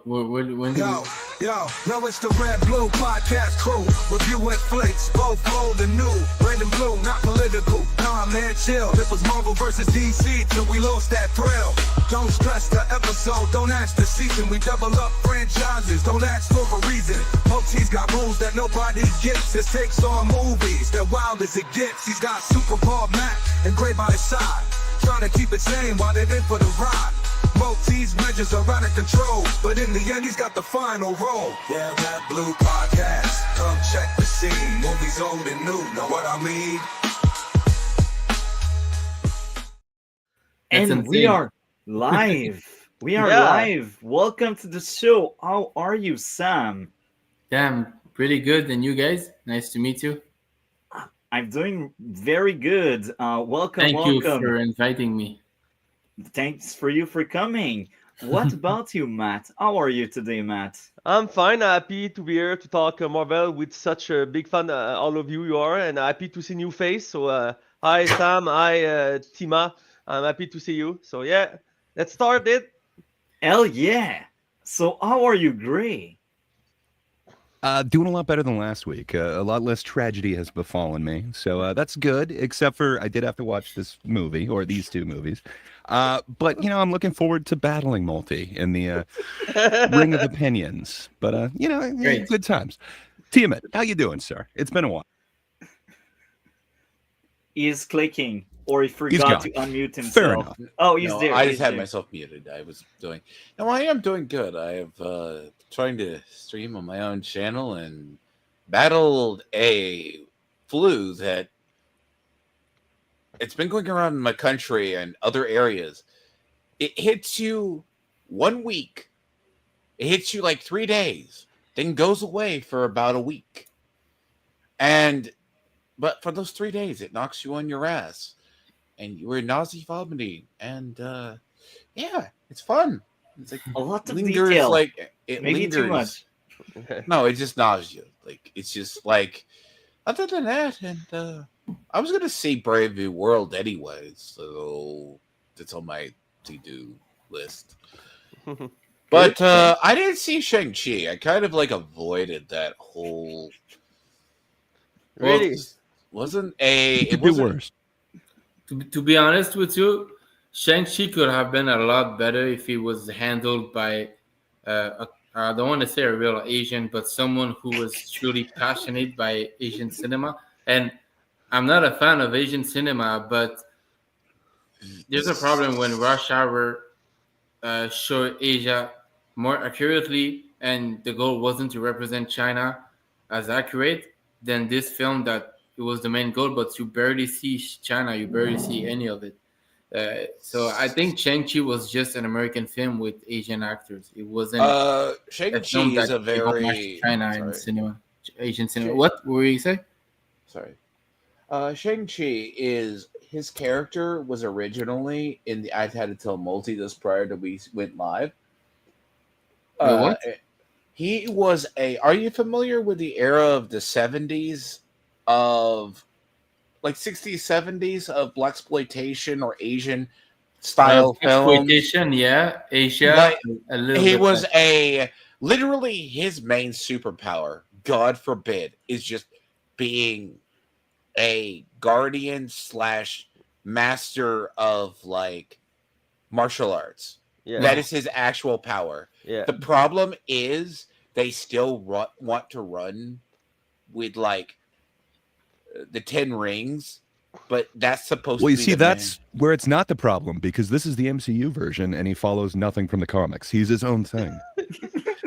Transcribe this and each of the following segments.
when do we... Now it's the Red Blue Podcast crew. Reviewing flicks, both old and new. Random blue, not political. Nah, man, chill. It was Marvel versus DC till we lost that thrill. Don't stress the episode, don't ask the season. We double up franchises, don't ask for a reason. Moti's got rules that nobody gets. His takes on movies, they're wild as it gets. He's got Super Bowl Mac and Gray by his side, trying to keep it sane while they're in for the ride. Moti's measures are out of control, but in the end he's got the final role. Yeah, that Blue Podcast, come check the scene. Movies old and new, know what I mean? And we are live. We are live. Welcome to the show. How are you, Sam? Damn, pretty good. And you guys? Nice to meet you. I'm doing very good. Welcome. Thank you for inviting me. Thanks for you for coming. What about you, Matt? How are you today, Matt? I'm fine. Happy to be here to talk Marvel with such a big fan. All of you are, and happy to see new face. So, hi Sam, hi Tima. I'm happy to see you. So yeah, let's start it. Hell yeah! So how are you, Gray? Doing a lot better than last week. A lot less tragedy has befallen me, so that's good. Except for I did have to watch this movie or these two movies. But you know, I'm looking forward to battling Multi in the Ring of Opinions. But you know, good times. Tiamat, how you doing, sir? It's been a while. He's clicking, or he forgot to unmute himself. Fair enough. Oh, he's there. I just had myself muted. I was doing. No, I am doing good. I have trying to stream on my own channel and battled a flu that it's been going around in my country and other areas. It hits you 1 week. It hits you like 3 days, then goes away for about a week. But for those 3 days, it knocks you on your ass and you were nausea vomiting. And yeah, it's fun. It's like a lot of lingers, detail. like it Maybe lingers. too much. No, it's just nausea. Like it's just like other than that, and I was gonna see Brave New World anyway, so it's on my to-do list. But I didn't see Shang-Chi. I kind of like avoided that whole. Really? It wasn't worse. To be honest with you, Shang-Chi could have been a lot better if he was handled by, I don't want to say a real Asian, but someone who was truly passionate by Asian cinema. And I'm not a fan of Asian cinema, but there's a problem when Rush Hour showed Asia more accurately, and the goal wasn't to represent China as accurate, than this film that it was the main goal, but you barely see China, you barely see any of it. So I think Shang-Chi was just an American film with Asian actors. It wasn't Shang-Chi is a very China in cinema, Asian cinema. What were you saying? Sorry. Shang-Chi is his character was originally in the I had to tell Multi this prior to we went live. What? He was are you familiar with the era of the 70s of like 60s, 70s of blaxploitation or Asian style films? Exploitation, yeah. Asia. A little he bit was literally his main superpower, God forbid, is just being a guardian / master of like martial arts. Yeah. That is his actual power. Yeah. The problem is they still want to run with like the 10 rings, but that's supposed to be. Well, you see, that's where it's not the problem, because this is the MCU version and he follows nothing from the comics. He's his own thing.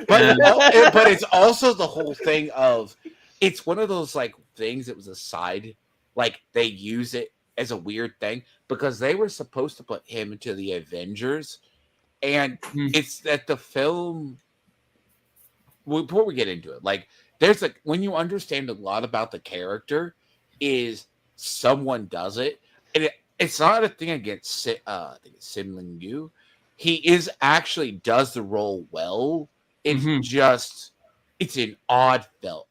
but it's also the whole thing of it's one of those like things that was a side, like they use it as a weird thing because they were supposed to put him into the Avengers. And it's that the film, before we get into it, like there's like when you understand a lot about the character, is someone does it, and it's not a thing against I think it's Sim Ling Yu. He is actually does the role well. It's just it's an odd film.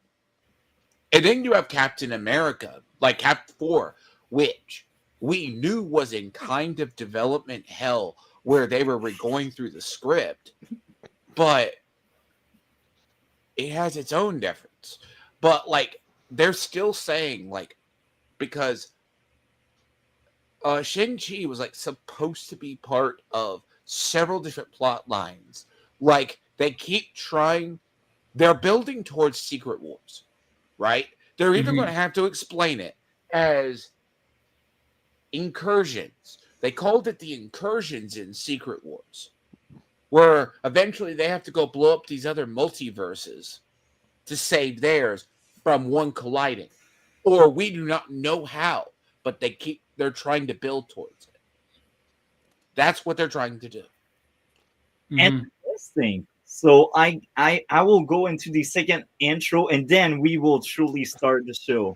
And then you have Captain America, like Cap 4, which we knew was in kind of development hell where they were going through the script, but it has its own difference. But like they're still saying like because Shang-Chi was like supposed to be part of several different plot lines. Like they keep trying, they're building towards Secret Wars, right? They're either going to have to explain it as incursions. They called it the incursions in Secret Wars, where eventually they have to go blow up these other multiverses to save theirs from one colliding. Or we do not know how, but they're trying to build towards it. That's what they're trying to do. Interesting. So I will go into the second intro and then we will truly start the show.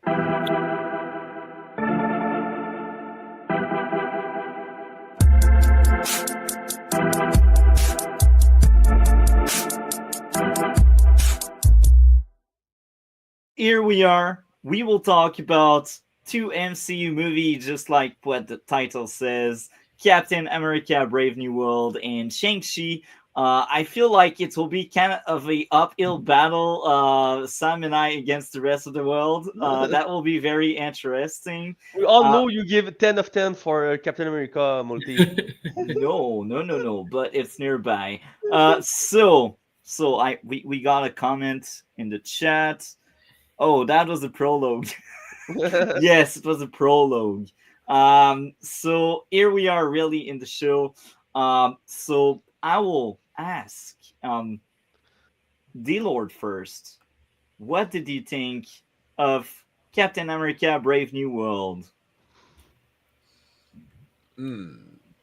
Here we are. We will talk about two MCU movies, just like what the title says: Captain America: Brave New World and Shang-Chi. I feel like it will be kind of a uphill battle, Sam and I against the rest of the world. That will be very interesting. We all know you give 10 of 10 for Captain America multi. No, but it's nearby. We got a comment in the chat. Oh, that was a prologue. Yes, it was a prologue. So here we are really in the show. So I will ask Dlord first. What did you think of Captain America: Brave New World?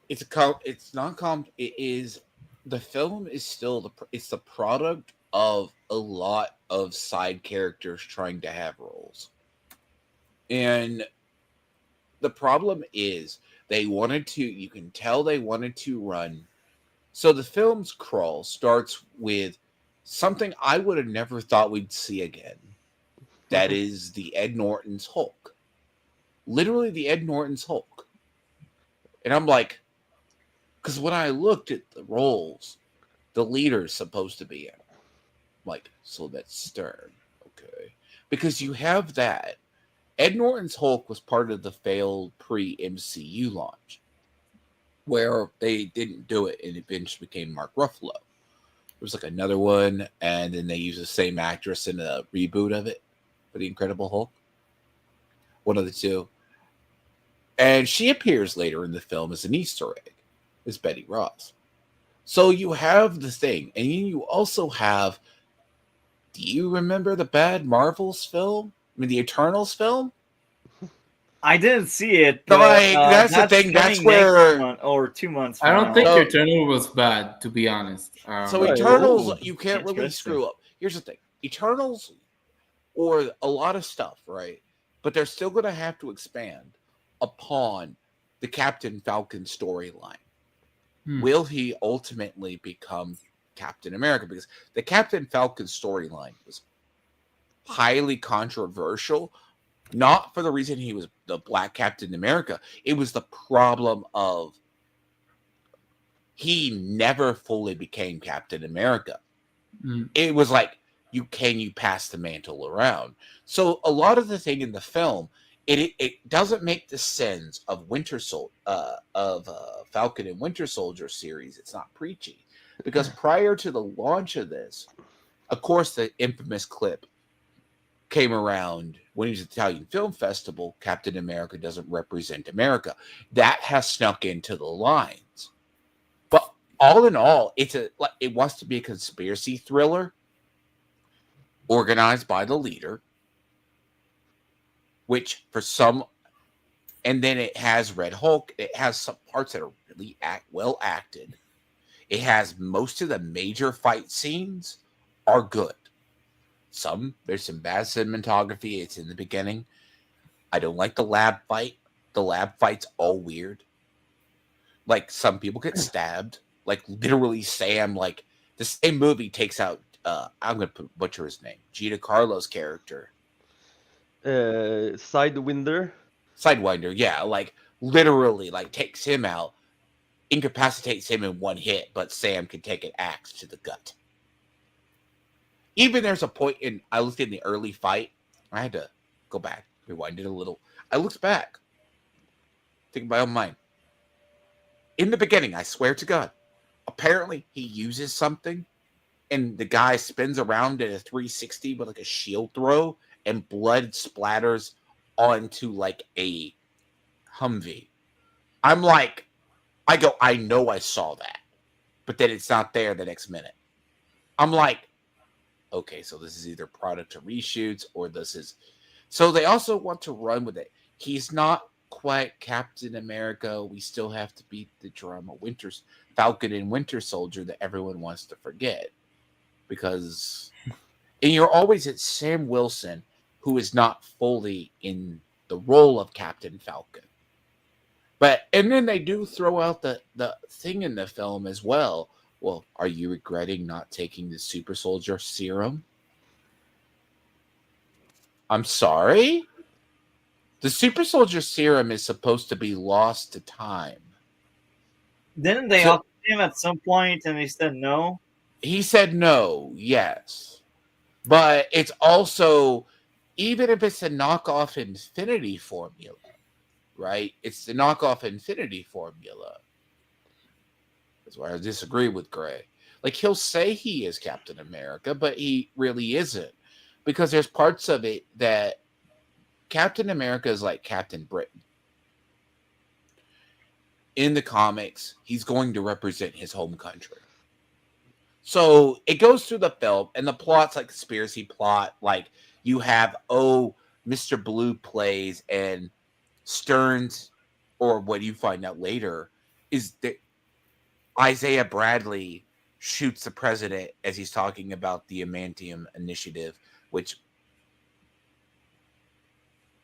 It's it is, the film is still it's the product of a lot of side characters trying to have roles. And the problem is you can tell they wanted to run. So the film's crawl starts with something I would have never thought we'd see again. That is the Ed Norton's Hulk. Literally the Ed Norton's Hulk. And I'm like, because when I looked at the roles, the leader's supposed to be in. Like, so that's Stern. Okay. Because you have that. Ed Norton's Hulk was part of the failed pre-MCU launch, where they didn't do it and eventually became Mark Ruffalo. There was like another one, and then they used the same actress in a reboot of it for the Incredible Hulk. One of the two. And she appears later in the film as an Easter egg, as Betty Ross. So you have the thing, and you also have, do you remember the bad Marvels film? I mean, the Eternals film? I didn't see it, but Like, that's the thing. That's coming where next month or 2 months. I don't from think now. Eternal was bad, to be honest. So Right. Eternals, Oh, you can't really interesting. screw up. Here's the thing: Eternals, or a lot of stuff, right? But they're still going to have to expand upon the Captain Falcon storyline. Will he ultimately become Captain America? Because the Captain Falcon storyline was highly controversial, not for the reason he was the Black Captain America. It was the problem of he never fully became Captain America. It was like, you pass the mantle around. So a lot of the thing in the film, it doesn't make the sense of Falcon and Winter Soldier series. It's not preachy, because prior to the launch of this, of course, the infamous clip came around when he was at the Italian Film Festival. Captain America doesn't represent America. That has snuck into the lines. But all in all, it wants to be a conspiracy thriller organized by the leader, which for some, and then it has Red Hulk. It has some parts that are really well acted. It has most of the major fight scenes are good. There's some bad cinematography. It's in the beginning. I don't like the lab fight. The lab fight's all weird. Like, some people get stabbed. Like, literally Sam, like, the same movie takes out, I'm going to butcher his name, Gina Carlo's character. Sidewinder. Sidewinder, yeah. Like, literally, like, takes him out, incapacitates him in one hit, but Sam can take an axe to the gut. Even there's a point in I looked in the early fight. I had to go back, rewind it a little. I looked back, think my own mind. In the beginning, I swear to God, apparently he uses something, and the guy spins around at a 360 with like a shield throw, and blood splatters onto like a Humvee. I'm like, I know I saw that, but then it's not there the next minute. I'm like, okay, so this is either product of reshoots or this is. So they also want to run with it. He's not quite Captain America. We still have to beat the drama Falcon and Winter Soldier that everyone wants to forget. Because, and you're always at Sam Wilson, who is not fully in the role of Captain Falcon. But, and then they do throw out the thing in the film as well. Well, are you regretting not taking the super soldier serum? I'm sorry? The super soldier serum is supposed to be lost to time. Didn't they offer him at some point and he said no? He said no, yes. But it's also, even if it's a knockoff Infinity formula, right? It's the knockoff Infinity formula. That's why I disagree with Gray. Like, he'll say he is Captain America, but he really isn't. Because there's parts of it that Captain America is like Captain Britain. In the comics, he's going to represent his home country. So it goes through the film, and the plot's like conspiracy plot. Like, you have, Mr. Blue plays, and Stearns, or what you find out later, is that Isaiah Bradley shoots the president as he's talking about the Adamantium Initiative, which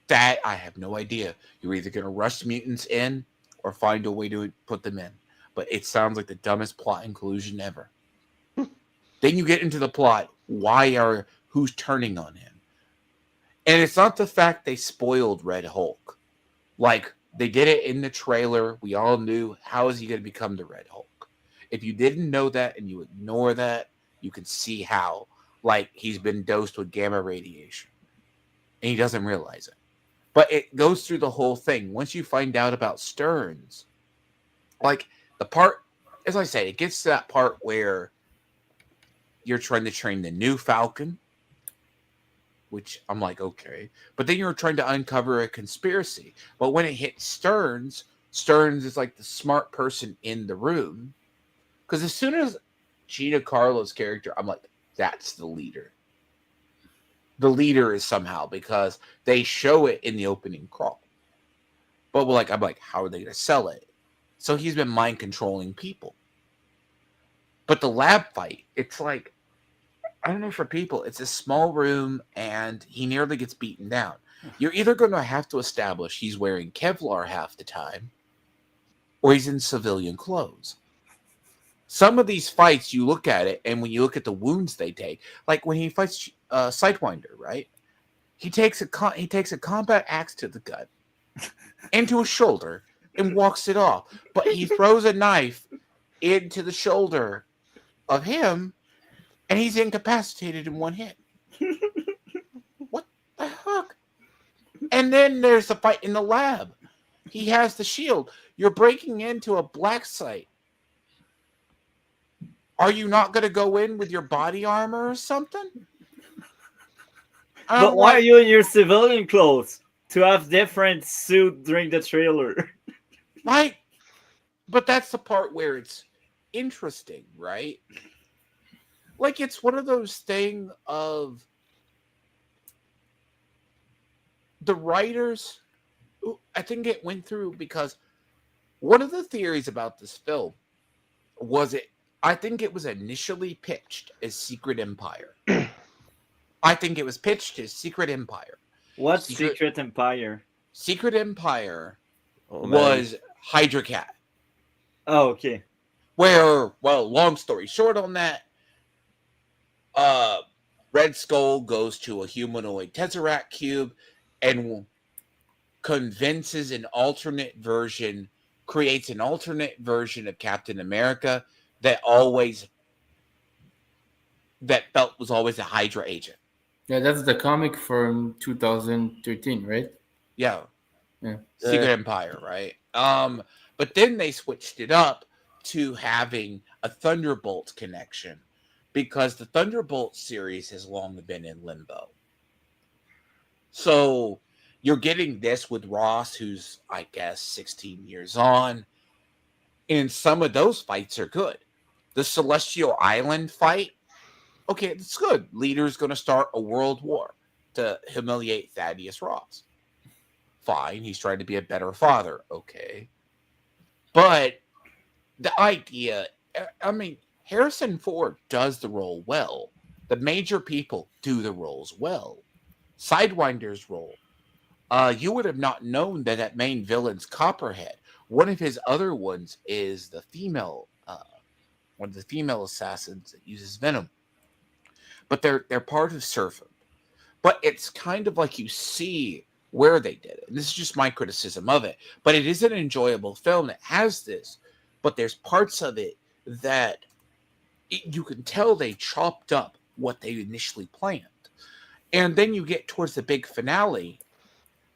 that I have no idea. You're either going to rush mutants in or find a way to put them in. But it sounds like the dumbest plot inclusion ever. Then you get into the plot. Who's turning on him? And it's not the fact they spoiled Red Hulk. Like, they did it in the trailer. We all knew, how is he going to become the Red Hulk? If you didn't know that and you ignore that, you can see how. Like, he's been dosed with gamma radiation. And he doesn't realize it. But it goes through the whole thing. Once you find out about Stearns, like, the part, as I say, it gets to that part where you're trying to train the new Falcon, which I'm like, okay. But then you're trying to uncover a conspiracy. But when it hits Stearns is like the smart person in the room. Because as soon as Gina Carano's character, I'm like, that's the leader. The leader is somehow, because they show it in the opening crawl. But I'm like, how are they going to sell it? So he's been mind controlling people. But the lab fight, it's like, I don't know, for people, it's a small room and he nearly gets beaten down. You're either going to have to establish he's wearing Kevlar half the time or he's in civilian clothes. Some of these fights, you look at it, and when you look at the wounds they take, like when he fights Sidewinder, right? He takes a combat axe to the gut, into his shoulder, and walks it off. But he throws a knife into the shoulder of him, and he's incapacitated in one hit. What the heck? And then there's the fight in the lab. He has the shield. You're breaking into a black site. Are you not going to go in with your body armor or something? But why are you in your civilian clothes? To have different suit during the trailer. Right? But that's the part where it's interesting, right? Like, it's one of those things of the writers, I think it went through, because one of the theories about this film I think it was initially pitched as Secret Empire. I think it was pitched as Secret Empire. What's Secret Empire? Secret Empire was Hydra Cat. Oh, okay. Where, well, long story short on that, Red Skull goes to a humanoid Tesseract cube and convinces creates an alternate version of Captain America that always that felt was always a Hydra agent. Yeah, that's the comic from 2013, right? Yeah, Yeah. Secret Empire, right? But then they switched it up to having a Thunderbolts connection because the Thunderbolts series has long been in limbo. So you're getting this with Ross, who's I guess 16 years on, and some of those fights are good. The Celestial Island fight, okay, it's good. Leader's going to start a world war to humiliate Thaddeus Ross. Fine, he's trying to be a better father. Okay. But the idea, I mean, Harrison Ford does the role well. The major people do the roles well. Sidewinder's role. You would have not known that that main villain's Copperhead. One of his other ones is the female, one of the female assassins that uses venom. But they're part of Serpent. But it's kind of like you see where they did it. And this is just my criticism of it. But it is an enjoyable film that has this. But there's parts of it that you can tell they chopped up what they initially planned. And then you get towards the big finale.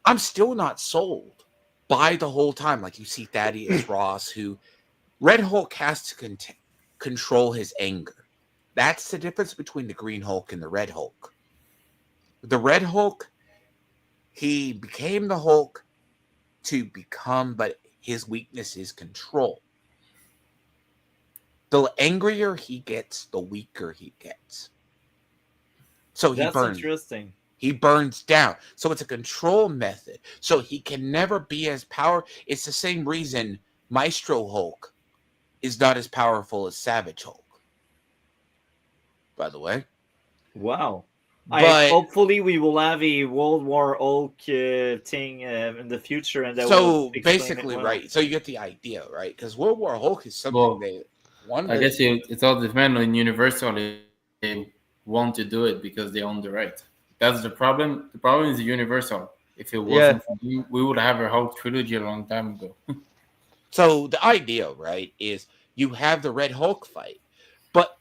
I'm still not sold by the whole time. Like you see Thaddeus Ross, who Red Hulk has to control his anger. That's the difference between the Green Hulk and the Red Hulk. The Red Hulk, he became the Hulk to become, but his weakness is control. The angrier he gets, the weaker he gets. So he That's burns. interesting. He burns down. So it's a control method. So he can never be as powerful. It's the same reason Maestro Hulk is not as powerful as Savage Hulk. By the way. Wow. But Hopefully we will have a World War Hulk thing in the future, and that will so explain it basically, well. right? So you get the idea, right? Because World War Hulk is something Well, they wanted. I guess it's all depends on Universal. They want to do it because they own the right. That's the problem. The problem is Universal. If it wasn't for them, we would have a whole trilogy a long time ago. So the idea, right, is you have the Red Hulk fight, but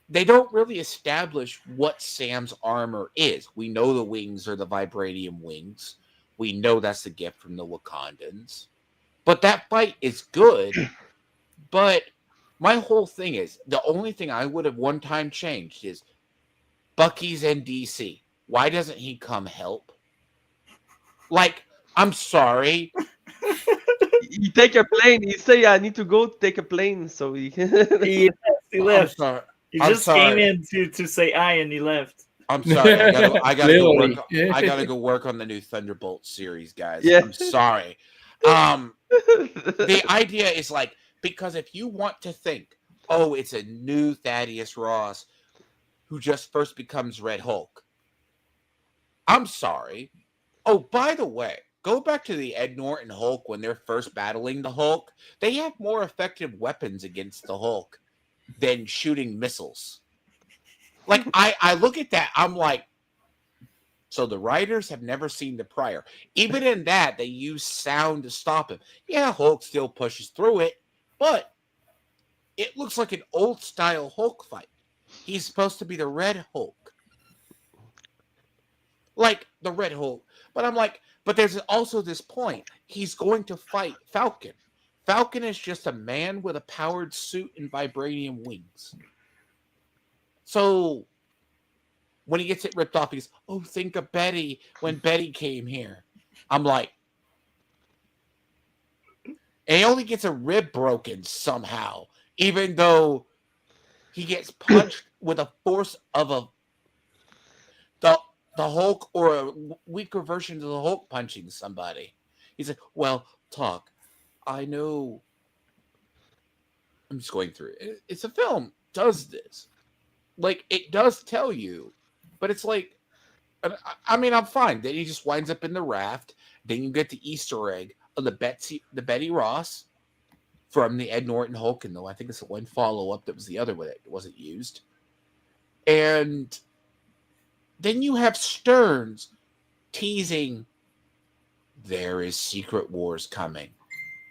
they don't really establish what Sam's armor is. We know the wings are the vibranium wings. We know that's the gift from the Wakandans. But that fight is good. But my whole thing is, the only thing I would have one time changed is Bucky's in DC. Why doesn't he come help? Like, I'm sorry. He take a plane. He say, "I need to go take a plane." So he. He left. I'm sorry. He I'm just sorry. came in to say hi, and he left. I'm sorry. I gotta go work. Literally. I gotta go work on the new Thunderbolts series, guys. Yeah. I'm sorry. The idea is like, because if you want to think, oh, it's a new Thaddeus Ross who just first becomes Red Hulk. I'm sorry. Oh, by the way, go back to the Ed Norton Hulk when they're first battling the Hulk. They have more effective weapons against the Hulk than shooting missiles. Like, I look at that, I'm like, so the writers have never seen the prior. Even in that, they use sound to stop him. Yeah, Hulk still pushes through it, but it looks like an old style Hulk fight. He's supposed to be the Red Hulk. Like the Red Hulk. But I'm like, but there's also this point. He's going to fight Falcon. Falcon is just a man with a powered suit and vibranium wings. So when he gets it ripped off, he goes, oh, think of Betty when Betty came here. I'm like, and he only gets a rib broken somehow, even though he gets punched with a force of the Hulk or a weaker version of the Hulk punching somebody. He's like, well, talk. I know. I'm just going through it. It's a film. Does this. Like, it does tell you, but it's like, I mean, I'm fine. Then he just winds up in the raft. Then you get the Easter egg of the Betty Ross from the Ed Norton Hulk, and though I think it's the one follow-up that was the other one that wasn't used. And then you have Stearns teasing there is Secret Wars coming.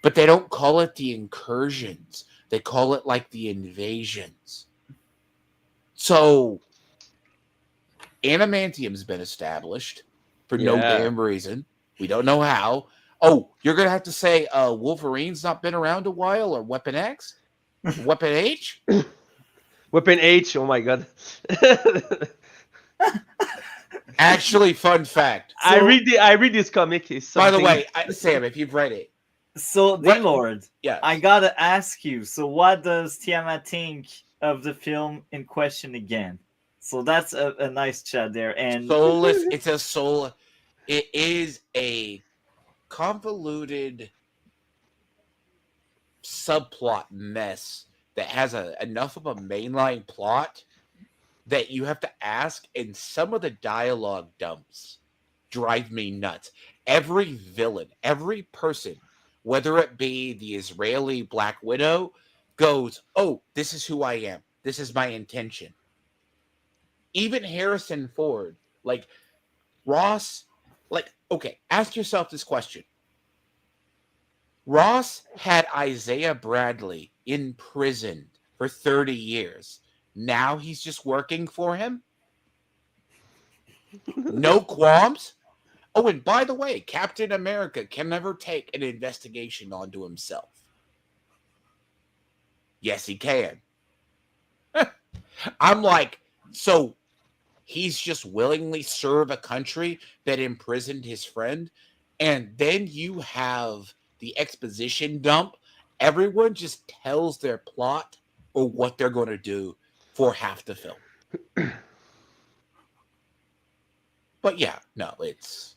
But they don't call it the incursions. They call it like the invasions. So adamantium's been established for no Yeah. damn reason. We don't know how. Oh, you're gonna have to say Wolverine's not been around a while, or Weapon X, Weapon H. Weapon H. Oh my god. Actually, fun fact. I read this comic. It's By the something. way, Sam, if you've read it, So, What- Dlord, yes. I gotta ask you. So, what does Tiamat think of the film in question again? So that's a nice chat there. And soulless. It's a soul. It is a convoluted subplot mess that has enough of a mainline plot that you have to ask, and some of the dialogue dumps drive me nuts. Every villain, every person, whether it be the Israeli Black Widow, goes, "Oh, this is who I am. This is my intention." Even Harrison Ford, like Ross, like, okay, ask yourself this question. Ross had Isaiah Bradley imprisoned for 30 years. Now he's just working for him? No qualms? Oh, and by the way, Captain America can never take an investigation onto himself. Yes, he can. I'm like, so he's just willingly serve a country that imprisoned his friend, and then you have the exposition dump. Everyone just tells their plot or what they're going to do for half the film. But yeah, no, it's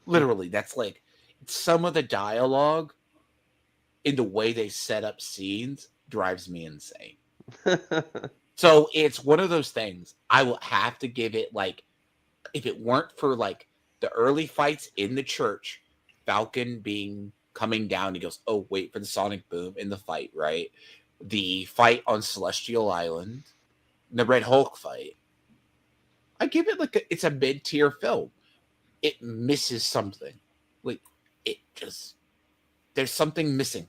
literally, that's like some of the dialogue in the way they set up scenes drives me insane. So it's one of those things I will have to give it, like, if it weren't for like the early fights in the church, Falcon coming down, he goes, "Oh, wait for the sonic boom," in the fight, right? The fight on Celestial Island, the Red Hulk fight. I give it like it's a mid-tier film. It misses something. Like, there's something missing.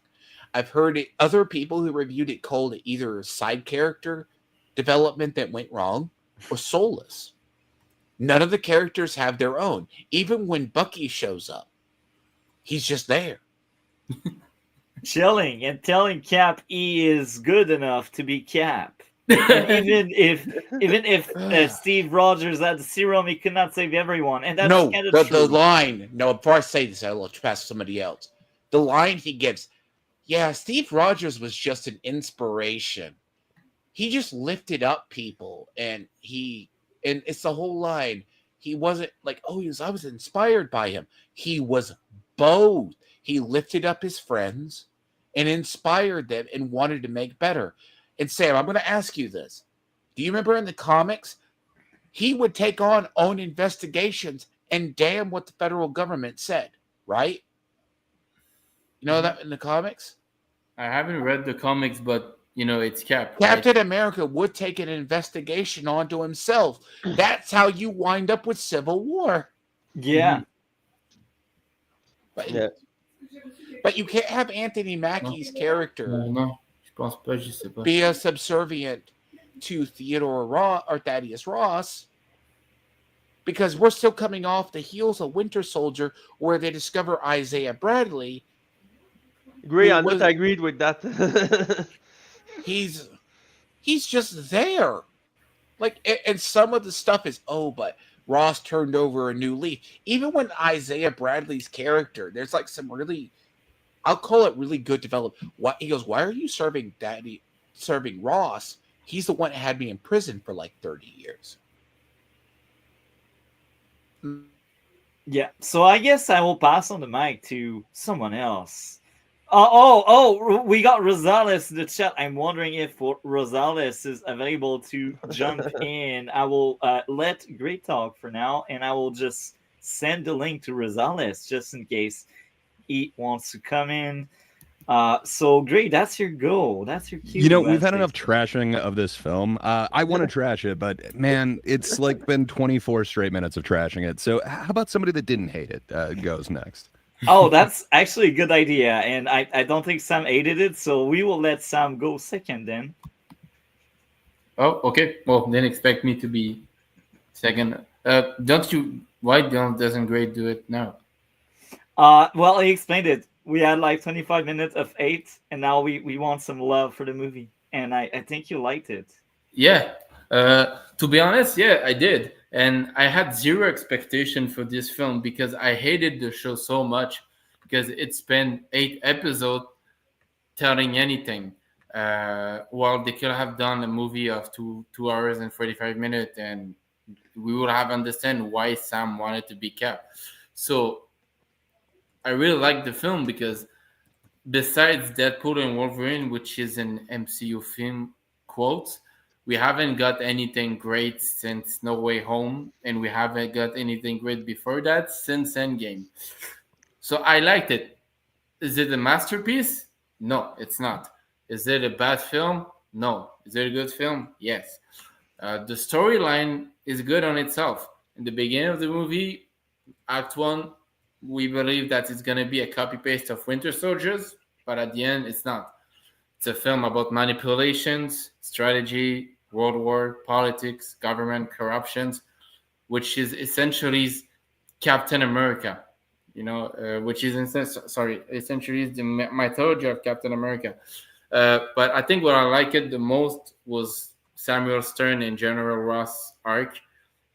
I've heard other people who reviewed it called it either side character development that went wrong or soulless. None of the characters have their own. Even when Bucky shows up, he's just there. chilling and telling Cap he is good enough to be Cap. And even if Steve Rogers had the serum, he could not save everyone, and that's No, kind of the true. line. No, before I say this, I'll pass somebody else. The line he gives, yeah, Steve Rogers was just an inspiration. He just lifted up people, and it's the whole line. He wasn't like, oh, I was inspired by him. He was both. He lifted up his friends and inspired them and wanted to make better. And Sam, I'm going to ask you this. Do you remember in the comics, he would take on own investigations and damn what the federal government said, right? You know that in the comics? I haven't read the comics, but you know it's Cap. Right? Captain America would take an investigation onto himself. That's how you wind up with Civil War. Yeah. But, Yeah. but you can't have Anthony Mackie's character Non, je pense pas, je sais pas. be a subservient to Theodore Ross or Thaddeus Ross, because we're still coming off the heels of Winter Soldier, where they discover Isaiah Bradley. Agree, It I'm was- not agreed with that. He's just there. Like, and some of the stuff is, oh, but Ross turned over a new leaf. Even when Isaiah Bradley's character, there's like some really, I'll call it really good development. What he goes, why are you serving Ross? He's the one that had me in prison for like 30 years. Yeah, so I guess I will pass on the mic to someone else. We got Rosales in the chat. I'm wondering if Rosales is available to jump in. I will let Great talk for now, and I will just send the link to Rosales just in case he wants to come in. So Great, that's your goal. That's your cue. You know, we've as had they enough say. trashing of this film. I want to trash it, but man, it's like been 24 straight minutes of trashing it. So how about somebody that didn't hate it goes next? Oh, that's actually a good idea, and I don't think Sam hated it, so we will let Sam go second then. Oh, okay. Well, then expect me to be second. Don't you? Why don't doesn't Great do it now? Well, he explained it. We had like 25 minutes of hate, and now we want some love for the movie. And I think you liked it. Yeah. To be honest, yeah, I did, and I had zero expectation for this film because I hated the show so much because it spent 8 episodes telling anything. Well, they could have done a movie of 2 hours and 45 minutes, and we would have understand why Sam wanted to be kept. So I really liked the film because besides Deadpool and Wolverine, which is an MCU film, quotes, we haven't got anything great since No Way Home, and we haven't got anything great before that since Endgame. So I liked it. Is it a masterpiece? No, it's not. Is it a bad film? No. Is it a good film? Yes. The storyline is good on itself. In the beginning of the movie, Act One, we believe that it's gonna be a copy paste of Winter Soldiers, but at the end, it's not. It's a film about manipulations, strategy, world war, politics, government corruptions, which is essentially Captain America. Which is essentially the mythology of Captain America. But I think what I liked it the most was Samuel Stern and General Ross arc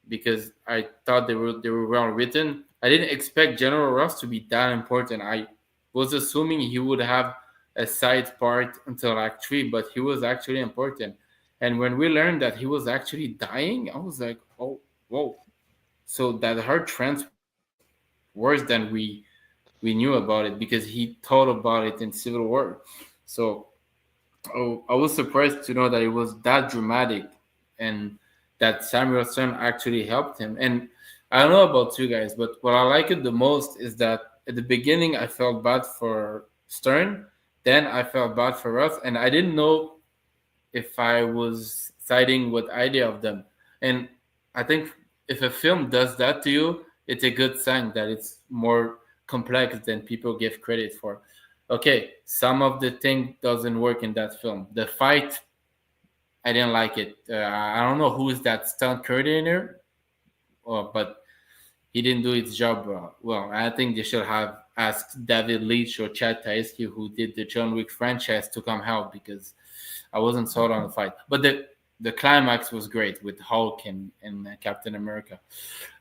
because I thought they were well written. I didn't expect General Ross to be that important. I was assuming he would have a side part until Act Three, but he was actually important. And when we learned that he was actually dying, I was like, oh, whoa! So that her trends worse than we knew about it because he thought about it in Civil War. So I was surprised to know that it was that dramatic and that Samuel Stern actually helped him. And I don't know about you guys, but what I like it the most is that at the beginning I felt bad for Stern, then I felt bad for us, and I didn't know if I was siding with either of them. And I think if a film does that to you, it's a good sign that it's more complex than people give credit for. Okay, some of the thing doesn't work in that film. The fight, I didn't like it. I don't know who is that stunt coordinator, but he didn't do his job well. I think they should have asked David Leitch or Chad Taisky, who did the John Wick franchise, to come help because I wasn't sold on the fight. But the climax was great with Hulk and Captain America.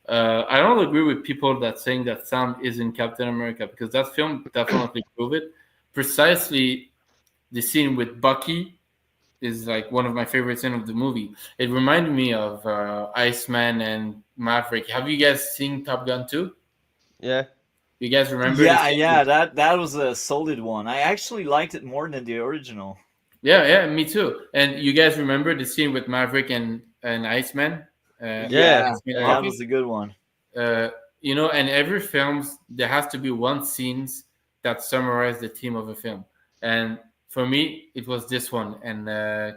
I don't agree with people that saying that Sam isn't Captain America because that film definitely proved it. Precisely the scene with Bucky is like one of my favorite scenes of the movie. It reminded me of Iceman and Maverick. Have you guys seen Top Gun 2? Yeah. You guys remember the Yeah, scene? yeah, that was a solid one. I actually liked it more than the original. Yeah, me too. And you guys remember the scene with Maverick and Iceman? Yeah. Iceman Yeah. That Bucky? was a good one. In every films there has to be one scenes that summarize the theme of a film, and for me it was this one and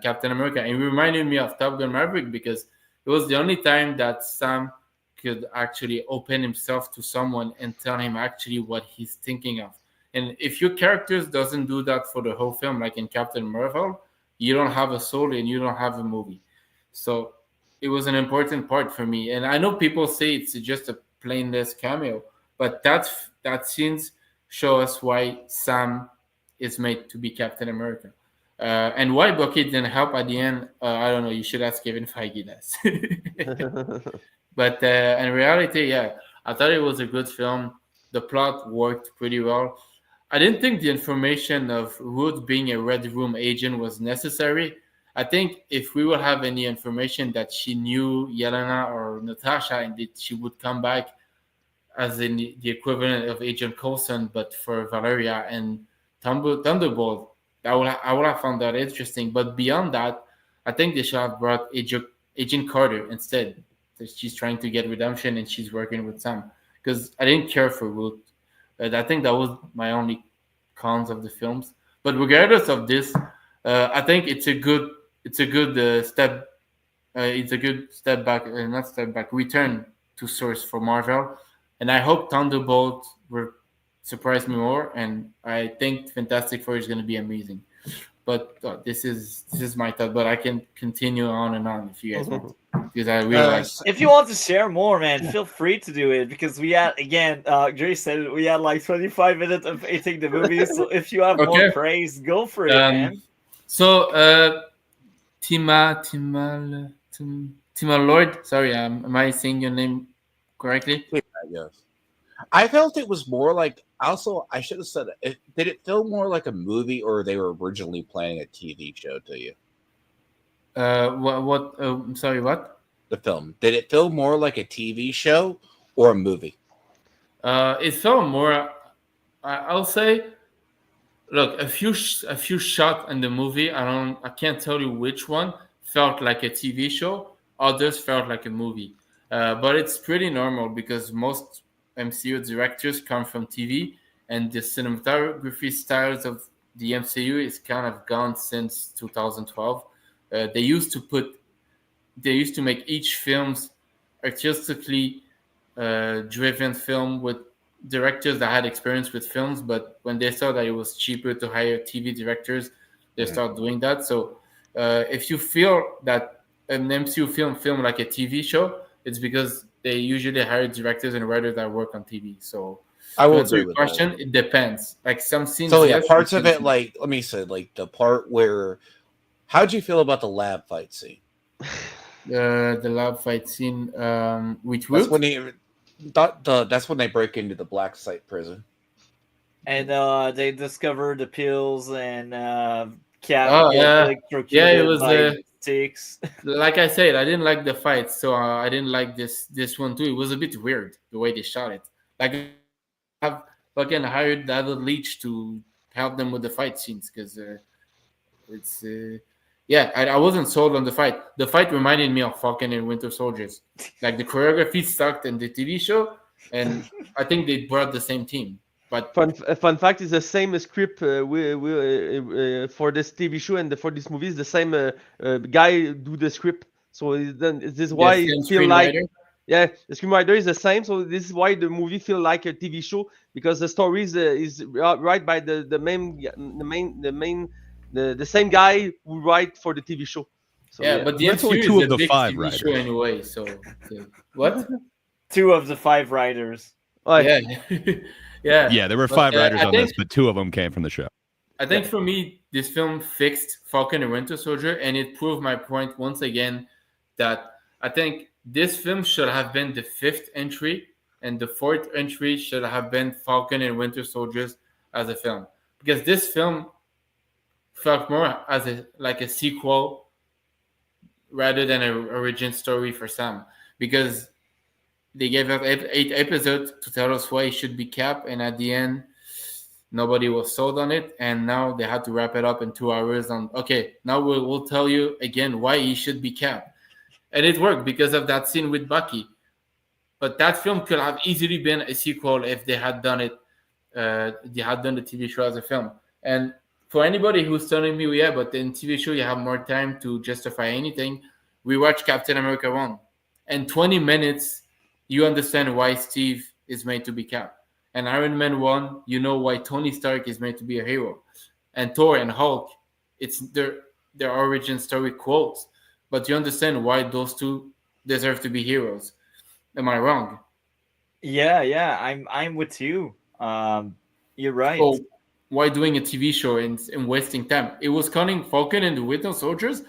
Captain America. And it reminded me of Top Gun Maverick because it was the only time that Sam could actually open himself to someone and tell him actually what he's thinking of. And if your characters doesn't do that for the whole film, like in Captain Marvel, you don't have a soul and you don't have a movie. So it was an important part for me. And I know people say it's just a plainless cameo, but that scenes show us why Sam is made to be Captain America. And why Bucky didn't help at the end, I don't know. You should ask Kevin Feige that. But in reality, yeah, I thought it was a good film. The plot worked pretty well. I didn't think the information of Ruth being a Red Room agent was necessary. I think if we would have any information that she knew Yelena or Natasha and that she would come back as in the equivalent of Agent Coulson, but for Valeria and Thunderbolt, I would have found that interesting. But beyond that, I think they should have brought Agent Carter instead. So she's trying to get redemption and she's working with Sam. Because I didn't care for Ruth. But I think that was my only cons of the films. But regardless of this, I think it's a good step. It's a good step back, not step back, return to source for Marvel, and I hope Thunderbolt will surprise me more. And I think Fantastic Four is going to be amazing. But this is my thought. But I can continue on and on if you guys want, because I really like. If you want to share more, man, feel free to do it because we had again. Dre said it, we had like 25 minutes of eating the movie. So if you have more Okay. praise, go for it, man. So TiamatDlord. Sorry, am I saying your name correctly? Yes. I felt it was more like. Also, I should have said it. Did it feel more like a movie, or they were originally planning a TV show to you? What? I'm sorry. What? The film, did it feel more like a TV show or a movie? It felt more. I'll say. Look, a few shots in the movie. I can't tell you which one felt like a TV show. Others felt like a movie. But it's pretty normal because most MCU directors come from TV, and the cinematography styles of the MCU is kind of gone since 2012. They used to make each films artistically driven film with directors that had experience with films, but when they saw that it was cheaper to hire TV directors, they start doing that. So if you feel that an MCU film like a TV show, it's because they usually hire directors and writers that work on TV. So I to will answer agree your with question, that. it depends. Like some scenes, So yeah, yes, parts of some it, scenes. like let me say, like the part where, how'd you feel about the lab fight scene? The lab fight scene with That's Root. when that's when they break into the black site prison. And they discover the pills and Cap Oh get yeah, it electrocuted was by sticks. like I said, I didn't like the fight, so I didn't like this one too. It was a bit weird the way they shot it. Like have fucking hired the other leech to help them with the fight scenes because it's yeah, I wasn't sold on the fight. The fight reminded me of Falcon and Winter Soldiers. Like the choreography sucked in the TV show, and I think they brought the same team. But Fun fact is the same script for this TV show and for this movie is the same guy do the script. So then this is the why it same feel like screenwriter. yeah the screenwriter is the same. So this is why the movie feel like a TV show because the story is right by the same guy who write for the TV show. So Yeah, yeah. but the That's only MCU two is of a the big five TV show writers. anyway. So what? 2 of the 5 writers. Oh, Yeah, yeah. Yeah, there were But 5 writers I on think this, but 2 of them came from the show. for me, this film fixed Falcon and Winter Soldier, and it proved my point once again that I think this film should have been the 5th entry, and the 4th entry should have been Falcon and Winter Soldiers as a film, because this film felt more as a sequel rather than an origin story for Sam, because they gave us 8 episodes to tell us why it should be Cap, and at the end nobody was sold on it, and now they had to wrap it up in 2 hours on okay, now we'll tell you again why he should be Cap. And it worked because of that scene with Bucky. But that film could have easily been a sequel if they had done it. They had done the TV show as a film. And for anybody who's telling me, yeah, but in TV show you have more time to justify anything, we watch Captain America 1. And 20 minutes, you understand why Steve is made to be Cap. And Iron Man 1, you know why Tony Stark is made to be a hero. And Thor and Hulk, it's their origin story quotes. But you understand why those two deserve to be heroes. Am I wrong? Yeah, I'm with you. You're right. So why doing a TV show and wasting time? It was calling Falcon and the Winter Soldiers,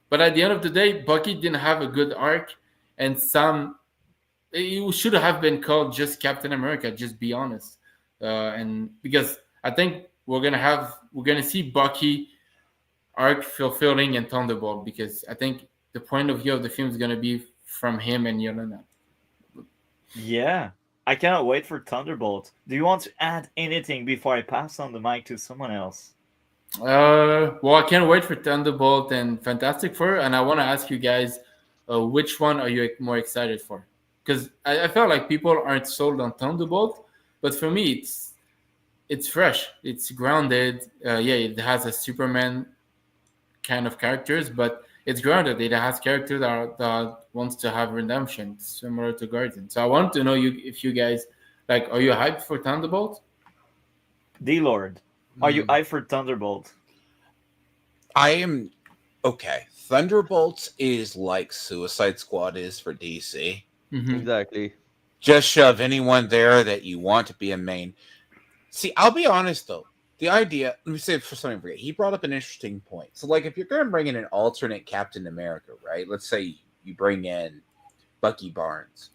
but at the end of the day, Bucky didn't have a good arc, and Sam, it should have been called just Captain America. Just be honest, and because I think we're gonna see Bucky arc fulfilling in Thunderbolt, because I think the point of view of the film is gonna be from him and Yelena. Yeah. I cannot wait for Thunderbolt. Do you want to add anything before I pass on the mic to someone else? Well, I can't wait for Thunderbolt and Fantastic Four, and I want to ask you guys, which one are you more excited for? Because I felt like people aren't sold on Thunderbolt, but for me, it's fresh, it's grounded. Yeah, it has a Superman kind of characters, but it's grounded. It has characters that wants to have redemption, similar to Guardian. So I want to know if you guys like, are you hyped for Thunderbolt? Dlord, are you hyped for Thunderbolt? I am okay. Thunderbolts is like Suicide Squad is for DC. Hmm. Exactly. Just shove anyone there that you want to be a main. See, I'll be honest though. The idea, let me say it for something for you. He brought up an interesting point. So, like, if you're going to bring in an alternate Captain America, right? Let's say you bring in Bucky Barnes.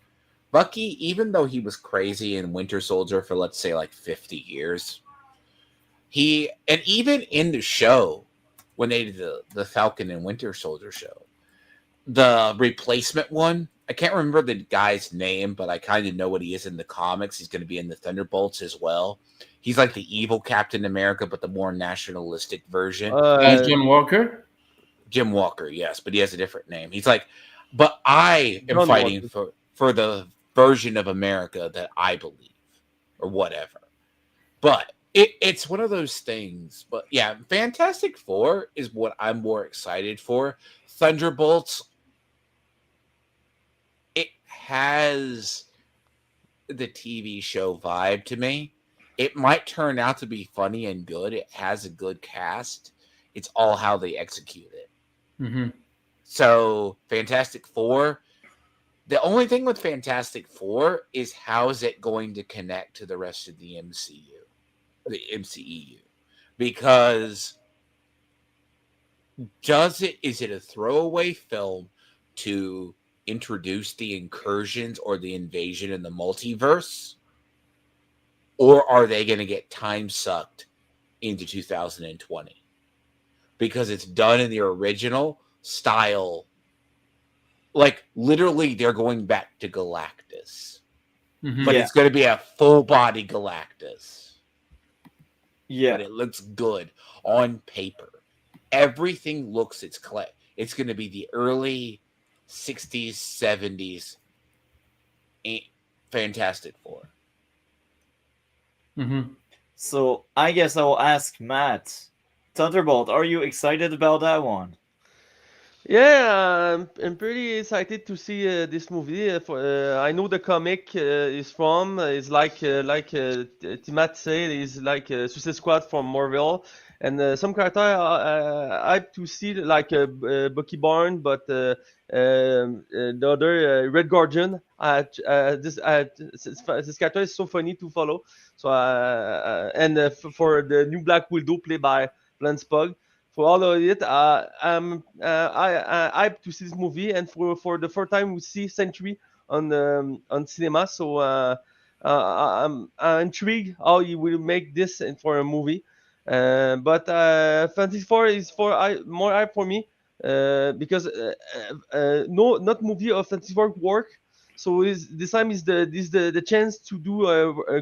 Bucky, even though he was crazy in Winter Soldier for, let's say, like 50 years, and even in the show, when they did the Falcon and Winter Soldier show, the replacement one, I can't remember the guy's name, but I kind of know what he is in the comics. He's going to be in the Thunderbolts as well. He's like the evil Captain America, but the more nationalistic version. Uh, John Walker. Jim Walker, yes, but he has a different name. He's like, but I am John fighting Walker. for the version of America that I believe, or whatever. But it's one of those things. But yeah, Fantastic Four is what I'm more excited for. Thunderbolts, it has the TV show vibe to me. It might turn out to be funny and good. It has a good cast. It's all how they execute it. Hmm. So, Fantastic Four, the only thing with Fantastic Four is how is it going to connect to the rest of the MCEU? Because is it a throwaway film to introduce the incursions or the invasion in the multiverse? Or are they going to get time sucked into 2020? Because it's done in the original style. Like, literally, they're going back to Galactus. Hmm. But Yeah. it's going to be a full body Galactus. Yeah. But it looks good on paper. Everything looks it's going to be the early 60s, 70s Fantastic Four. Hmm. So I guess I will ask Matt. Thunderbolt, are you excited about that one? Yeah, I'm pretty excited to see this movie. I know the comic is from is Timat said is like Suicide Squad from Marvel, and some character I hype to see like Bucky Barnes, but the other Red Guardian. This character is so funny to follow. So and for the new Black Widow played by Florence Pugh, for all of it, I hyped to see this movie, and for the first time we see Century on cinema. So I'm intrigued how he will make this for a movie. But Fantasy Four is more hype for me because no not movie of Fantasy Four work. So this time is the chance to do a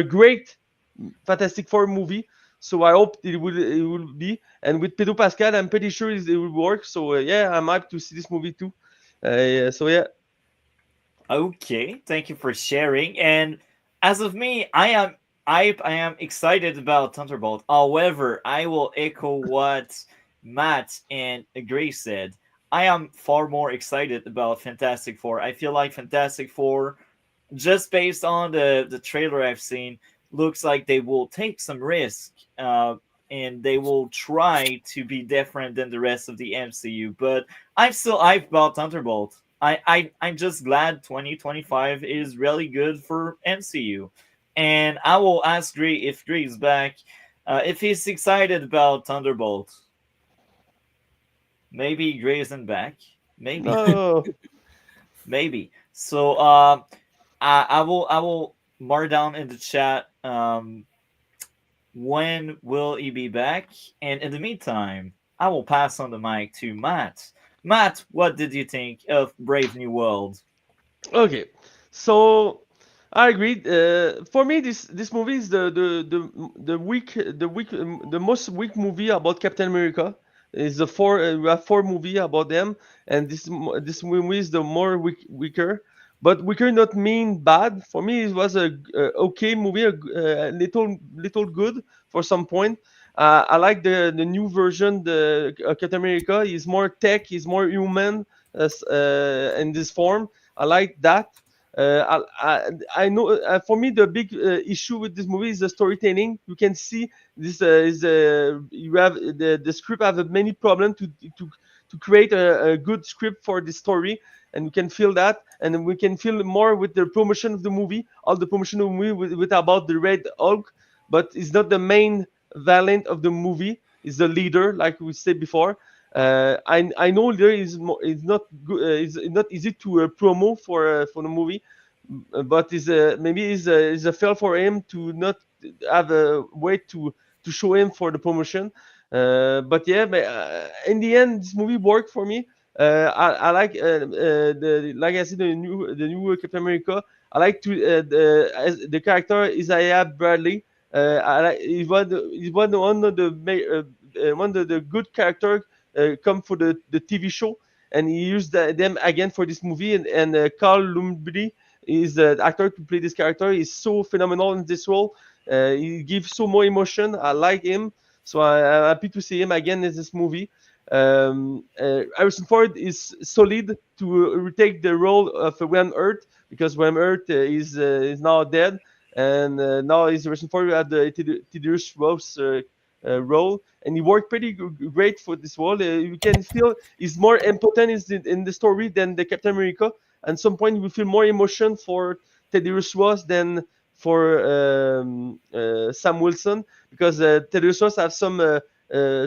great Fantastic Four movie. So I hope it will be. And with Pedro Pascal, I'm pretty sure it will work. So yeah, I'm hyped to see this movie too. Yeah, so yeah. Okay, thank you for sharing. And as of me, I am excited about Thunderbolt. However, I will echo what Matt and Grace said. I am far more excited about Fantastic Four. I feel like Fantastic Four, just based on the trailer I've seen, looks like they will take some risk, and they will try to be different than the rest of the MCU. But I'm still hyped about Thunderbolt. I'm just glad 2025 is really good for MCU, and I will ask Gray if Gray's back, if he's excited about Thunderbolt. Maybe Gray isn't back. Maybe, No. maybe. So I will mark down in the chat when will he be back, and in the meantime, I will pass on the mic to Matt. Matt, what did you think of Brave New World? Okay, so I agree. For me, this movie is the most weak movie about Captain America. Is the four we have four movie about them, and this movie is the weaker. But weaker not mean bad. For me, it was a okay movie, a little good for some point. I like the new version. The Captain America is more tech, is more human in this form. I like that. I know for me the big issue with this movie is the storytelling. You can see this is you have the script have many problems to create a good script for the story, and we can feel that, and we can feel more with the promotion of the movie, all the promotion of the movie with about the Red Hulk, but it's not the main villain of the movie. It's the leader, like we said before. I know there is not good, it's not easy to promo for the movie, but is maybe is a fail for him to not have a way to show him for the promotion. But yeah, but, in the end, this movie worked for me. I like the like I said the new Captain America. I like to as the character Isaiah Bradley. He's one of the one of the good character come for the TV show, and he used them again for this movie. And Carl Lumbly is the actor to play this character. He's so phenomenal in this role. He gives so more emotion. I like him, so I'm happy to see him again in this movie. Harrison Ford is solid to retake the role of William Earth, because William Earth is now dead, and now is Harrison Ford at the Tedious Rose role, and he worked pretty great for this role. You can feel he's more important in the story than the Captain America. At some point, we feel more emotion for Tedious Ross than for Sam Wilson, because Tedious Ross have some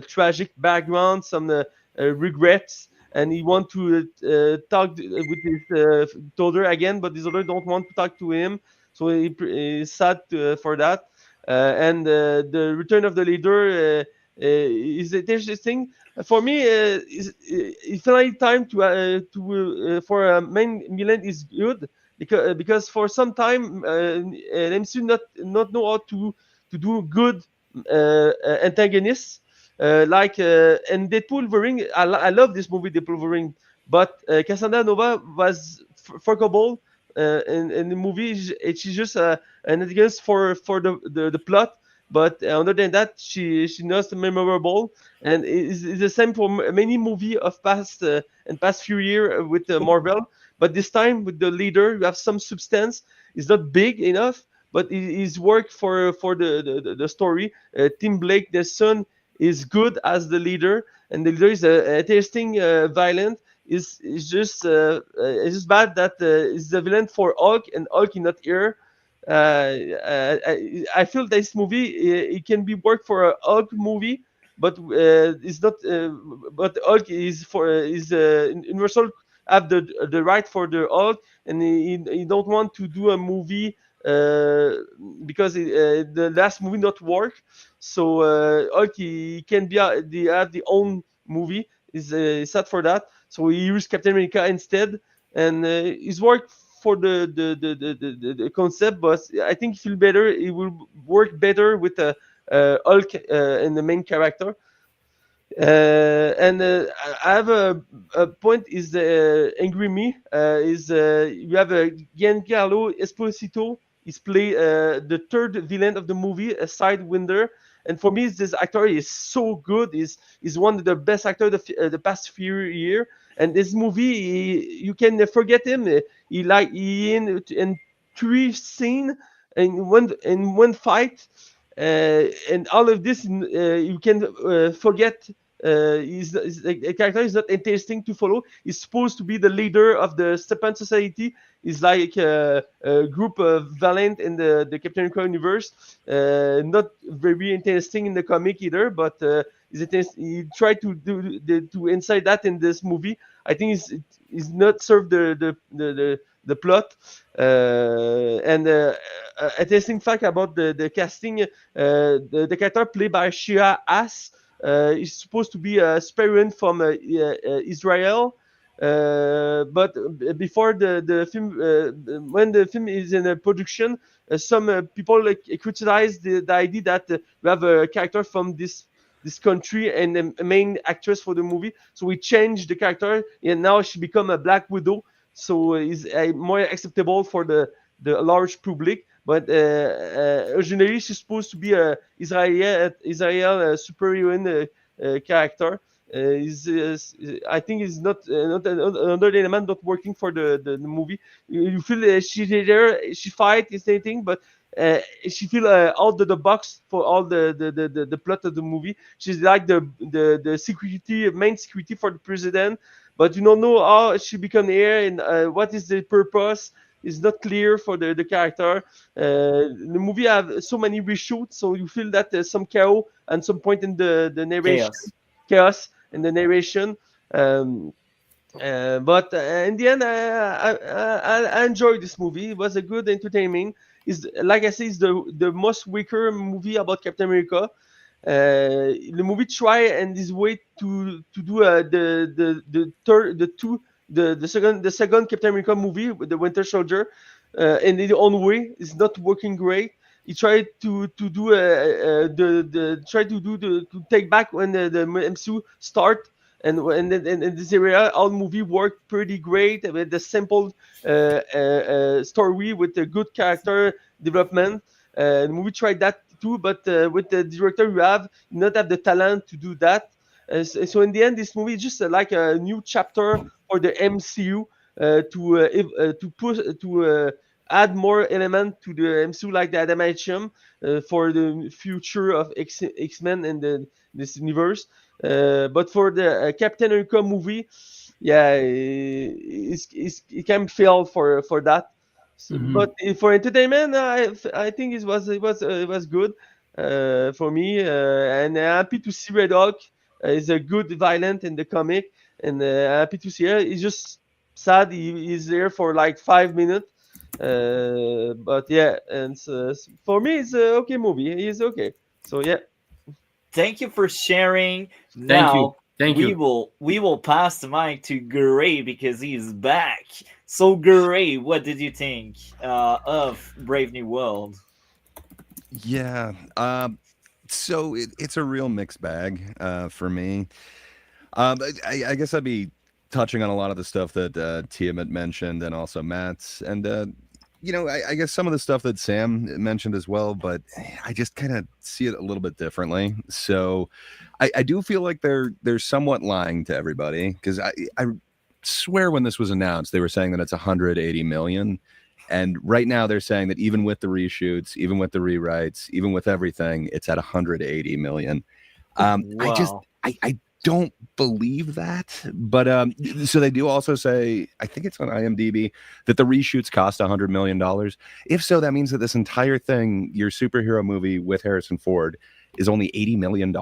tragic background, some regrets, and he want to talk with his daughter again, but his daughter don't want to talk to him, so he's sad for that. The return of the leader is interesting for me. It's finally time to for a main villain is good, because for some time MCU not know how to do good antagonists, like and Deadpool Wolverine. I love this movie Deadpool Wolverine, but Cassandra Nova was forgettable in the movie. She's just an antagonist for the plot, but other than that, she not memorable, and it's the same for many movie of past and past few years with Marvel. But this time with the leader, you have some substance. It's not big enough, but it is work for the story. Tim Blake, the son, is good as the leader, and the leader is a tasting violent. It's just bad that is the villain for Hulk, and Hulk is not here. I feel this movie it can be work for a Hulk movie, but it's not. But Hulk is for is Universal have the right for the Hulk, and he don't want to do a movie because the last movie not work. So Hulk he can be have the own movie. Is sad for that. So he used Captain America instead, and his work for the concept, but I think it feel better. It will work better with Hulk and the main character. And I have a point is angry me is you have Giancarlo Esposito is play the third villain of the movie, a sidewinder, and for me this actor is so good. Is one of the best actor the past few years, and this movie you can forget him. He in three scene in one fight, and all of this you can forget. The character is not interesting to follow. He's supposed to be the leader of the Stepan Society. He's like a group of valiant in the Captain America universe. Not very interesting in the comic either, but he tried to do to inside that in this movie. I think he's not served the plot. And a interesting fact about the casting, the character played by Shia Ass is supposed to be a Sparian from Israel. But before the film, when the film is in production, some people criticize the idea that we have a character from this country and a main actress for the movie. So we changed the character, and now she become a Black Widow. So is more acceptable for the large public. But originally she's supposed to be a Israel superheroine character, I think is not another element not working for the movie. You feel she there, she fight is anything, but she feel out of the box for all the plot of the movie. She's like the security main security for the president, but you don't know how she become here and what is the purpose is not clear for the character. The movie have so many reshoots, so you feel that there's some chaos and some point in the narration, chaos in the narration. Um, but in the end, I enjoyed this movie. It was a good entertainment. Is like I said, it's the most weaker movie about Captain America. The movie try and this way to do the third the two the second Captain America movie with the Winter Soldier in his own way. It's not working great. He tried to do the try to do the to take back when the MCU start and in this area, all movie worked pretty great with the simple story with a good character development. The movie tried that too, but with the director you have, you not have the talent to do that. So in the end, this movie is just like a new chapter for the MCU to push to add more element to the MCU like the adamantium for the future of X-Men and this universe. But for the Captain America movie, yeah, it can fail for that. So, but for entertainment, I think it was good for me, and happy to see Red Hulk is a good violent in the comic, and happy to see her. It's just sad he's there for like 5 minutes, but yeah, and so, for me it's a okay movie. He's okay, so yeah. Thank you for sharing. Thank you. Now Thank we you. will pass the mic to Gray because he's back. So Gray, what did you think of Brave New World? Yeah. So it's a real mixed bag for me. I guess I'd be touching on a lot of the stuff that Tiamat mentioned and also Matt's. And, I guess some of the stuff that Sam mentioned as well, but I just kind of see it a little bit differently. So I do feel like they're somewhat lying to everybody because I swear when this was announced, they were saying that it's 180 million. And right now they're saying that even with the reshoots, even with the rewrites, even with everything, it's at 180 million. Wow. I don't believe that. But so they do also say, I think it's on IMDb, that the reshoots cost $100 million. If so, that means that this entire thing, your superhero movie with Harrison Ford, is only $80 million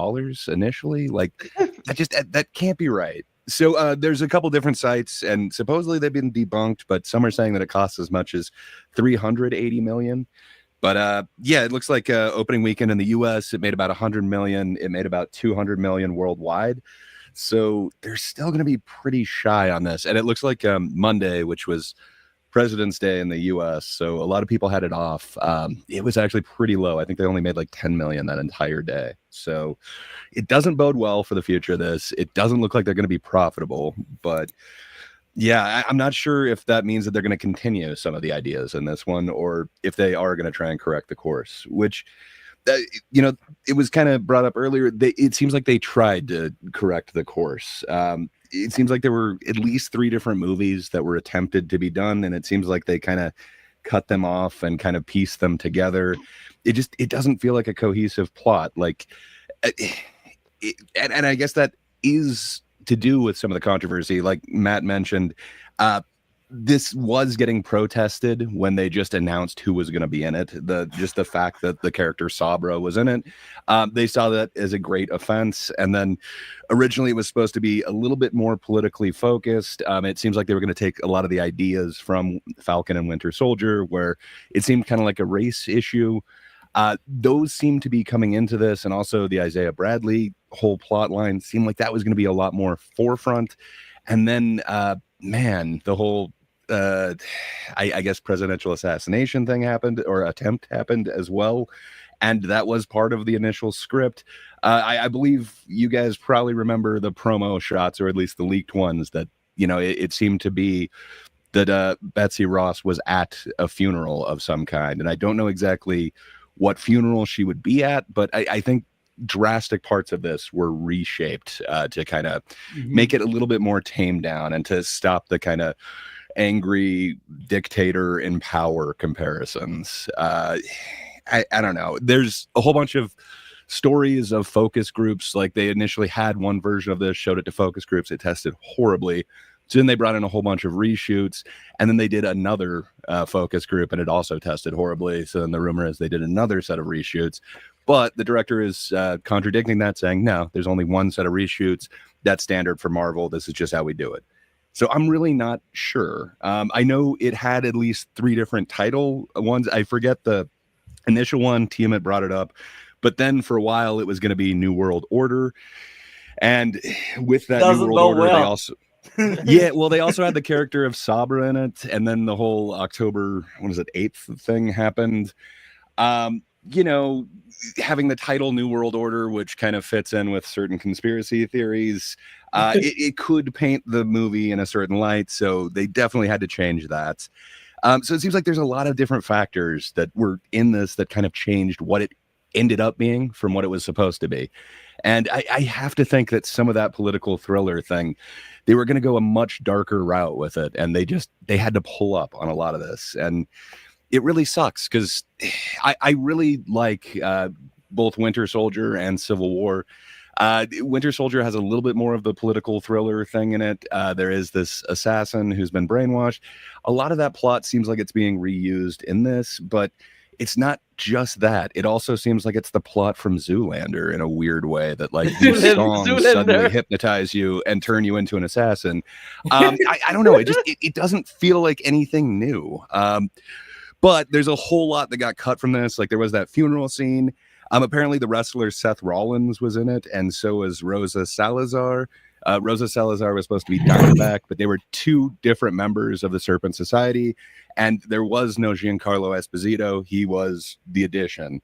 initially. Like that can't be right. So there's a couple different sites, and supposedly they've been debunked, but some are saying that it costs as much as 380 million. But yeah, it looks like opening weekend in the US, it made about 100 million. It made about 200 million worldwide. So they're still going to be pretty shy on this. And it looks like Monday, which was President's Day in the US, so a lot of people had it off. It was actually pretty low. I think they only made like 10 million that entire day. So it doesn't bode well for the future of this. It doesn't look like they're going to be profitable, but yeah, I'm not sure if that means that they're going to continue some of the ideas in this one, or if they are going to try and correct the course, which, it was kind of brought up earlier. It seems like they tried to correct the course. It seems like there were at least 3 different movies that were attempted to be done, and it seems like they kind of cut them off and kind of pieced them together. It doesn't feel like a cohesive plot. Like, and I guess that is to do with some of the controversy, like Matt mentioned. This was getting protested when they just announced who was going to be in it. The fact that the character Sabra was in it, they saw that as a great offense. And then originally it was supposed to be a little bit more politically focused. It seems like they were going to take a lot of the ideas from Falcon and Winter Soldier, where it seemed kind of like a race issue. Those seem to be coming into this, and also the Isaiah Bradley whole plot line seemed like that was going to be a lot more forefront. And then, man, the whole I guess presidential assassination thing happened, or attempt happened as well, and that was part of the initial script. I believe you guys probably remember the promo shots, or at least the leaked ones, that it seemed to be that Betsy Ross was at a funeral of some kind, and I don't know exactly what funeral she would be at, but I think drastic parts of this were reshaped to kind of Mhm. make it a little bit more tamed down and to stop the kind of angry dictator in power comparisons. I don't know. There's a whole bunch of stories of focus groups. Like they initially had one version of this, showed it to focus groups. It tested horribly. So then they brought in a whole bunch of reshoots, and then they did another focus group, and it also tested horribly. So then the rumor is they did another set of reshoots. But the director is contradicting that, saying, no, there's only one set of reshoots. That's standard for Marvel. This is just how we do it. So I'm really not sure. I know it had at least 3 different title ones. I forget the initial one. Tiamat brought it up. But then for a while, it was going to be New World Order. And with that New World Order, they also... yeah, well, they also had the character of Sabra in it. And then the whole October, 8th thing happened. You know, having the title New World Order, which kind of fits in with certain conspiracy theories, it could paint the movie in a certain light. So they definitely had to change that. So it seems like there's a lot of different factors that were in this that kind of changed what it ended up being from what it was supposed to be. And I have to think that some of that political thriller thing, they were going to go a much darker route with it. And they had to pull up on a lot of this. And it really sucks because I really like both Winter Soldier and Civil War. Winter Soldier has a little bit more of the political thriller thing in it. There is this assassin who's been brainwashed. A lot of that plot seems like it's being reused in this, but it's not just that. It also seems like it's the plot from Zoolander in a weird way, that like these songs suddenly hypnotize you and turn you into an assassin. I don't know. It doesn't feel like anything new. But there's a whole lot that got cut from this. Like there was that funeral scene. Apparently the wrestler Seth Rollins was in it, and so was Rosa Salazar. Rosa Salazar was supposed to be Diamondback, but they were 2 different members of the Serpent Society, and there was no Giancarlo Esposito. He was the addition.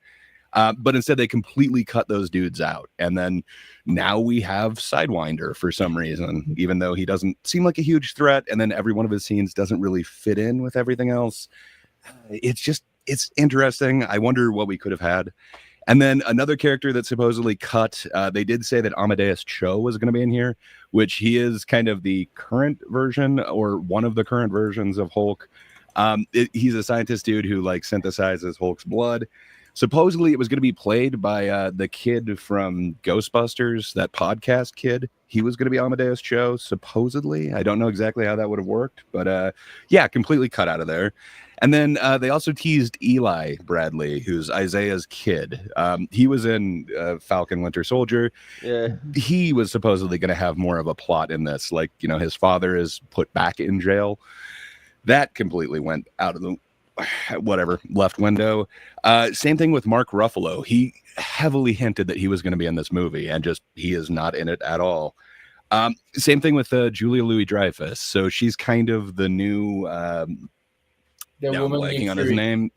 But instead they completely cut those dudes out. And then now we have Sidewinder for some reason, even though he doesn't seem like a huge threat, and then every one of his scenes doesn't really fit in with everything else. It's interesting. I wonder what we could have had. And then another character that's supposedly cut, they did say that Amadeus Cho was going to be in here, which he is kind of the current version or one of the current versions of Hulk. He's a scientist dude who like synthesizes Hulk's blood. Supposedly it was going to be played by the kid from Ghostbusters, that podcast kid. He was going to be Amadeus Cho, supposedly. I don't know exactly how that would have worked, but yeah, completely cut out of there. And then they also teased Eli Bradley, who's Isaiah's kid. He was in Falcon Winter Soldier. Yeah. He was supposedly going to have more of a plot in this. Like, you know, his father is put back in jail. That completely went out of the left window. Same thing with Mark Ruffalo. He heavily hinted that he was going to be in this movie, and just he is not in it at all. Same thing with Julia Louis-Dreyfus. So she's kind of the new... The woman blanking on Fury. his name.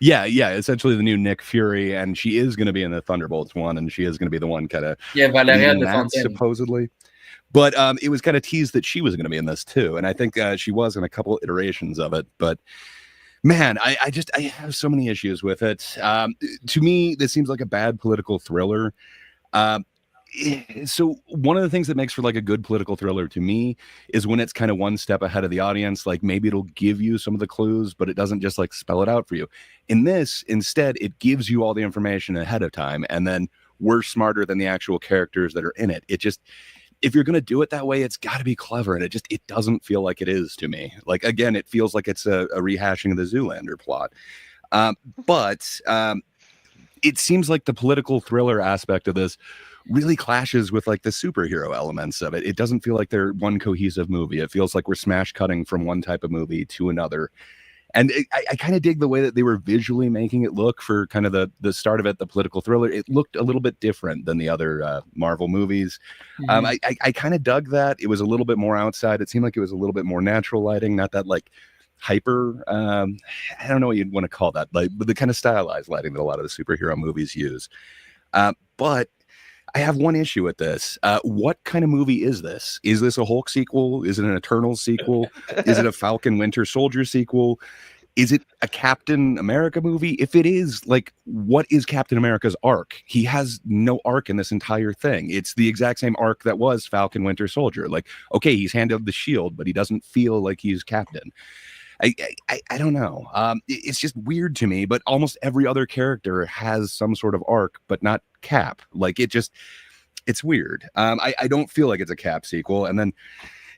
Yeah, essentially the new Nick Fury, and she is going to be in the Thunderbolts one, and she is going to be the one kind of Valeria de Fontaine. supposedly. But it was kind of teased that she was going to be in this too, and I think she was in a couple iterations of it. But man, I have so many issues with it. To me, this seems like a bad political thriller. So one of the things that makes for like a good political thriller to me is when it's kind of one step ahead of the audience. Like maybe it'll give you some of the clues, but it doesn't just like spell it out for you. In this, instead, it gives you all the information ahead of time, and then we're smarter than the actual characters that are in it. It just, if you're going to do it that way, it's got to be clever, and it doesn't feel like it is to me. Like again, it feels like it's a rehashing of the Zoolander plot. But it seems like the political thriller aspect of this really clashes with like the superhero elements of it. It doesn't feel like they're one cohesive movie. It feels like we're smash cutting from one type of movie to another. And I kind of dig the way that they were visually making it look for kind of the start of it, the political thriller. It looked a little bit different than the other Marvel movies. Mhm. I kind of dug that. It was a little bit more outside. It seemed like it was a little bit more natural lighting, not that like hyper, I don't know what you'd want to call that, like the kind of stylized lighting that a lot of the superhero movies use. But I have one issue with this. What kind of movie is this? Is this a Hulk sequel? Is it an Eternals sequel? Is it a Falcon Winter Soldier sequel? is it a Captain America movie? If it is, like, what is Captain America's arc? He has no arc in this entire thing. It's the exact same arc that was Falcon Winter Soldier. Like, okay, he's handled the shield, but he doesn't feel like he's Captain. I don't know. It's just weird to me, but almost every other character has some sort of arc, but not Cap. Like, it's weird. I don't feel like it's a Cap sequel. And then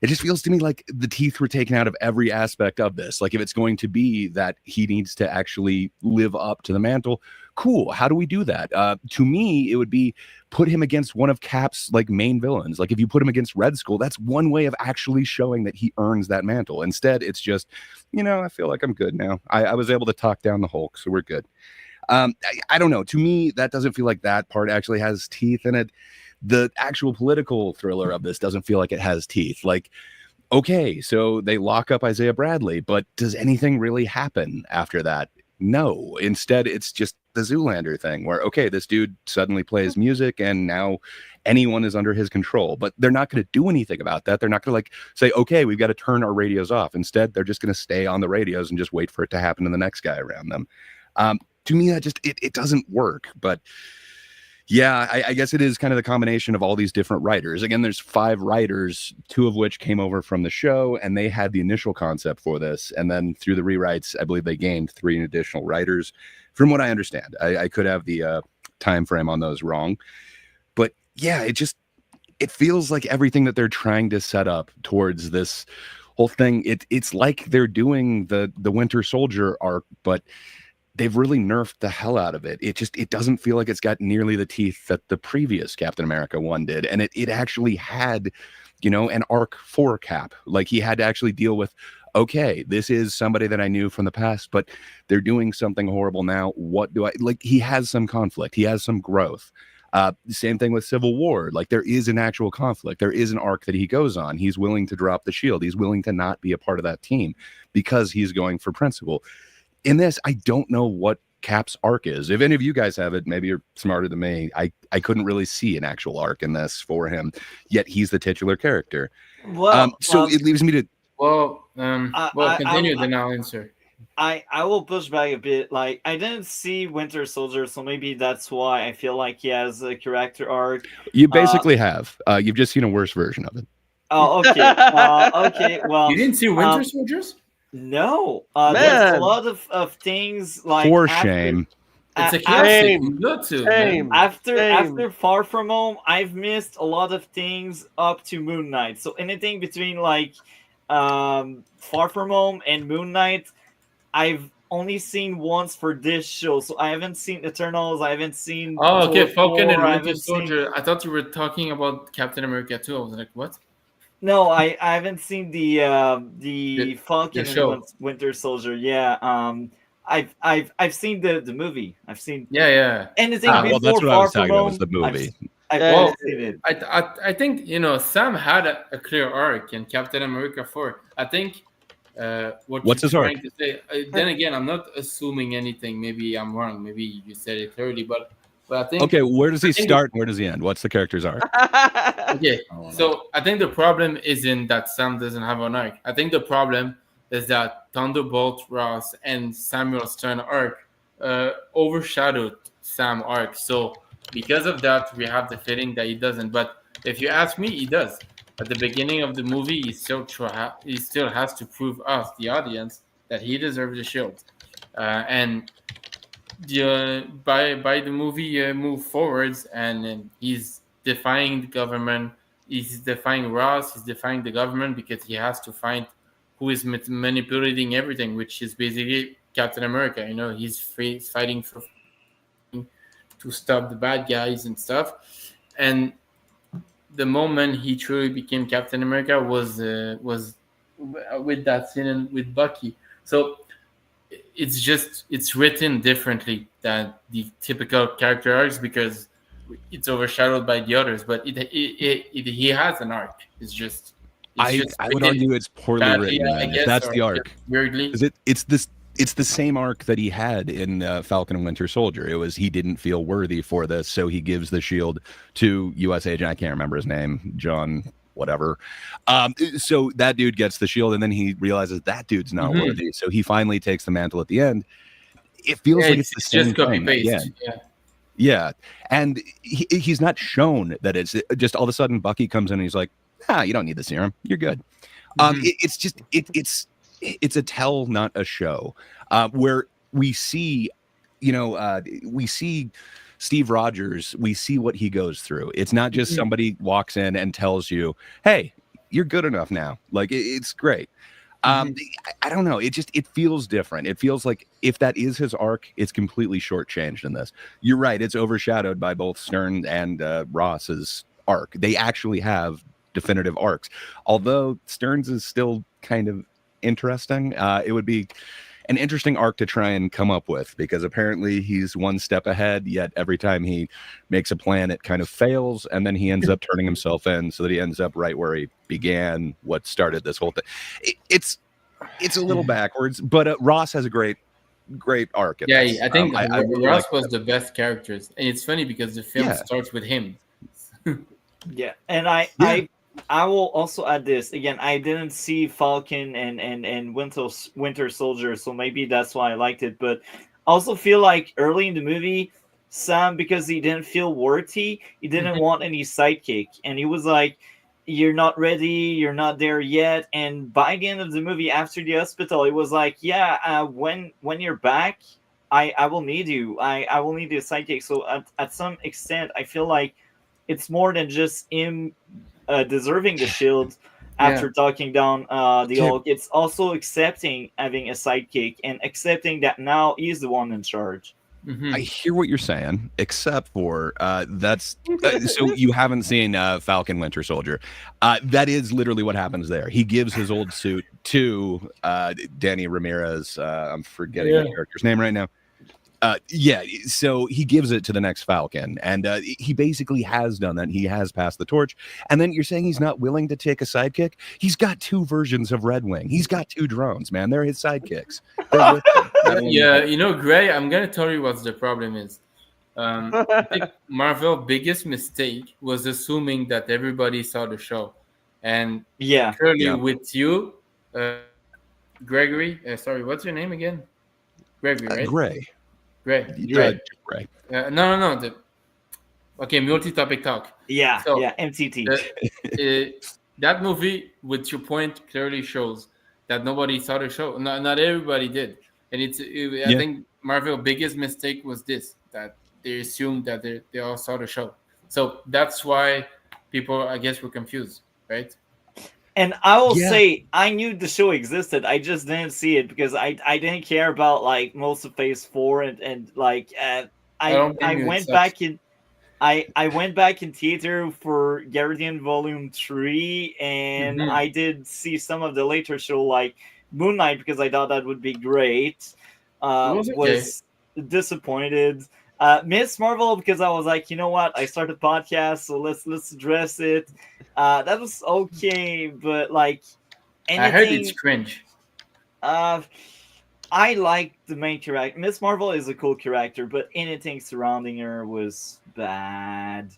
it just feels to me like the teeth were taken out of every aspect of this. Like, if it's going to be that he needs to actually live up to the mantle, cool. How do we do that? To me, it would be put him against one of Cap's like main villains. Like, if you put him against Red Skull, that's one way of actually showing that he earns that mantle. Instead, it's just, I feel like I'm good now. I was able to talk down the Hulk, so we're good. I don't know. To me, that doesn't feel like that part actually has teeth in it. The actual political thriller of this doesn't feel like it has teeth. Like, okay, so they lock up Isaiah Bradley, but does anything really happen after that? No. Instead, it's just the Zoolander thing where, okay, this dude suddenly plays music and now anyone is under his control, but they're not going to do anything about that. They're not going to like say, okay, we've got to turn our radios off. Instead, they're just going to stay on the radios and just wait for it to happen to the next guy around them. To me, that just, it doesn't work. But yeah, I guess it is kind of the combination of all these different writers. Again, there's 5 writers, 2 of which came over from the show, and they had the initial concept for this. And then through the rewrites, I believe they gained 3 additional writers, from what I understand. I could have the time frame on those wrong. But yeah, it feels like everything that they're trying to set up towards this whole thing, it's like they're doing the Winter Soldier arc, but they've really nerfed the hell out of it. It doesn't feel like it's got nearly the teeth that the previous Captain America one did. And it actually had, an arc for Cap. Like, he had to actually deal with, okay, this is somebody that I knew from the past, but they're doing something horrible now. What do I like? He has some conflict. He has some growth. Same thing with Civil War. Like, there is an actual conflict. There is an arc that he goes on. He's willing to drop the shield. He's willing to not be a part of that team because he's going for principle. In this, I don't know what Cap's arc is. If any of you guys have it, maybe you're smarter than me. I couldn't really see an actual arc in this for him, yet he's the titular character. Well, so it leaves me to... Continue, then I'll answer. I will push back a bit. Like, I didn't see Winter Soldier, so maybe that's why I feel like he has a character arc. You basically have. You've just seen a worse version of it. Oh, okay. Okay, well... You didn't see Winter Soldiers? No. There's a lot of things like... For shame. It's a classic. Go to, after Far From Home, I've missed a lot of things up to Moon Knight. So anything between like Far From Home and Moon Knight, I've only seen once for this show. So I haven't seen Eternals. I haven't seen. Oh, okay, Falcon and Winter Winter Soldier. I thought you were talking about Captain America too. I was like, what? No, I haven't seen the Falcon and Winter Soldier. Yeah. I've seen the movie. I've seen anything before well, that's what I was talking about, was the movie. I've seen it. I think Sam had a clear arc in Captain America 4. I think what's his arc? To say. Then again, I'm not assuming anything. Maybe I'm wrong. Maybe you said it clearly, but I think. Okay, where does he start and where does he end? What's the character's arc? Okay, so I think the problem isn't that Sam doesn't have an arc. I think the problem is that Thunderbolt Ross and Samuel Stern arc overshadowed Sam arc. So because of that, we have the feeling that he doesn't. But if you ask me, he does. At the beginning of the movie, he still has to prove us, the audience, that he deserves the shield. And by the movie move forwards, and he's defying the government. He's defying Ross. He's defying the government because he has to find who is manipulating everything, which is basically Captain America. He's fighting to stop the bad guys and stuff. And the moment he truly became Captain America was with that scene with Bucky. So it's written differently than the typical character arcs because it's overshadowed by the others. But he has an arc. I would argue it's poorly written. Yeah, I guess, that's the arc. Weirdly, it's the same arc that he had in Falcon and Winter Soldier. It was he didn't feel worthy for this, so he gives the shield to U.S. agent. I can't remember his name. John whatever. So that dude gets the shield, and then he realizes that dude's not worthy. So he finally takes the mantle at the end. It feels like it's the same just copy thing paste. again. Yeah. Yeah, and he's not shown that it's just all of a sudden Bucky comes in and he's like, you don't need the serum, you're good. It's just it's a tell, not a show, where we see, we see Steve Rogers, we see what he goes through. It's not just somebody walks in and tells you, hey, you're good enough now. Like it's great. I don't know. It feels different. It feels like if that is his arc, it's completely shortchanged in this. You're right. It's overshadowed by both Stern and Ross's arc. They actually have definitive arcs. Although Stern's is still kind of interesting. It would be an interesting arc to try and come up with, because apparently he's one step ahead, yet every time he makes a plan, it kind of fails, and then he ends up turning himself in so that he ends up right where he began, what started this whole thing. It's a little backwards, but Ross has a great arc in this. I think I really Ross like was that. the best characters, and it's funny because the film Yeah. starts with him. Yeah, and I will also add this again. I didn't see Falcon and Winter Soldier, so maybe that's why I liked it. But I also feel like early in the movie, Sam, because he didn't feel worthy, he didn't want any sidekick, and he was like, "You're not ready. You're not there yet." And by the end of the movie, after the hospital, it was like, "Yeah, when you're back, I will need you. I will need a sidekick." So at some extent, I feel like it's more than just him deserving the shield after talking down the Hulk. It's also accepting having a sidekick and accepting that now he's the one in charge. I hear what you're saying, except for that's so you haven't seen Falcon Winter Soldier. That is literally what happens there. He gives his old suit to Danny Ramirez. I'm forgetting the character's name right now. So he gives it to the next Falcon, and he basically has done that. He has passed the torch. And then you're saying he's not willing to take a sidekick? He's got 2 versions of Red Wing. He's got 2 drones, man. They're his sidekicks. They're with him. Gray, I'm gonna tell you what the problem is. I think Marvel's biggest mistake was assuming that everybody saw the show, and clearly with you, Gregory. Sorry, what's your name again? Gregory, right? Gray. Gray. No. Okay, multi-topic talk. MTT. That movie, with your point, clearly shows that nobody saw the show. Not everybody did, and I think Marvel's biggest mistake was this: that they assumed that they all saw the show. So that's why people, I guess, were confused, right? And I will say, I knew the show existed. I just didn't see it because I didn't care about like most of Phase 4 and like I went back in. I went back in theater for Guardian Volume 3, and I did see some of the later show like Moon Knight because I thought that would be great. Was disappointed. Miss Marvel because I was like, you know what? I started a podcast, so let's address it. That was okay, but like anything, I heard it's cringe. I like the main character. Miss Marvel is a cool character, but anything surrounding her was bad.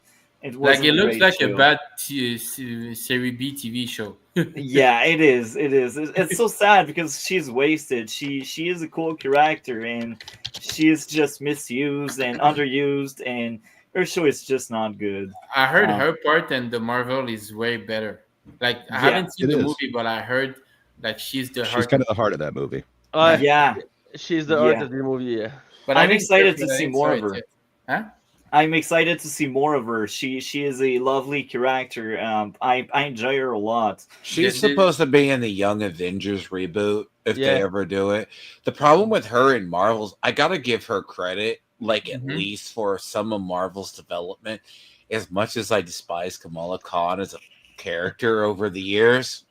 It looks like a bad Series B TV show. Yeah, it is. It's so sad because she's wasted. She is a cool character, and she is just misused and underused, and her show is just not good. I heard her part and the Marvel is way better. Like I haven't seen the movie, but I heard like she's kind of the heart of that movie. She's the art of the movie. Yeah, but I'm excited to see more of her. Huh? I'm excited to see more of her. She is a lovely character. I enjoy her a lot. She's supposed to be in the Young Avengers reboot if they ever do it. The problem with her in Marvel's, I gotta give her credit, like at least for some of Marvel's development. As much as I despise Kamala Khan as a character over the years,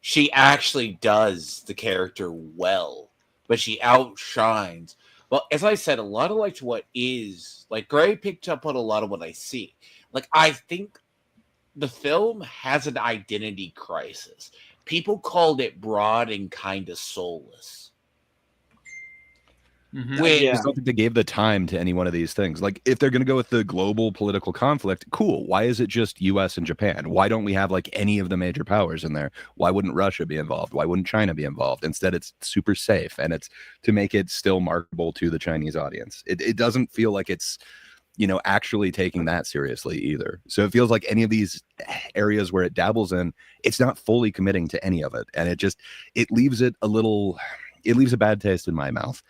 she actually does the character well, but she outshines. Well, as I said, a lot of like what is like Gray picked up on a lot of what I see. Like I think the film has an identity crisis. People called it broad and kind of soulless. Mhm. I Which Yeah. just don't think they gave the time to any one of these things. Like, if they're going to go with the global political conflict, cool. Why is it just U.S. and Japan? Why don't we have like any of the major powers in there? Why wouldn't Russia be involved? Why wouldn't China be involved? Instead, it's super safe, and it's to make it still marketable to the Chinese audience. It doesn't feel like it's actually taking that seriously either. So it feels like any of these areas where it dabbles in, it's not fully committing to any of it, and it leaves it a little. It leaves a bad taste in my mouth.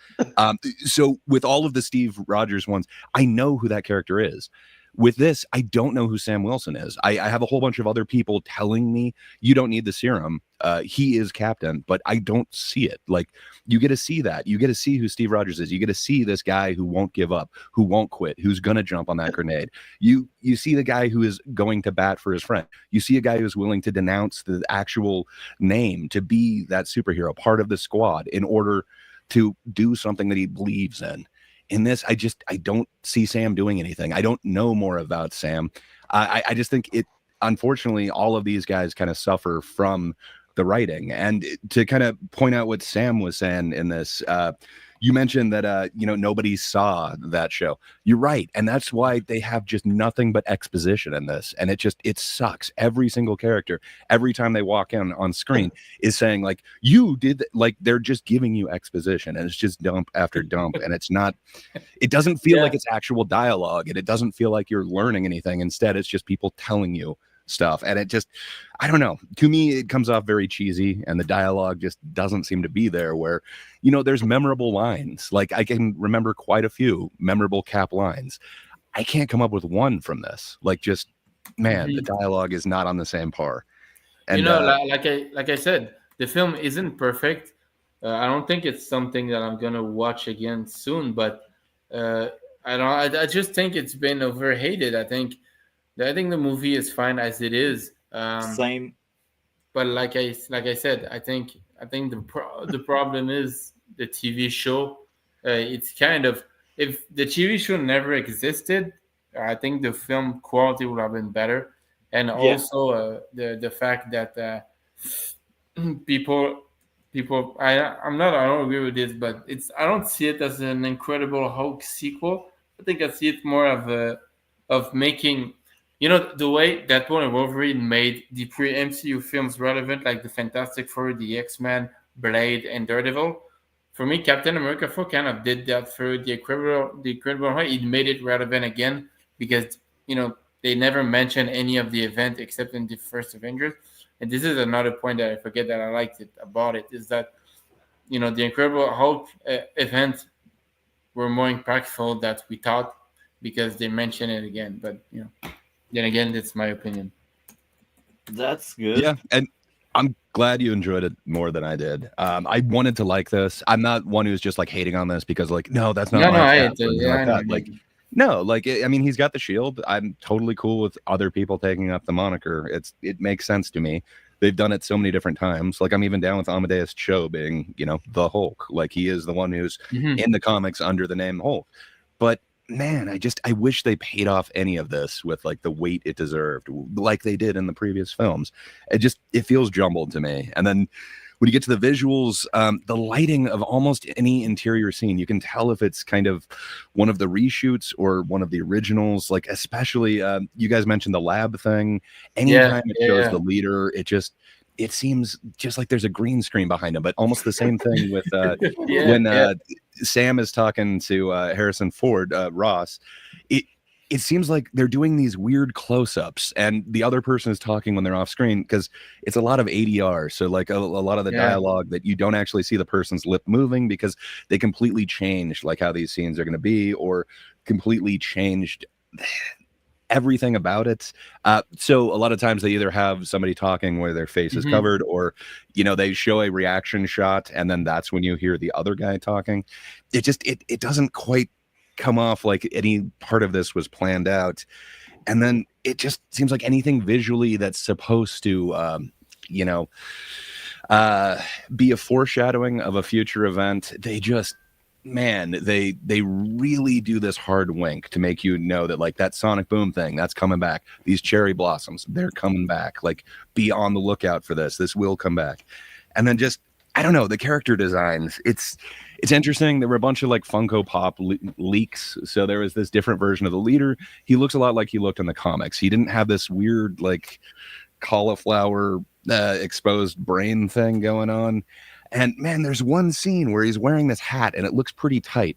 So with all of the Steve Rogers ones, I know who that character is. With this, I don't know who Sam Wilson is. I have a whole bunch of other people telling me you don't need the serum. He is captain, but I don't see it. Like, you get to see that. You get to see who Steve Rogers is. You get to see this guy who won't give up, who won't quit, who's gonna jump on that grenade. You see the guy who is going to bat for his friend. You see a guy who's willing to denounce the actual name to be that superhero, part of the squad, in order to do something that he believes in this. I don't see Sam doing anything. I don't know more about Sam. I just think unfortunately all of these guys kind of suffer from the writing. And to kind of point out what Sam was saying in this, you mentioned that nobody saw that show. You're right, and that's why they have just nothing but exposition in this, and it sucks. Every single character, every time they walk in on screen, is saying like, "You did," like they're just giving you exposition, and it's just dump after dump, and it's not. It doesn't feel like it's actual dialogue, and it doesn't feel like you're learning anything. Instead, it's just people telling you stuff, and I don't know, to me it comes off very cheesy, and the dialogue just doesn't seem to be there where there's memorable lines. Like, I can remember quite a few memorable Cap lines. I can't come up with one from this. Like, just man, the dialogue is not on the same par. And like I said, the film isn't perfect. I don't think it's something that I'm gonna watch again soon, but I don't. I just think it's been overhated. I think the movie is fine as it is. Same. But like I said, I think the problem is the TV show. It's kind of, if the TV show never existed, I think the film quality would have been better, and Yeah. also the fact that people I don't agree with this, but I don't see it as an Incredible Hulk sequel. I think I see it more of making, the way that one and Wolverine made the pre-MCU films relevant, like the Fantastic Four, the X-Men, Blade, and Daredevil. For me, Captain America 4 kind of did that for the Incredible Hulk. It made it relevant again because they never mentioned any of the event except in the first Avengers. And this is another point that I forget that I liked it about it, is that the Incredible Hulk event were more impactful than we thought because they mentioned it again. But then again, that's my opinion. That's good. yeah, and I'm glad you enjoyed it more than I did. I wanted to like this. I'm not one who's just like hating on this because like, no, that's not No, my I Cap or anything like that. Like, no, like I mean, he's got the shield. I'm totally cool with other people taking up the moniker. It makes sense to me. They've done it so many different times. Like, I'm even down with Amadeus Cho being, the Hulk. Like, he is the one who's in the comics under the name Hulk. But man, I wish they paid off any of this with like the weight it deserved, like they did in the previous films. It feels jumbled to me. And then when you get to the visuals, the lighting of almost any interior scene, you can tell if it's kind of one of the reshoots or one of the originals. Like, especially, you guys mentioned the lab thing. Anytime it shows the leader, it seems just like there's a green screen behind him. But almost the same thing with when Sam is talking to Harrison Ford, Ross. It seems like they're doing these weird close-ups and the other person is talking when they're off screen because it's a lot of ADR. So like a lot of the dialogue that you don't actually see the person's lip moving because they completely changed like how these scenes are going to be, or completely changed everything about it. So a lot of times they either have somebody talking where their face is covered, or they show a reaction shot and then that's when you hear the other guy talking. It doesn't quite come off like any part of this was planned out. And then it just seems like anything visually that's supposed to be a foreshadowing of a future event, they really do this hard wink to make you know that like that sonic boom thing that's coming back, these cherry blossoms, they're coming back, like be on the lookout for this will come back. And then just I don't know, the character designs. It's interesting. There were a bunch of like Funko Pop leaks. So there was this different version of the leader. He looks a lot like he looked in the comics. He didn't have this weird like cauliflower exposed brain thing going on. And man, there's one scene where he's wearing this hat and it looks pretty tight.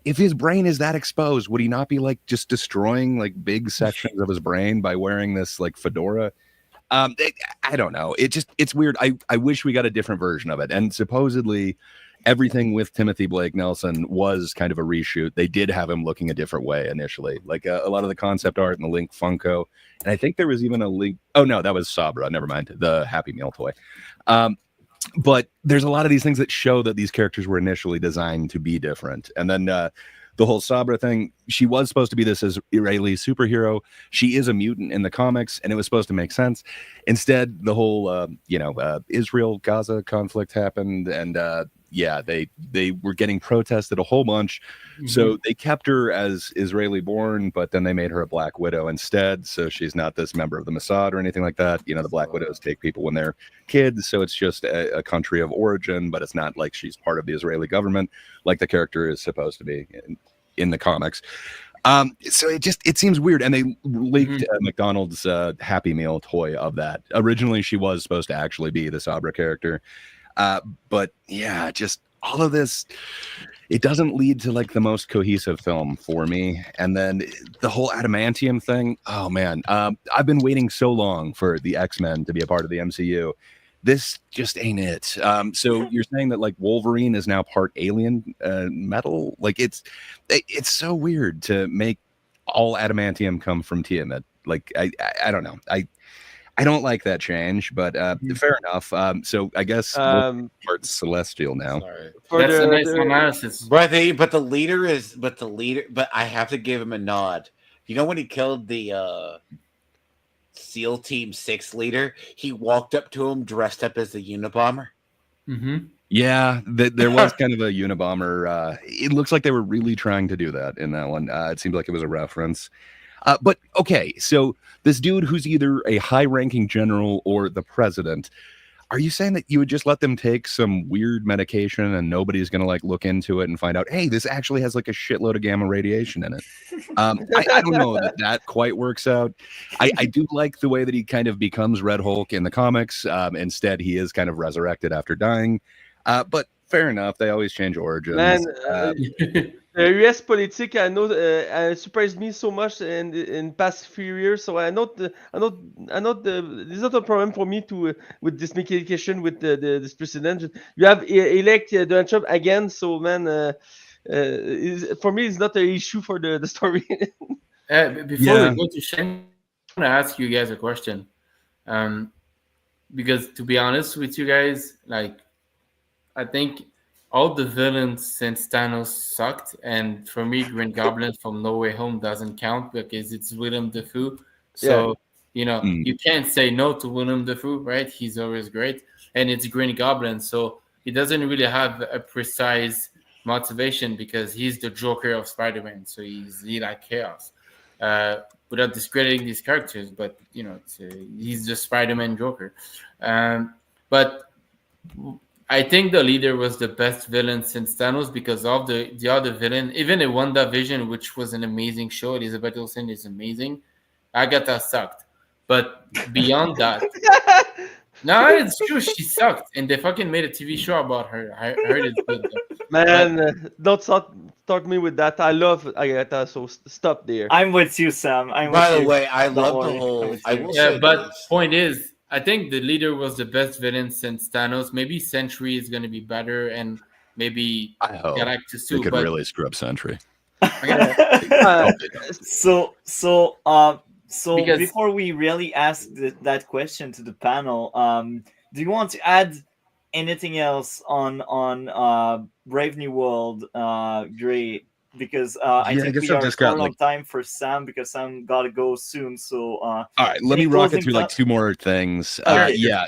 If his brain is that exposed, would he not be like just destroying like big sections of his brain by wearing this like fedora? I don't know. It's weird. I wish we got a different version of it. And supposedly everything with Timothy Blake Nelson was kind of a reshoot. They did have him looking a different way initially, like a lot of the concept art and the Link Funko. And I think there was even a Link. Oh no, that was Sabra. Never mind. The Happy Meal toy. But there's a lot of these things that show that these characters were initially designed to be different. And then the whole Sabra thing, she was supposed to be this Israeli superhero. She is a mutant in the comics, and it was supposed to make sense. Instead, the whole, Israel-Gaza conflict happened, and they were getting protested a whole bunch. Mm-hmm. So they kept her as Israeli born, but then they made her a Black Widow instead. So she's not this member of the Mossad or anything like that. You know, the Black Widows take people when they're kids. So it's just a country of origin, but it's not like she's part of the Israeli government like the character is supposed to be in the comics. So it seems weird. And they leaked McDonald's Happy Meal toy of that. Originally, she was supposed to actually be the Sabra character. But yeah, just all of this, it doesn't lead to like the most cohesive film for me. And then the whole adamantium thing, oh man, I've been waiting so long for the X-Men to be a part of the MCU. This just ain't it. So you're saying that like Wolverine is now part alien metal? Like it's so weird to make all adamantium come from Tiamat. Like I don't know. I don't like that change, but fair enough. So I guess part celestial now. That's a nice analysis. But the leader. But I have to give him a nod. You know when he killed the SEAL Team 6 leader, he walked up to him dressed up as the Unabomber. Mm-hmm. Yeah, there was kind of a Unabomber. It looks like they were really trying to do that in that one. It seemed like it was a reference. But okay, so this dude who's either a high-ranking general or the president, are you saying that you would just let them take some weird medication and nobody's going to like look into it and find out, hey, this actually has like a shitload of gamma radiation in it? I don't know that quite works out. I do like the way that he kind of becomes Red Hulk in the comics. Instead, he is kind of resurrected after dying. But fair enough. They always change origins. Man, US politics, I know, surprised me so much in past few years. So I know there's not a problem for me to with this medication with this president. You have elect Donald Trump again, so man, for me, it's not an issue for the story. Before we go to Shang, I want to ask you guys a question, because to be honest with you guys, like I think all the villains since Thanos sucked, and for me, Green Goblin from No Way Home doesn't count because it's Willem Dafoe. So, you can't say no to Willem Dafoe, right? He's always great. And it's Green Goblin, so he doesn't really have a precise motivation because he's the Joker of Spider-Man, so he like chaos. Without discrediting these characters, but, he's just Spider-Man Joker. But I think the leader was the best villain since Thanos because of the other villain. Even in WandaVision, which was an amazing show, Elizabeth Olsen is amazing. Agatha sucked. But beyond that, no, it's true. She sucked. And they fucking made a TV show about her. I heard it's good. Man, don't start me with that. I love Agatha, so stop there. I'm with you, Sam. By the way, I love the whole... I will say but point is, I think the leader was the best villain since Thanos. Maybe Sentry is going to be better, and maybe I hope Galactus they too. could really screw up Sentry. So Because- before we really ask that question to the panel, do you want to add anything else on Brave New World, Gray? Because I think we are short on time for Sam because Sam gotta go soon. So all right, let me rock it through like two more things.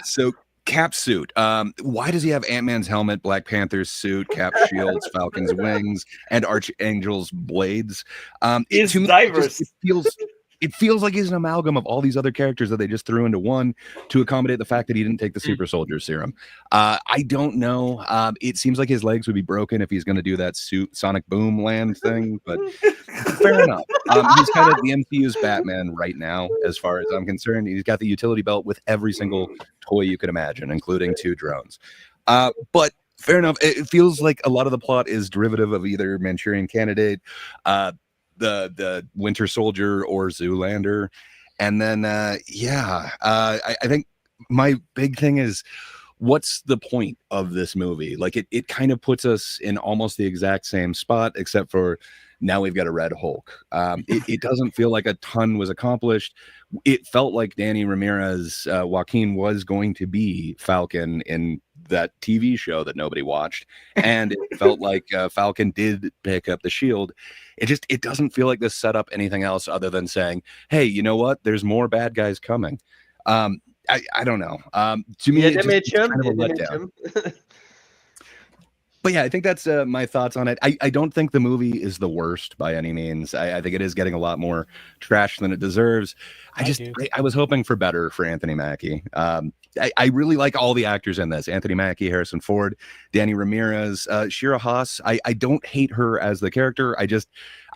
So Cap suit. Why does he have Ant-Man's helmet, Black Panther's suit, Cap shields, Falcon's wings, and Archangel's blades? It's to me, diverse. it feels it feels like he's an amalgam of all these other characters that they just threw into one to accommodate the fact that he didn't take the Mm. super soldier serum. I don't know. It seems like his legs would be broken if he's going to do that sonic boom land thing, but fair enough. He's kind of the MCU's Batman right now, as far as I'm concerned. He's got the utility belt with every single toy you could imagine, including 2 drones. But fair enough. It feels like a lot of the plot is derivative of either Manchurian Candidate, the Winter Soldier, or Zoolander. And then, I think my big thing is, what's the point of this movie? Like, it kind of puts us in almost the exact same spot, except for now we've got a Red Hulk. It doesn't feel like a ton was accomplished. It felt like Danny Ramirez, Joaquin, was going to be Falcon in that TV show that nobody watched, and it felt like Falcon did pick up the shield. It doesn't feel like this set up anything else other than saying, hey, you know what, there's more bad guys coming. I don't know. To me, Yeah, it they just, made it's him. kind of a They made letdown. him. But yeah, I think that's my thoughts on it. I don't think the movie is the worst by any means. I think it is getting a lot more trash than it deserves. do. I was hoping for better for Anthony Mackie. I really like all the actors in this: Anthony Mackie, Harrison Ford, Danny Ramirez, Shira Haas. I don't hate her as the character.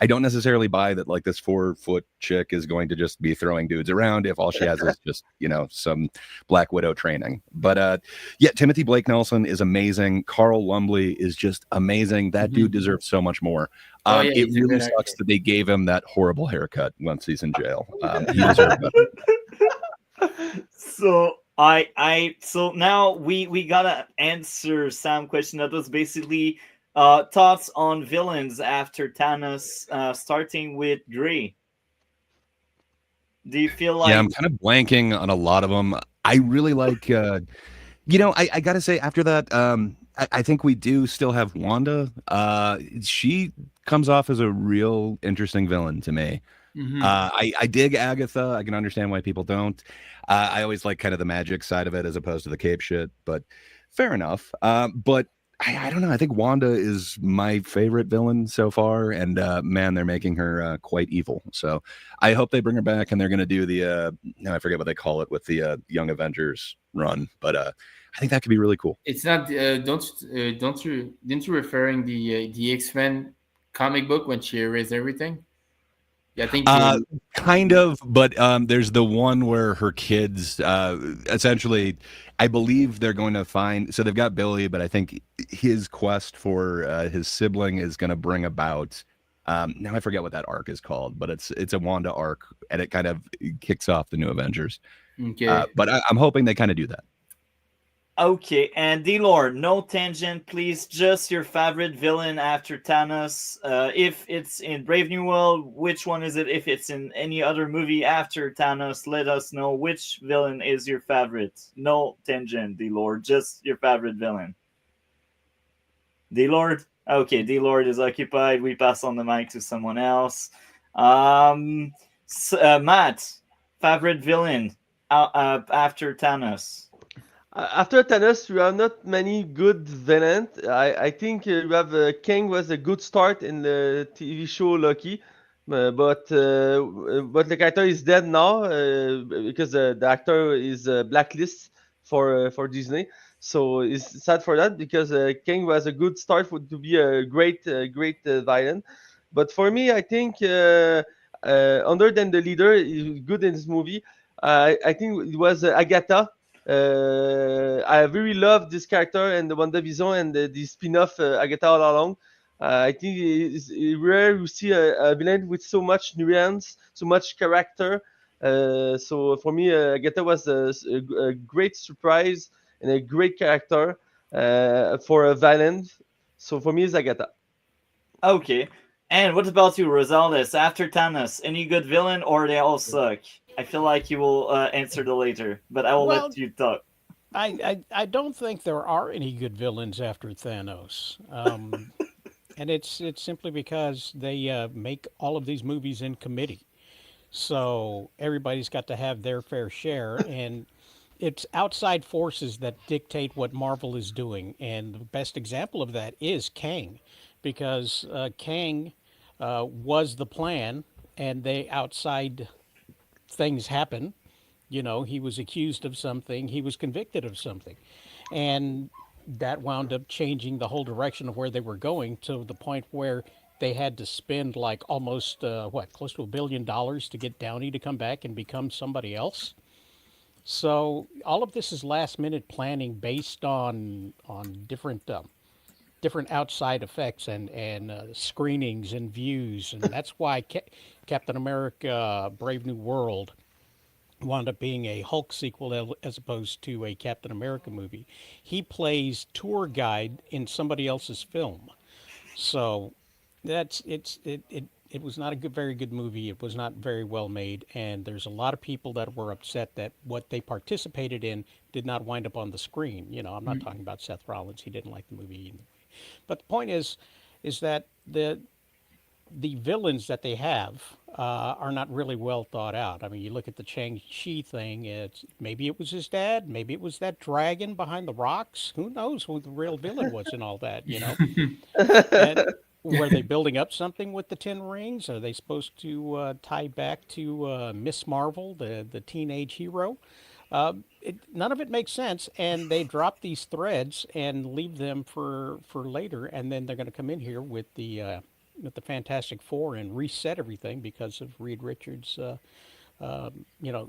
I don't necessarily buy that like this 4-foot chick is going to just be throwing dudes around if all she has is just, some Black Widow training. But yeah, Timothy Blake Nelson is amazing. Carl Lumbly is just amazing. That dude deserves so much more. Oh, yeah, It he's a really good sucks actor. that they gave him that horrible haircut once he's in jail. He deserved better. So now we gotta answer Sam question that was basically thoughts on villains after Thanos, starting with Gray. Do you feel Yeah, like I'm kind of blanking on a lot of them. I really like, I gotta say, after that, I think we do still have Wanda. She comes off as a real interesting villain to me. Mhm. I dig Agatha. I can understand why people don't. I always like kind of the magic side of it as opposed to the cape shit, but fair enough. But I don't know. I think Wanda is my favorite villain so far, and man, they're making her quite evil. So I hope they bring her back, and they're going to do the no, I forget what they call it with the Young Avengers run, but I think that could be really cool. It's not. Don't you? Didn't you referring the X-Men comic book when she erased everything? Yeah, I think Uh, you. kind of, but there's the one where her kids, essentially, I believe they're going to find. So they've got Billy, but I think his quest for his sibling is going to bring about. Now I forget what that arc is called, but it's a Wanda arc, and it kind of kicks off the New Avengers. Okay. But I'm hoping they kind of do that. okay? And Dlord, no tangent, please. Just your favorite villain after Thanos. If it's in Brave New World, which one is it? If it's in any other movie after Thanos, let us know which villain is your favorite. No tangent, Dlord. Just your favorite villain. Dlord? Okay, Dlord is occupied. We pass on the mic to someone else. Matt, favorite villain after Thanos. After Thanos, you have not many good villains. I think you have King was a good start in the TV show Loki, but the character is dead now because the actor is blacklisted for Disney. So it's sad for that because King was a good start to be a great villain. But for me, I think other than the leader, is good in this movie. I think it was Agatha. I really love this character and the WandaVision and the spin-off Agatha all along. I think it's rare to see a villain with so much nuance, so much character. So for me, Agatha was a great surprise and a great character for a villain. So for me, it's Agatha. Okay. And what about you, Rosales? After Thanos, any good villain or they all suck? I feel like you will answer the later, but I will Well, let you talk. I don't think there are any good villains after Thanos. And it's simply because they make all of these movies in committee. So everybody's got to have their fair share, and it's outside forces that dictate what Marvel is doing. And the best example of that is Kang, because Kang was the plan, and they outside things happen. He was accused of something, he was convicted of something, and that wound up changing the whole direction of where they were going to the point where they had to spend like almost close to $1 billion to get Downey to come back and become somebody else. So all of this is last minute planning based on different outside effects and screenings and views, and that's why Captain America: Brave New World wound up being a Hulk sequel as opposed to a Captain America movie. He plays tour guide in somebody else's film. So it was not a very good movie. It was not very well made, and there's a lot of people that were upset that what they participated in did not wind up on the screen. I'm not talking about Seth Rollins. He didn't like the movie either. But the point is that the villains that they have are not really well thought out. I mean, you look at the Chang-Chi thing, maybe it was his dad, maybe it was that dragon behind the rocks. Who knows who the real villain was and all that. And were they building up something with the Ten Rings? Are they supposed to tie back to Miss Marvel, the teenage hero? None of it makes sense, and they drop these threads and leave them for later, and then they're going to come in here with the Fantastic Four and reset everything because of Reed Richards'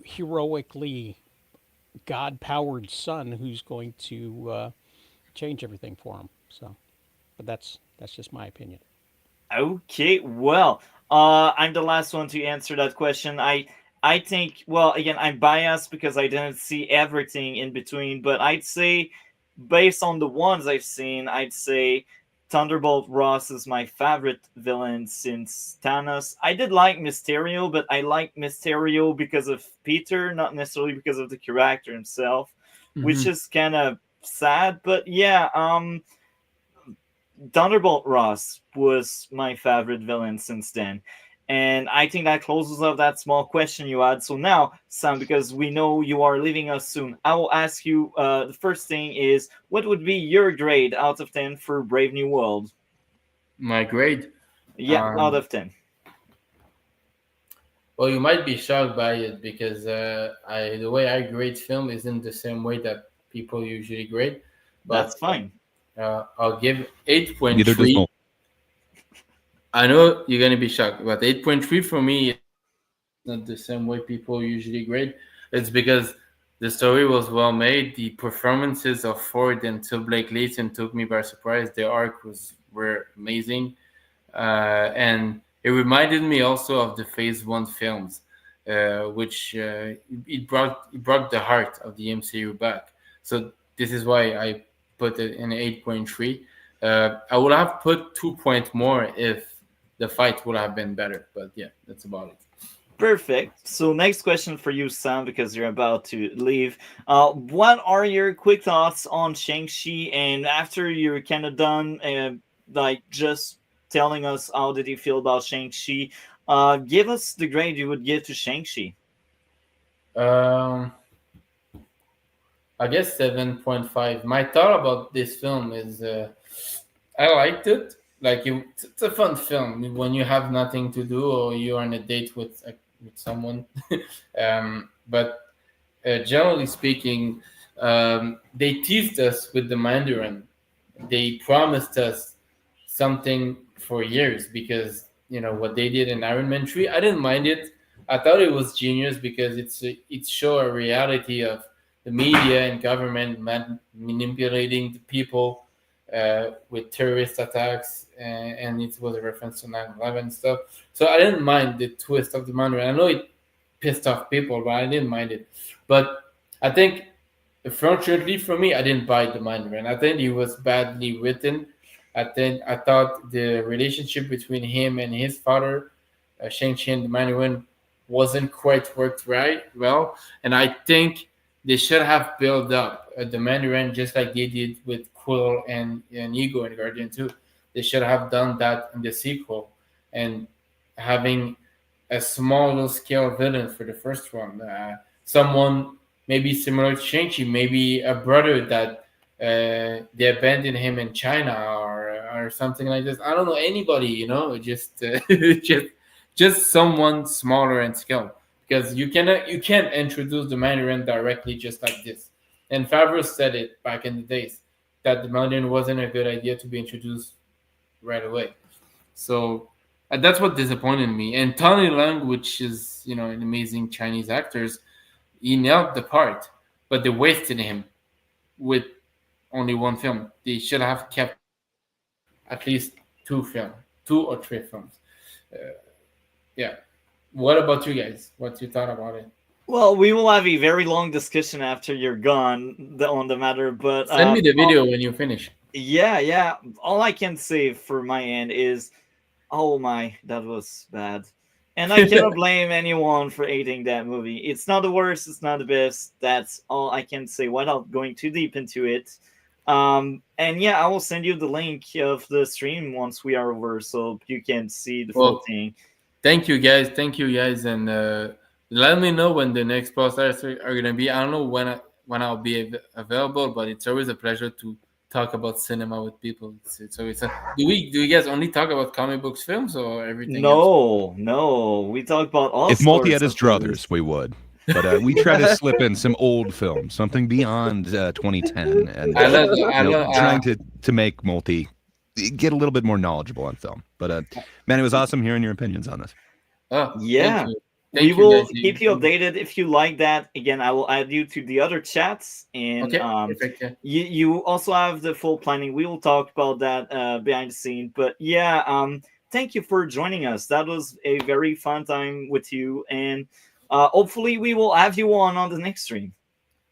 heroically God-powered son who's going to change everything for him. So, but that's just my opinion. Okay, well, I'm the last one to answer that question. I think, well, again, I'm biased because I didn't see everything in between, but I'd say, based on the ones I've seen, I'd say Thunderbolt Ross is my favorite villain since Thanos. I did like Mysterio, but I like Mysterio because of Peter, not necessarily because of the character himself, which is kind of sad. But yeah, Thunderbolt Ross was my favorite villain since then. And I think that closes up that small question you had. So now, Sam, because we know you are leaving us soon, I will ask you the first thing is, what would be your grade out of 10 for Brave New World? My grade. Yeah, out of 10. Well, you might be shocked by it because the way I grade film isn't the same way that people usually grade. But that's fine. I'll give Neither does 8.3. Mo. I know you're gonna be shocked, but 8.3 for me is not the same way people usually grade. It's because the story was well made. The performances of Ford and Blake Layton took me by surprise. The arc were amazing, and it reminded me also of the Phase One films, which it brought the heart of the MCU back. So this is why I put it in 8.3. I would have put 2 point more if the fight would have been better. But yeah, that's about it. Perfect. So next question for you, Sam, because you're about to leave. What are your quick thoughts on Shang-Chi? And after you're kind of done, like just telling us how did you feel about Shang-Chi, give us the grade you would give to Shang-Chi. Um, I guess 7.5. My thought about this film is I liked it. Like it's a fun film when you have nothing to do or you're on a date with someone. But generally speaking, they teased us with the Mandarin. They promised us something for years because what they did in Iron Man 3. I didn't mind it. I thought it was genius because it showed a reality of the media and government manipulating the people with terrorist attacks, and it was a reference to 9/11 stuff. So I didn't mind the twist of the Mandarin. I know it pissed off people, but I didn't mind it. But I think, fortunately for me, I didn't buy the Mandarin. I think he was badly written. I thought the relationship between him and his father, Shang-Chi and the Mandarin, wasn't quite worked right well, and I think they should have built up the Mandarin just like they did with Quill and Ego in Guardian 2. They should have done that in the sequel and having a smaller scale villain for the first one. Someone maybe similar to Shang-Chi, maybe a brother that they abandoned him in China or something like this. I don't know anybody, just just someone smaller in scale because you can't introduce the Mandarin directly just like this. And Favreau said it back in the days that the Mandarin wasn't a good idea to be introduced right away. So that's what disappointed me. And Tony Leung, which is an amazing Chinese actor, he nailed the part, but they wasted him with only one film. They should have kept at least two or three films. Uh, yeah. What about you guys? What you thought about it? Well, we will have a very long discussion after you're gone on the matter, but Send me the video when you finish. yeah. All I can say for my end is, oh my, that was bad. And I cannot blame anyone for hating that movie. It's not the worst, it's not the best. That's all I can say without going too deep into it. And yeah, I will send you the link of the stream once we are over so you can see the full Well, thing. thank you guys. Thank you guys, and let me know when the next podcasts are gonna be. I don't know when I'll be available, but it's always a pleasure to talk about cinema with people. It's always do you guys only talk about comic books films or everything else? No. We talk about all If Multi had sorts his of movies. druthers, we would. But we try to slip in some old films, something beyond 2010, and trying to make Multi get a little bit more knowledgeable on film. But man, it was awesome hearing your opinions on this. Oh, Yeah. thank you. We Thank you will guys. keep you updated if you like that. Again, I will add you to the other chats, and Okay, perfect. Yeah. you also have the full planning. We will talk about that behind the scene. But yeah, thank you for joining us. That was a very fun time with you, and hopefully we will have you on the next stream.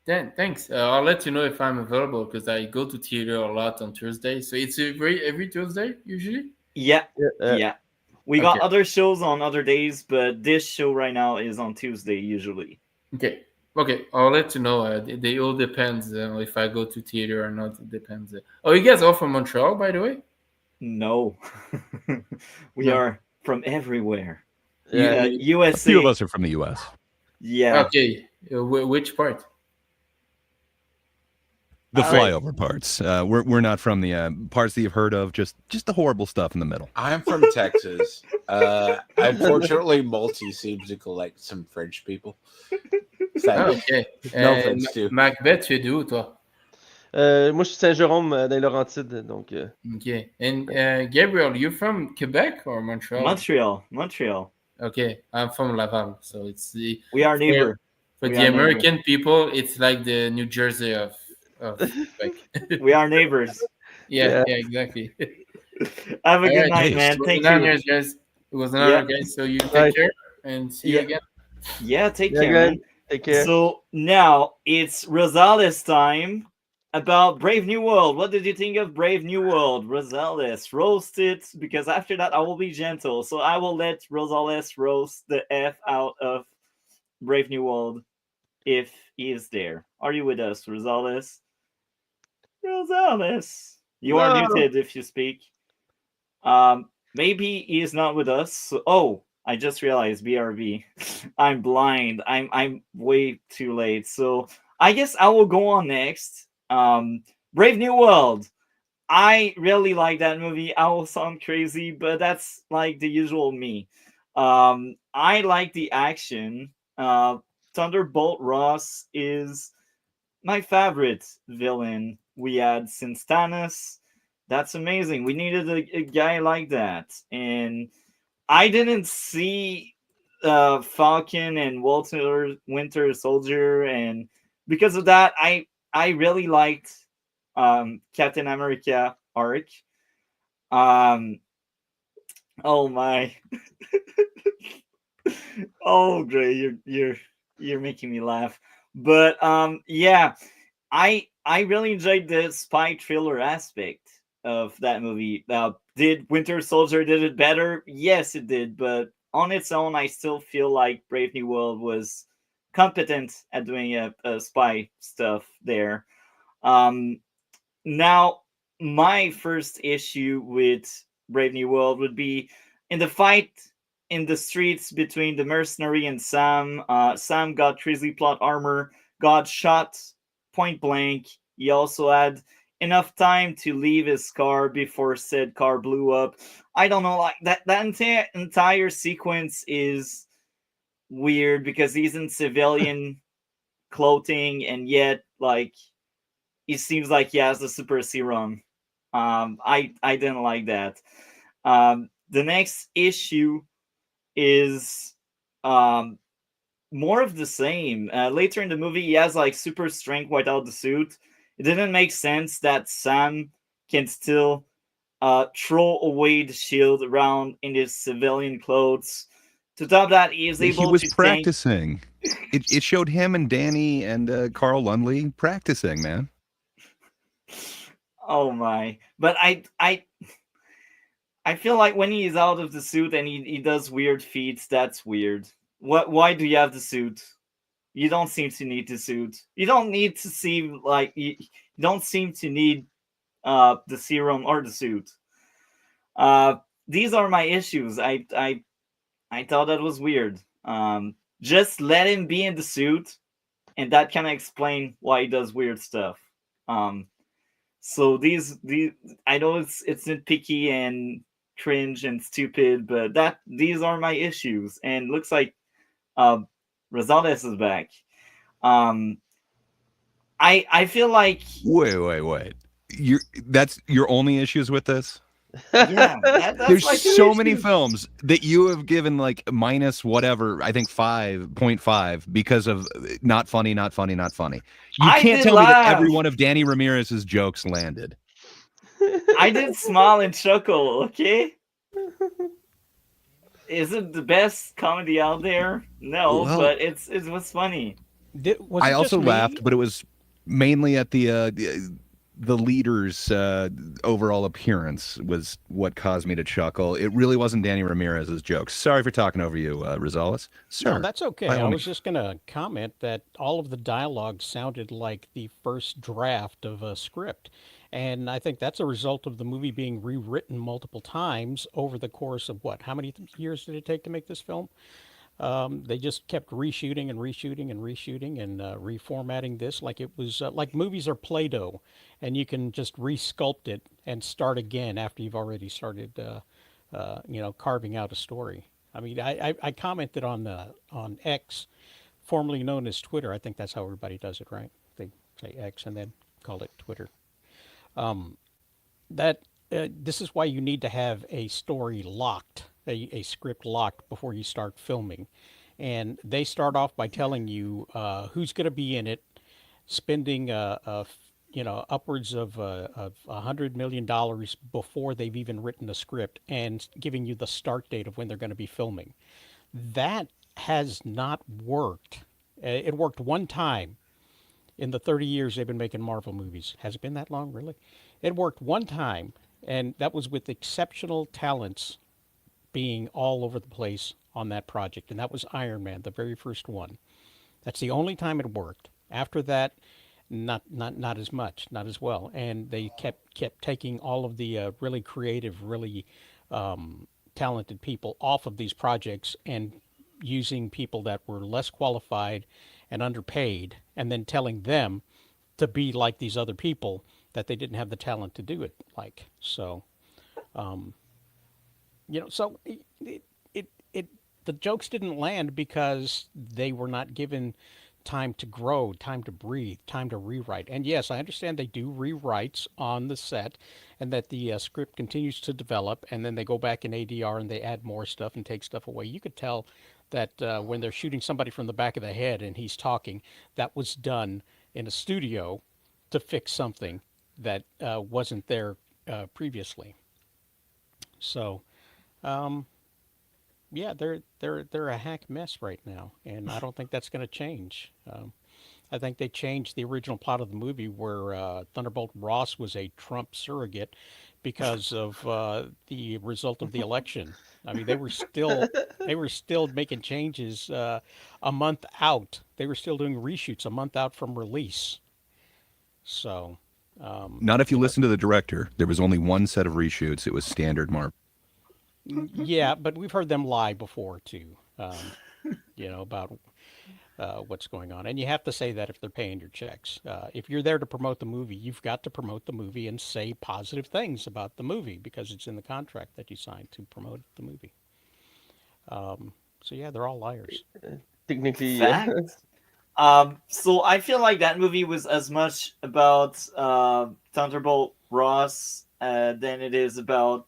Then thanks. I'll let you know if I'm available because I go to theater a lot on Tuesday. So it's every Tuesday usually. Yeah, Yeah, yeah. We got Okay. other shows on other days, but this show right now is on Tuesday usually. Okay. Okay. I'll let you know. They all depends if I go to theater or not. It depends. Oh, you guys are from Montreal, by the way? No, we No. are from everywhere. You, yeah. you A few of USA. us are from the U.S. Yeah. okay? Which part? The Right. flyover parts. We're not from the parts that you've heard of. Just the horrible stuff in the middle. I'm from Texas. Unfortunately, Multi seems to collect some French people. Ah, ok. No offense to you. Macbeth, tu es d'où, toi? Moi, je suis Saint-Jérôme, dans les Laurentides, donc... Okay. And Gabriel, you from Quebec or Montreal? Montreal. Okay, I'm from Laval, so it's the We are for, neighbor. for We the are neighbor. American people, it's like the New Jersey of Quebec. We are neighbors. Yeah, Yeah. yeah, exactly. Have a All good right, night, Taste. man. it was Thank an you. honor, guys. It was an Yeah. honor, guys. So you take Right. care and see you Yeah. again. Yeah, take Yeah, care, good. man. Take care. So now it's Rosales time about Brave New World. What did you think of Brave New World? Rosales, roast it because after that I will be gentle. So I will let Rosales roast the F out of Brave New World if he is there. Are you with us, Rosales? Rosales. You are No. muted if you speak. Maybe he is not with us. Oh, I just realized BRB. I'm blind. I'm way too late. So I guess I will go on next. Brave New World. I really like that movie. I will sound crazy, but that's like the usual me. I like the action. Thunderbolt Ross is my favorite villain we had since Thanos. That's amazing. We needed a guy like that. And I didn't see Falcon and Winter Soldier, and because of that, I really liked Captain America arc. Um, oh my, oh great, you're making me laugh. But yeah, I really enjoyed the spy thriller aspect of that movie. Did Winter Soldier did it better? Yes, it did. But on its own, I still feel like Brave New World was competent at doing a spy stuff there. Um, Now, my first issue with Brave New World would be in the fight in the streets between the mercenary and Sam. Sam got Grizzly plot armor, got shot point blank. He also had enough time to leave his car before said car blew up. I don't know, like that entire sequence is weird because he's in civilian clothing and yet like it seems like he has the super serum. I didn't like that. The next issue is um more of the same. Later in the movie, he has like super strength without the suit. It didn't make sense that Sam can still throw away the shield around in his civilian clothes. To top that, he is He able was to tank. practicing. It showed him and Danny and Carl Lundley practicing, man. Oh my! But I feel like when he is out of the suit and he does weird feats, that's weird. What? Why do you have the suit? You don't seem to need the suit. You don't need to see like you don't seem to need the serum or the suit. Uh, these are my issues. I thought that was weird. Just let him be in the suit, and that kind of explain why he does weird stuff. Um, so these I know it's nitpicky and cringe and stupid, but these are my issues. And looks like uh, Rosales is back. Um, I feel like Wait. That's your only issues with this? yeah, that's There's my two so many issues. films that you have given like minus whatever, I think 5.5 because of not funny, not funny, not funny. You I can't did tell me that every laugh. one of Danny Ramirez's jokes landed. I did smile and chuckle. Okay, is it the best comedy out there? No, Well, but it was funny. Was I it just also me? laughed, but it was mainly at the leader's overall appearance was what caused me to chuckle. It really wasn't Danny Ramirez's jokes. Sorry for talking over you, Rosales. No, Sir, that's by okay. all I was means. just going to comment that all of the dialogue sounded like the first draft of a script. And I think that's a result of the movie being rewritten multiple times over the course of what? How many years did it take to make this film? They just kept reshooting and reshooting and reshooting and reformatting this like it was like movies are Play-Doh, and you can just resculpt it and start again after you've already started, carving out a story. I mean, I commented on X, formerly known as Twitter. I think that's how everybody does it, right? They say X and then call it Twitter. That This is why you need to have a story locked, a script locked before you start filming. And they start off by telling you who's going to be in it, spending upwards of $100 million before they've even written a script, and giving you the start date of when they're going to be filming. That has not worked. It worked one time in the 30 years they've been making Marvel movies. Has it been that long, really? It worked one time, and that was with exceptional talents being all over the place on that project, and that was Iron Man, the very first one. That's the only time it worked. After that, not as much, not as well, and they kept taking all of the really creative, really talented people off of these projects and using people that were less qualified and underpaid, and then telling them to be like these other people that they didn't have the talent to do it like. So, so it the jokes didn't land because they were not given time to grow, time to breathe, time to rewrite. And yes, I understand they do rewrites on the set, and that the script continues to develop, and then they go back in ADR and they add more stuff and take stuff away. You could tell that when they're shooting somebody from the back of the head and he's talking, that was done in a studio to fix something that wasn't there previously. So, yeah, they're a hack mess right now, and I don't think that's going to change. I think they changed the original plot of the movie where Thunderbolt Ross was a Trump surrogate because of the result of the election. I mean, they were still making changes a month out. They were still doing reshoots a month out from release. So, Not if you you know, listen to the director. There was only one set of reshoots. It was standard Marvel. yeah, but we've heard them lie before too. About what's going on. And you have to say that if they're paying your checks. If you're there to promote the movie, you've got to promote the movie and say positive things about the movie because it's in the contract that you signed to promote the movie. So yeah, they're all liars. Technically, yeah. Fact. So I feel like that movie was as much about Thunderbolt Ross than it is about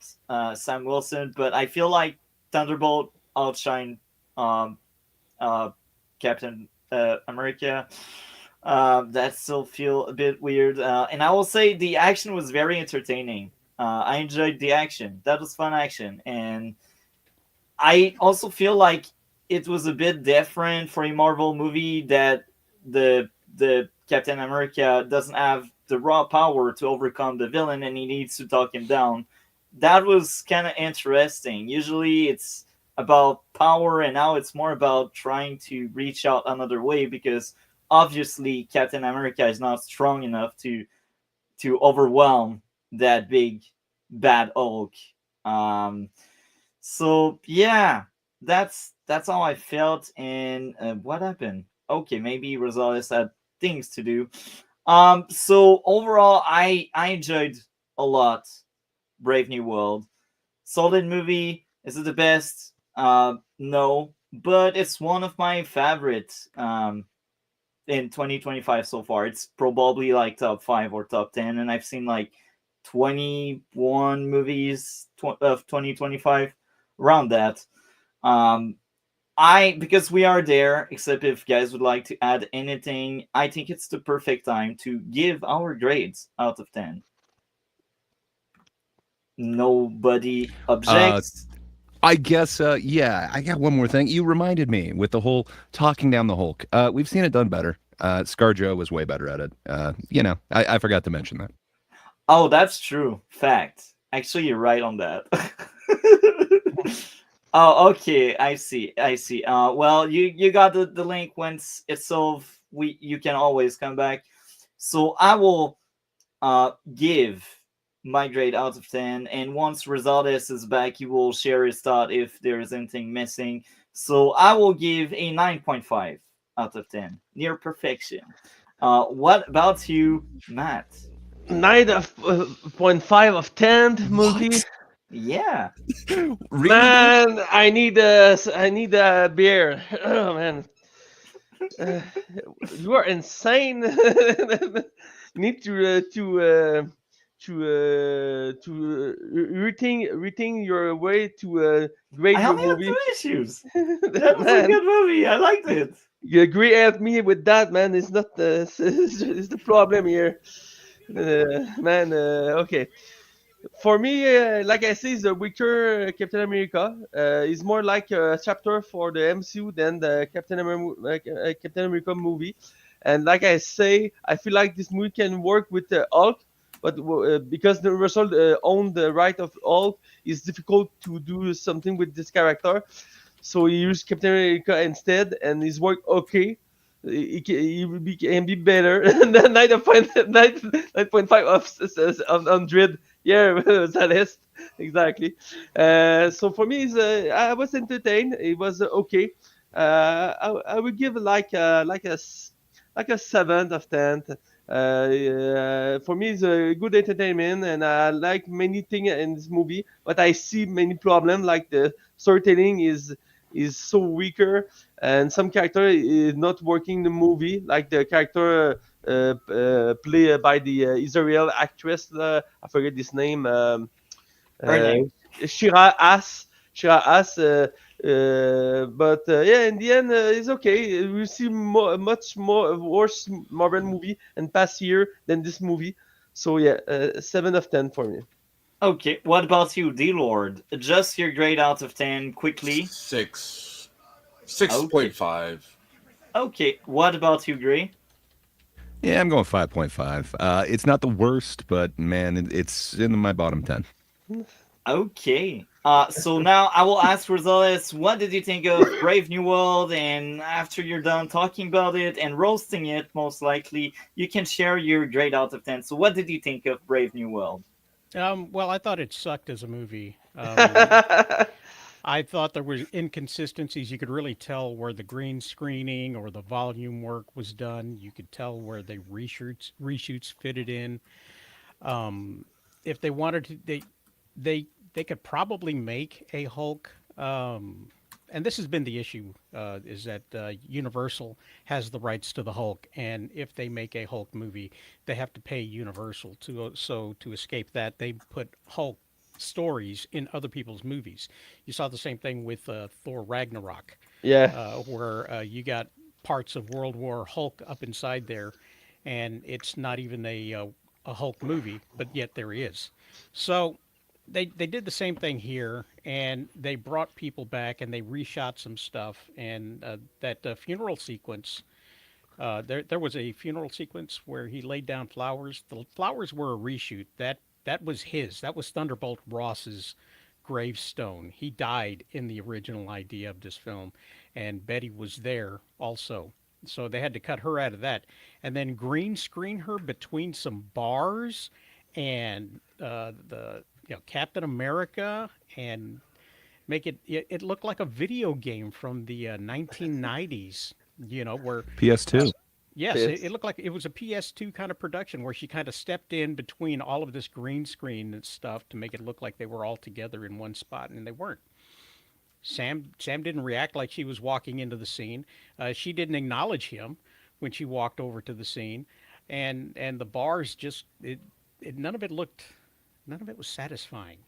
Sam Wilson, but I feel like Thunderbolt outshined um, uh, Captain America. That still feel a bit weird, and I will say the action was very entertaining. I enjoyed the action. That was fun action, and I also feel like it was a bit different for a Marvel movie that the Captain America doesn't have the raw power to overcome the villain and he needs to talk him down. That was kind of interesting. Usually it's about power and now it's more about trying to reach out another way because obviously Captain America is not strong enough to overwhelm that big bad Hulk. Um, so yeah, that's how I felt. And what happened? Okay, maybe Rosales had things to do. So overall, I enjoyed a lot Brave New World. Solid movie. Is it the best? No, but it's one of my favorites. In 2025 so far. It's probably like top 5 or top 10, and I've seen like 21 movies of 2025 around that. Um, I because we are there. Except if guys would like to add anything, I think it's the perfect time to give our grades out of 10. Nobody Uh, objects. I guess, yeah, I got one more thing. You reminded me with the whole talking down the Hulk. We've seen it done better. ScarJo was way better at it. I forgot to mention that. Oh, that's true. Fact. Actually, you're right on that. Oh, okay. I see. I see. Well, you got the link. Once it's solved, we you can always come back. So I will give my grade out of 10, and once Rosales is back, he will share his thought if there is anything missing. So I will give a 9.5 out of 10, near perfection. What about you, Matt? 9.5 of 10 movie. What? Yeah. Really, dude? Man, I need a beer. Oh man, uh, you are insane. You need rethink your way to I grade your only have movie. two issues. That was a Man, good movie. I liked it. you agree with me with that, man. It's not it's the problem here, man. Okay. For me, like I say, the weaker Captain America is more like a chapter for the MCU than the Captain America movie. And like I say, I feel like this movie can work with the Hulk, but because the Russell owned the right of Hulk, it's difficult to do something with this character. So he used Captain America instead, and his work okay. Can be better than 9.5 of 100. Yeah, Zales, exactly. So for me, I was entertained. It was okay. I would give like a 7 of 10. For me, it's a good entertainment, and I like many things in this movie. But I see many problems, like the storytelling is so weaker, and some character is not working in the movie, like the character played by the Israel actress. I forget his name. Her Uh, name. Shira As. Shira As. But yeah, in the end, it's okay. We see much more worse Marvel movie and past year than this movie. So yeah, 7 of 10 for me. Okay, what about you, D-Lord? Adjust your grade out of 10 quickly. Six. Okay. 6.5. Okay, what about you, Gray? Yeah, I'm going 5.5. It's not the worst, but man, it's in my bottom 10. Okay. So now I will ask Rosales, what did you think of Brave New World? And after you're done talking about it and roasting it, most likely, you can share your grade out of 10. So what did you think of Brave New World? Well, I thought it sucked as a movie. I thought there were inconsistencies. You could really tell where the green screening or the volume work was done. You could tell where the reshoots fitted in. If they wanted to, they they could probably make a Hulk and this has been the issue, is that Universal has the rights to the Hulk, and if they make a Hulk movie, they have to pay Universal to so to escape that they put Hulk stories in other people's movies. You saw the same thing with Thor Ragnarok, Yeah. where you got parts of World War Hulk up inside there, and it's not even a Hulk movie, but yet there is. So they did the same thing here, and they brought people back and they reshot some stuff. And that funeral sequence, there was a funeral sequence where he laid down flowers. The flowers were a reshoot. That was his. That was Thunderbolt Ross's gravestone. He died in the original idea of this film, and Betty was there also. So they had to cut her out of that, and then green screen her between some bars, and the Captain America, and make it look like a video game from the 1990s. Where PS2. yes, Yes. it looked like it was a PS2 kind of production where she kind of stepped in between all of this green screen and stuff to make it look like they were all together in one spot, and they weren't. Sam didn't react like she was walking into the scene. She didn't acknowledge him when she walked over to the scene, and the bars just none of it was satisfying.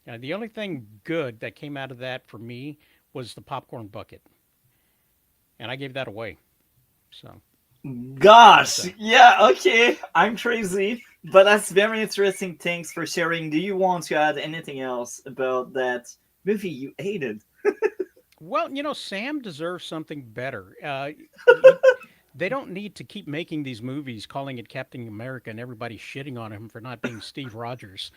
The only thing good that came out of that for me was the popcorn bucket, and I gave that away. So Gosh, yeah, okay, I'm crazy, but that's very interesting. Thanks for sharing. Do you want to add anything else about that movie you hated? well, Sam deserves something better. They don't need to keep making these movies calling it Captain America and everybody shitting on him for not being Steve Rogers.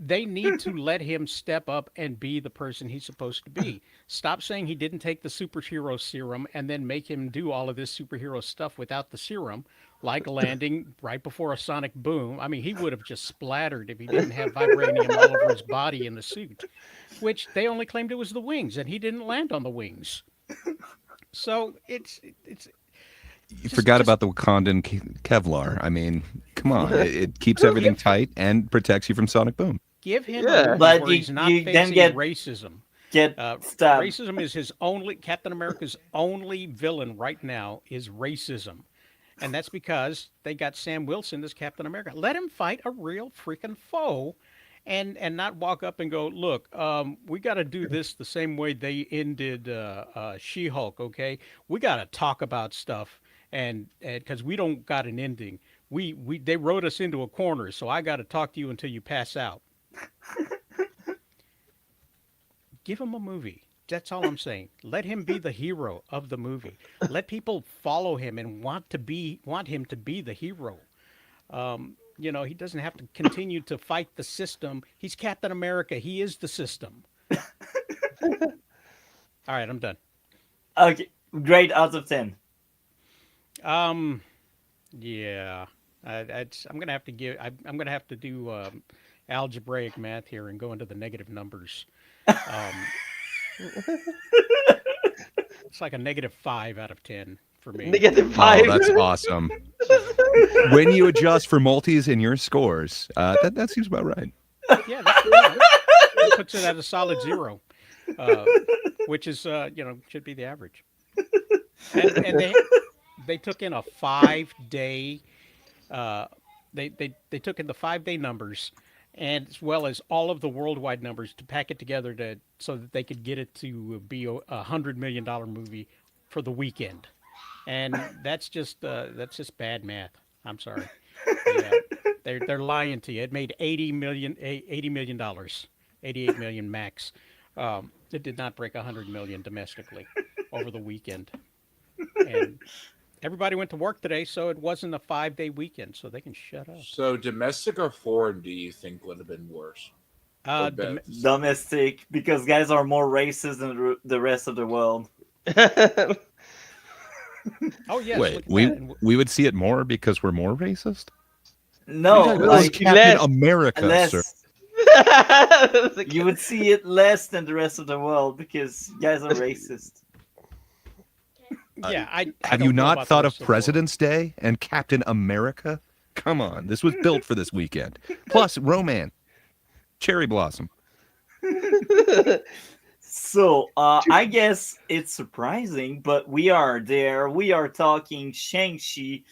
They need to let him step up and be the person he's supposed to be. Stop saying he didn't take the superhero serum and then make him do all of this superhero stuff without the serum, like landing right before a sonic boom. I mean, he would have just splattered if he didn't have vibranium all over his body in the suit, which they only claimed it was the wings, and he didn't land on the wings. So it's You forgot about the Wakandan Kevlar. I mean, come on. It keeps everything tight and protects you from sonic boom. give him Yeah. a movie But where you- he's not you then facing get- racism. Get stabbed. Racism is his only Captain America's only villain right now is racism. And that's because they got Sam Wilson as Captain America. Let him fight a real freaking foe and not walk up and go, look, we got to do this the same way they ended She-Hulk, okay? We got to talk about stuff and because we don't got an ending. They wrote us into a corner, so I got to talk to you until you pass out. Give him a movie. That's all I'm saying. Let him be the hero of the movie. Let people follow him and want him to be the hero. He doesn't have to continue to fight the system. He's Captain America. He is the system. All right, I'm done. Okay, great out of 10. Yeah, I'm gonna have to I'm gonna have to do algebraic math here and go into the negative numbers. It's like a -5 out of 10 for me. -5. Oh, that's awesome. When you adjust for multis in your scores, that seems about right. Yeah, that puts it at a solid 0, which is should be the average. And they took in a 5-day. They took in the 5-day numbers, and as well as all of the worldwide numbers to pack it together so that they could get it to be a $100 million movie for the weekend. And that's just bad math. I'm sorry. Yeah, they're lying to you. It made $80 million, $88 million max. It did not break $100 million domestically over the weekend. And everybody went to work today, so it wasn't a 5-day weekend, so they can shut up. So domestic or foreign do you think would have been worse? Or better? Domestic, because guys are more racist than the rest of the world. Oh yes. Wait, look at we that. And we would see it more because we're more racist? No, This is like Captain less- America, less. sir. You would see it less than the rest of the world because guys are racist. yeah, I Have don't you know not about the thought rest of the world. President's Day and Captain America? Come on, this was built for this weekend. Plus, romance, cherry blossom. So, I guess it's surprising, but we are there. We are talking Shang-Chi.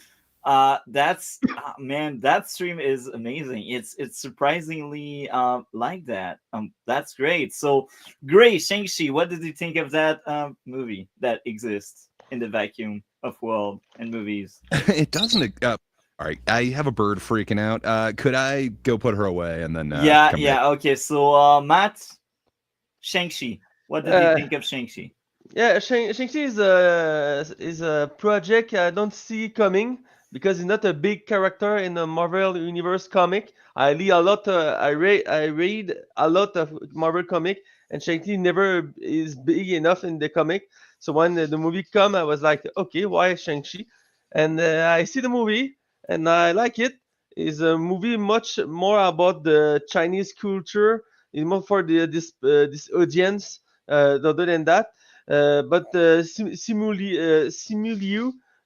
That's man, that stream is amazing. It's surprisingly like that. That's great. So, great, Shang-Chi. What did you think of that movie that exists in the vacuum of world and movies? It doesn't. All right, I have a bird freaking out. Could I go put her away and then Yeah, come back? yeah. Okay, so Matt, Shang-Chi. What did you Uh, think of Shang-Chi? Yeah, Shang-Chi is a project I don't see coming because he's not a big character in the Marvel Universe comic. I read a lot. I read a lot of Marvel comic, and Shang-Chi never is big enough in the comic. So when the movie come, I was like, okay, why Shang-Chi? And I see the movie, and I like it. It's a movie much more about the Chinese culture. It's more for this audience. Other than that. But Simuliu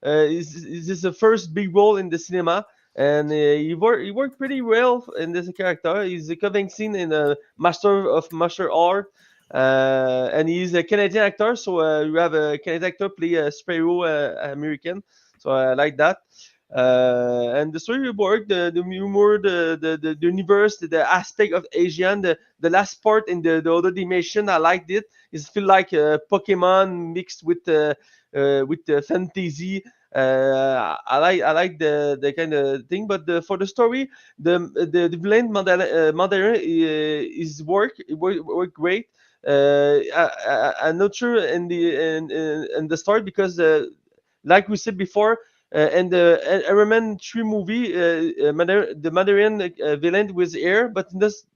is the first big role in the cinema, and he worked pretty well in this character. He's a convincing in a master of martial art, and he's a Canadian actor. So you have a Canadian actor play a Sparrow American. So I like that. And the storyboard, the humor, the universe, the aspect of Asian, the last part in the other dimension, I liked it. It feel like Pokemon mixed with the fantasy. I like the kind of thing, but for the story, the villain Mandarin is work great. I'm not sure in the start because like we said before, and the Iron Man 3 movie, the Mandarin villain was here, but that's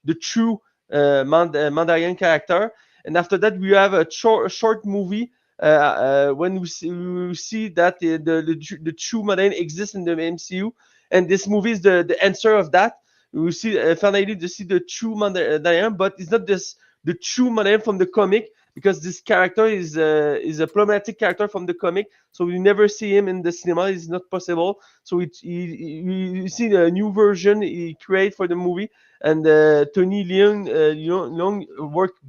the true Mandarin character. And after that, we have a short movie when we see that the true Mandarin exists in the MCU, and this movie is the answer of that. We see finally to see the true Mandarin, but it's not this the true Mandarin from the comic because this character is a problematic character from the comic, so we never see him in the cinema. It's not possible. So you see the new version he create for the movie, and Tony Leung worked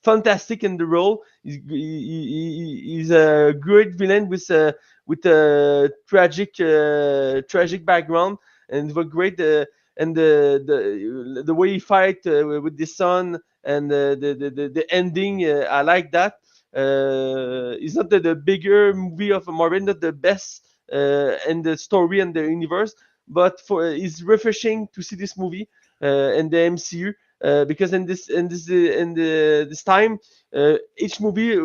fantastic in the role. He's a great villain with a tragic background, and was great. And the way he fight with the son and the ending, I like that. It's not the bigger movie of Marvel, not the best in the story and the universe, but for it's refreshing to see this movie in the MCU because in this time each movie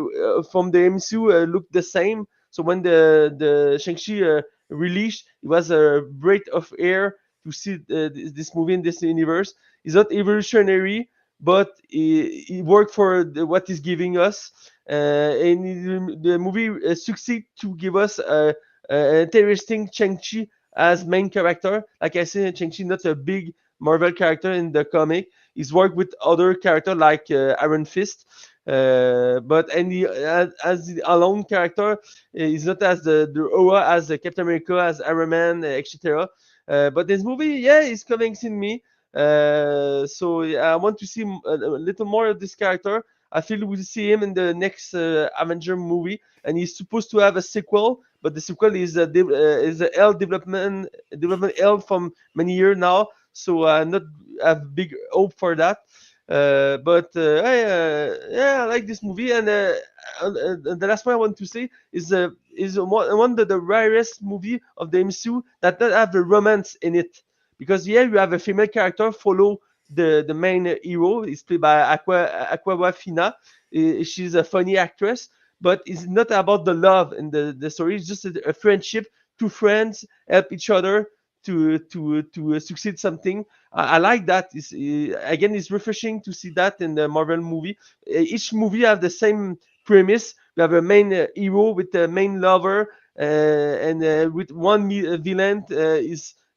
from the MCU looked the same. So when the Shang-Chi released, it was a breath of air to see this movie in this universe. It's not evolutionary, but it worked for what it's giving us. And the movie succeed to give us a interesting Shang-Chi as main character. Like I said, Shang-Chi not a big Marvel character in the comic. He's worked with other characters like Iron Fist, but and he, as the alone character, he's not as the aura as Captain America, as Iron Man, etc. But this movie, yeah, is convincing me. So yeah, I want to see a little more of this character. I feel we'll see him in the next Avenger movie, and he's supposed to have a sequel, but the sequel is a L development L from many years now. So I not have big hope for that. Yeah, I like this movie, and the last point I want to say is one of the rarest movie of the MCU that don't have a romance in it, because yeah, you have a female character follow the main hero. It's played by Aqua Fina. She's a funny actress, but it's not about the love in the story. It's just a friendship. Two friends help each other to succeed something. I like that. Again, it's refreshing to see that in the Marvel movie. Each movie have the same premise. We have a main hero with a main lover, and with one villain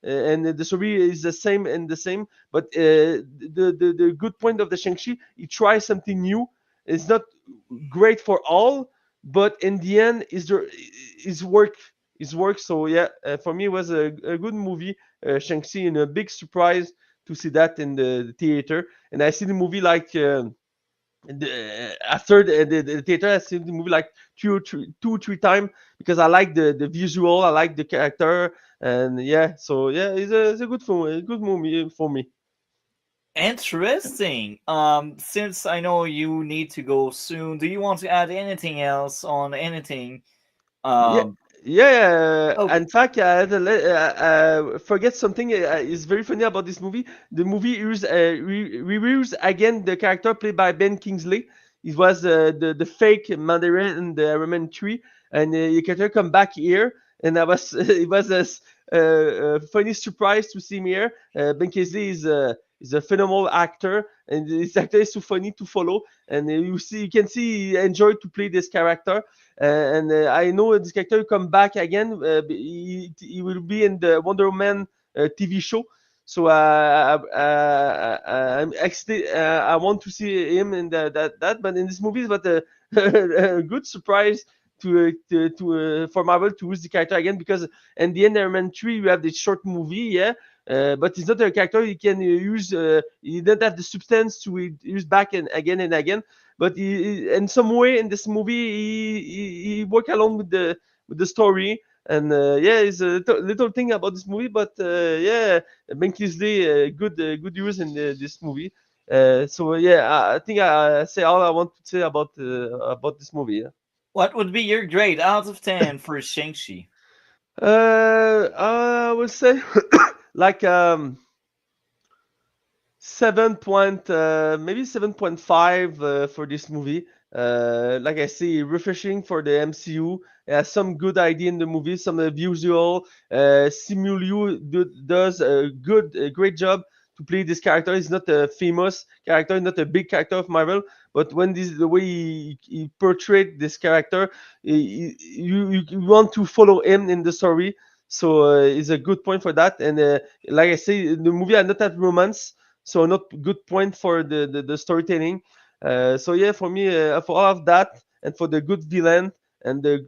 and the story is the same and the same. But the good point of the Shang-Chi, he tries something new. It's not great for all, but in the end, is work. Is work. So yeah, for me, it was a good movie, Shang-Chi, and a big surprise to see that in the theater. And I see the movie like after the theater, I seen the movie like two or three times because I like the visual, I like the character, and yeah, so yeah, it's a good film, a good movie for me. Interesting. Since I know you need to go soon, do you want to add anything else on anything? Yeah, Um, yeah. okay. In fact, forget something. Is very funny about this movie. The movie reviews again the character played by Ben Kingsley. It was the fake Mandarin in the Iron Man 3, and the character come back here, and I was it was funny surprise to see him here. Ben Kingsley is a phenomenal actor, and this actor is so funny to follow. And you can see he enjoyed to play this character, and I know this character will come back again. He will be in the Wonder Woman TV show. So I'm actually I want to see him in that, but in this movie, but a good surprise for Marvel to use the character again because in the end, Iron Man 3, you have this short movie, yeah. But it's not a character you can use. You don't have the substance to use back and again, but in some way in this movie he worked along with the story, and yeah, it's a little thing about this movie, but yeah, Ben Kingsley good use in this movie. So yeah, I think I say all I want to say about this movie. Yeah. What would be your grade out of 10 for Shang-Chi? I would say like maybe 7.5 for this movie. Like I say, refreshing for the MCU. Some good idea in the movie, some visual. Simu does a great job to play this character. He's not a famous character, not a big character of Marvel, but when this the way he portrayed this character, you want to follow him in the story. So it's a good point for that. And like I say, the movie I not have romance, so not good point for the storytelling. So yeah, for me, for all of that, and for the good villain and the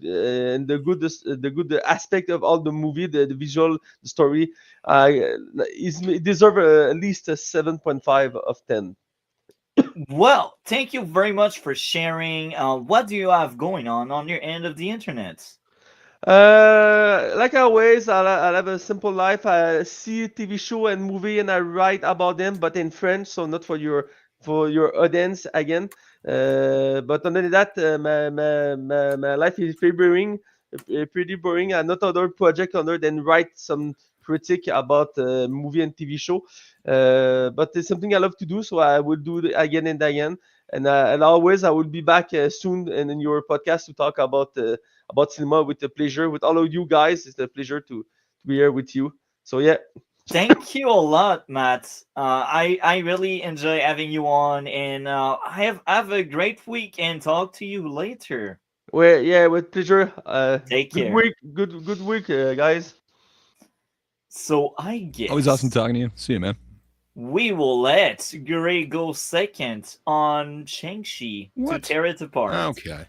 good aspect of all the movie, the visual, the story, it deserve at least a 7.5 of 10. Well, thank you very much for sharing. What do you have going on your end of the internet? Like always, I'll have a simple life. I see TV show and movie, and I write about them, but in French, so not for your audience again. But other than that, my life is pretty boring. Pretty boring. I not other project other than write some critique about movie and TV show. But it's something I love to do, so I will do it again and again. And always, I will be back soon in your podcast to talk about cinema with a pleasure with all of you guys. It's a pleasure to be here with you. So yeah, Thank you a lot, Matt. I really enjoy having you on, and have a great week. And talk to you later. with pleasure. Take Good care. week, good week, guys. So I Always awesome guess talking to you. See you, man. we will let Gray go second on Shang-Chi to What? tear it apart. Okay.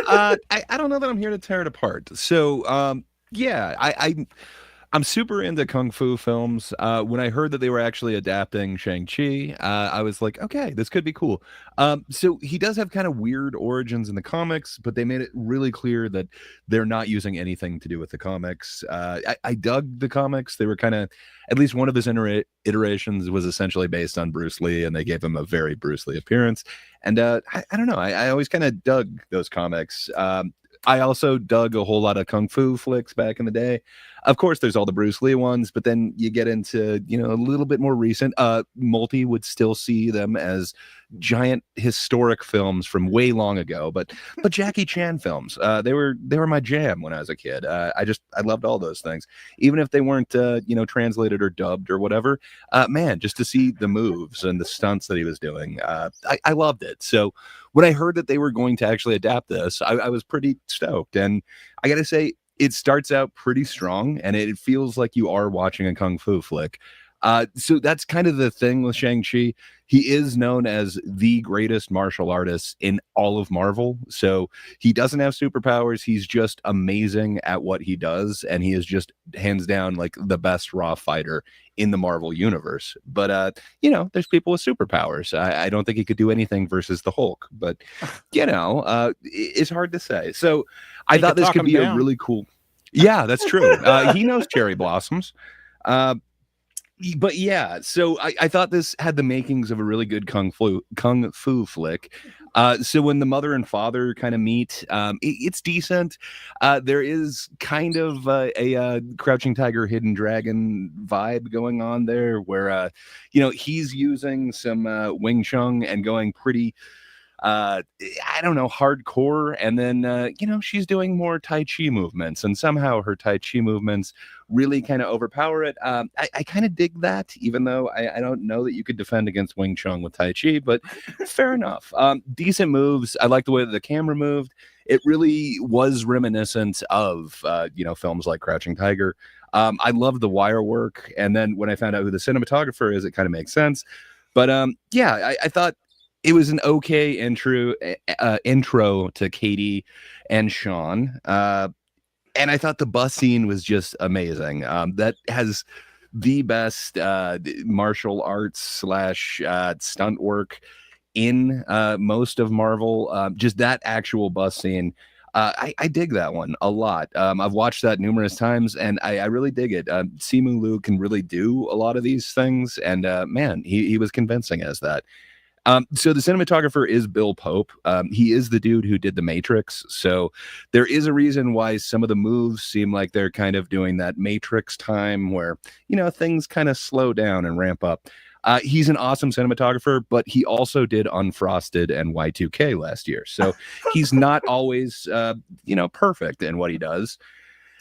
I don't know that I'm here to tear it apart. So, yeah, I'm super into kung fu films. When I heard that they were actually adapting Shang-Chi, I was like, okay, this could be cool. So he does have kind of weird origins in the comics, but they made it really clear that they're not using anything to do with the comics. I dug the comics. They were kind of, at least one of his iterations was essentially based on Bruce Lee, and they gave him a very Bruce Lee appearance. And I don't know. I always kind of dug those comics. I also dug a whole lot of kung fu flicks back in the day. Of course, there's all the Bruce Lee ones, but then you get into, a little bit more recent. Multi would still see them as giant historic films from way long ago, but Jackie Chan films, they were my jam when I was a kid. I loved all those things, even if they weren't translated or dubbed or whatever. Man, just to see the moves and the stunts that he was doing, I loved it. So when I heard that they were going to actually adapt this, I was pretty stoked. And I gotta say, it starts out pretty strong, and it feels like you are watching a kung fu flick. So that's kind of the thing with Shang-Chi. He is known as the greatest martial artist in all of Marvel. So he doesn't have superpowers. He's just amazing at what he does. And he is just hands down like the best raw fighter in the Marvel universe. But, there's people with superpowers. I don't think he could do anything versus the Hulk. But, it's hard to say. So I He thought could this talk could him be a down. really cool. Yeah, that's true. He knows cherry blossoms. But yeah, so I thought this had the makings of a really good kung fu flick. So when the mother and father kind of meet, it's decent. There is kind of a Crouching Tiger, Hidden Dragon vibe going on there, where he's using some Wing Chun and going pretty. I don't know, hardcore, and then she's doing more Tai Chi movements, and somehow her Tai Chi movements really kind of overpower it. I kind of dig that, even though I don't know that you could defend against Wing Chun with Tai Chi, but fair enough. Decent moves. I like the way that the camera moved. It really was reminiscent of films like Crouching Tiger. I love the wire work, and then when I found out who the cinematographer is, it kind of makes sense. But I thought it was an okay intro to Katie and Sean. And I thought the bus scene was just amazing. That has the best martial arts / stunt work in most of Marvel. Just that actual bus scene. I dig that one a lot. I've watched that numerous times, and I really dig it. Simu Liu can really do a lot of these things, and man, he was convincing as that. So the cinematographer is Bill Pope. He is the dude who did The Matrix. So there is a reason why some of the moves seem like they're kind of doing that Matrix time where, things kind of slow down and ramp up. He's an awesome cinematographer, but he also did Unfrosted and Y2K last year. So he's not always, perfect in what he does.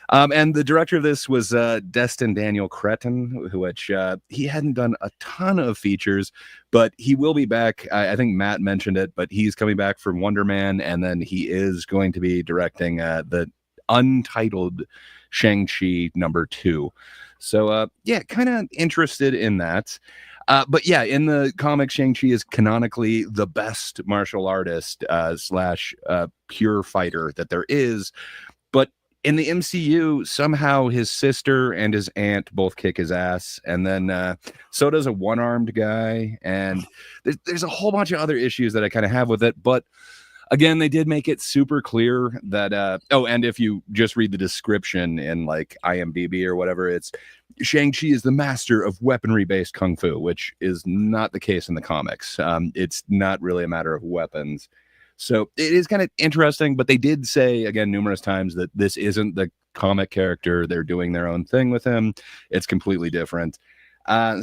And the director of this was Destin Daniel Cretton, which he hadn't done a ton of features, but he will be back. I think Matt mentioned it, but he's coming back from Wonder Man, and then he is going to be directing the untitled Shang-Chi #2. So, kind of interested in that. But yeah, in the comic, Shang-Chi is canonically the best martial artist / pure fighter that there is. But in the MCU, somehow his sister and his aunt both kick his ass, and then so does a one-armed guy, and there's a whole bunch of other issues that I kind of have with it. But again, they did make it super clear that and if you just read the description in like IMDb or whatever, it's Shang-Chi is the master of weaponry-based kung fu, which is not the case in the comics. It's not really a matter of weapons. So it is kind of interesting, but they did say, again, numerous times that this isn't the comic character. They're doing their own thing with him. It's completely different.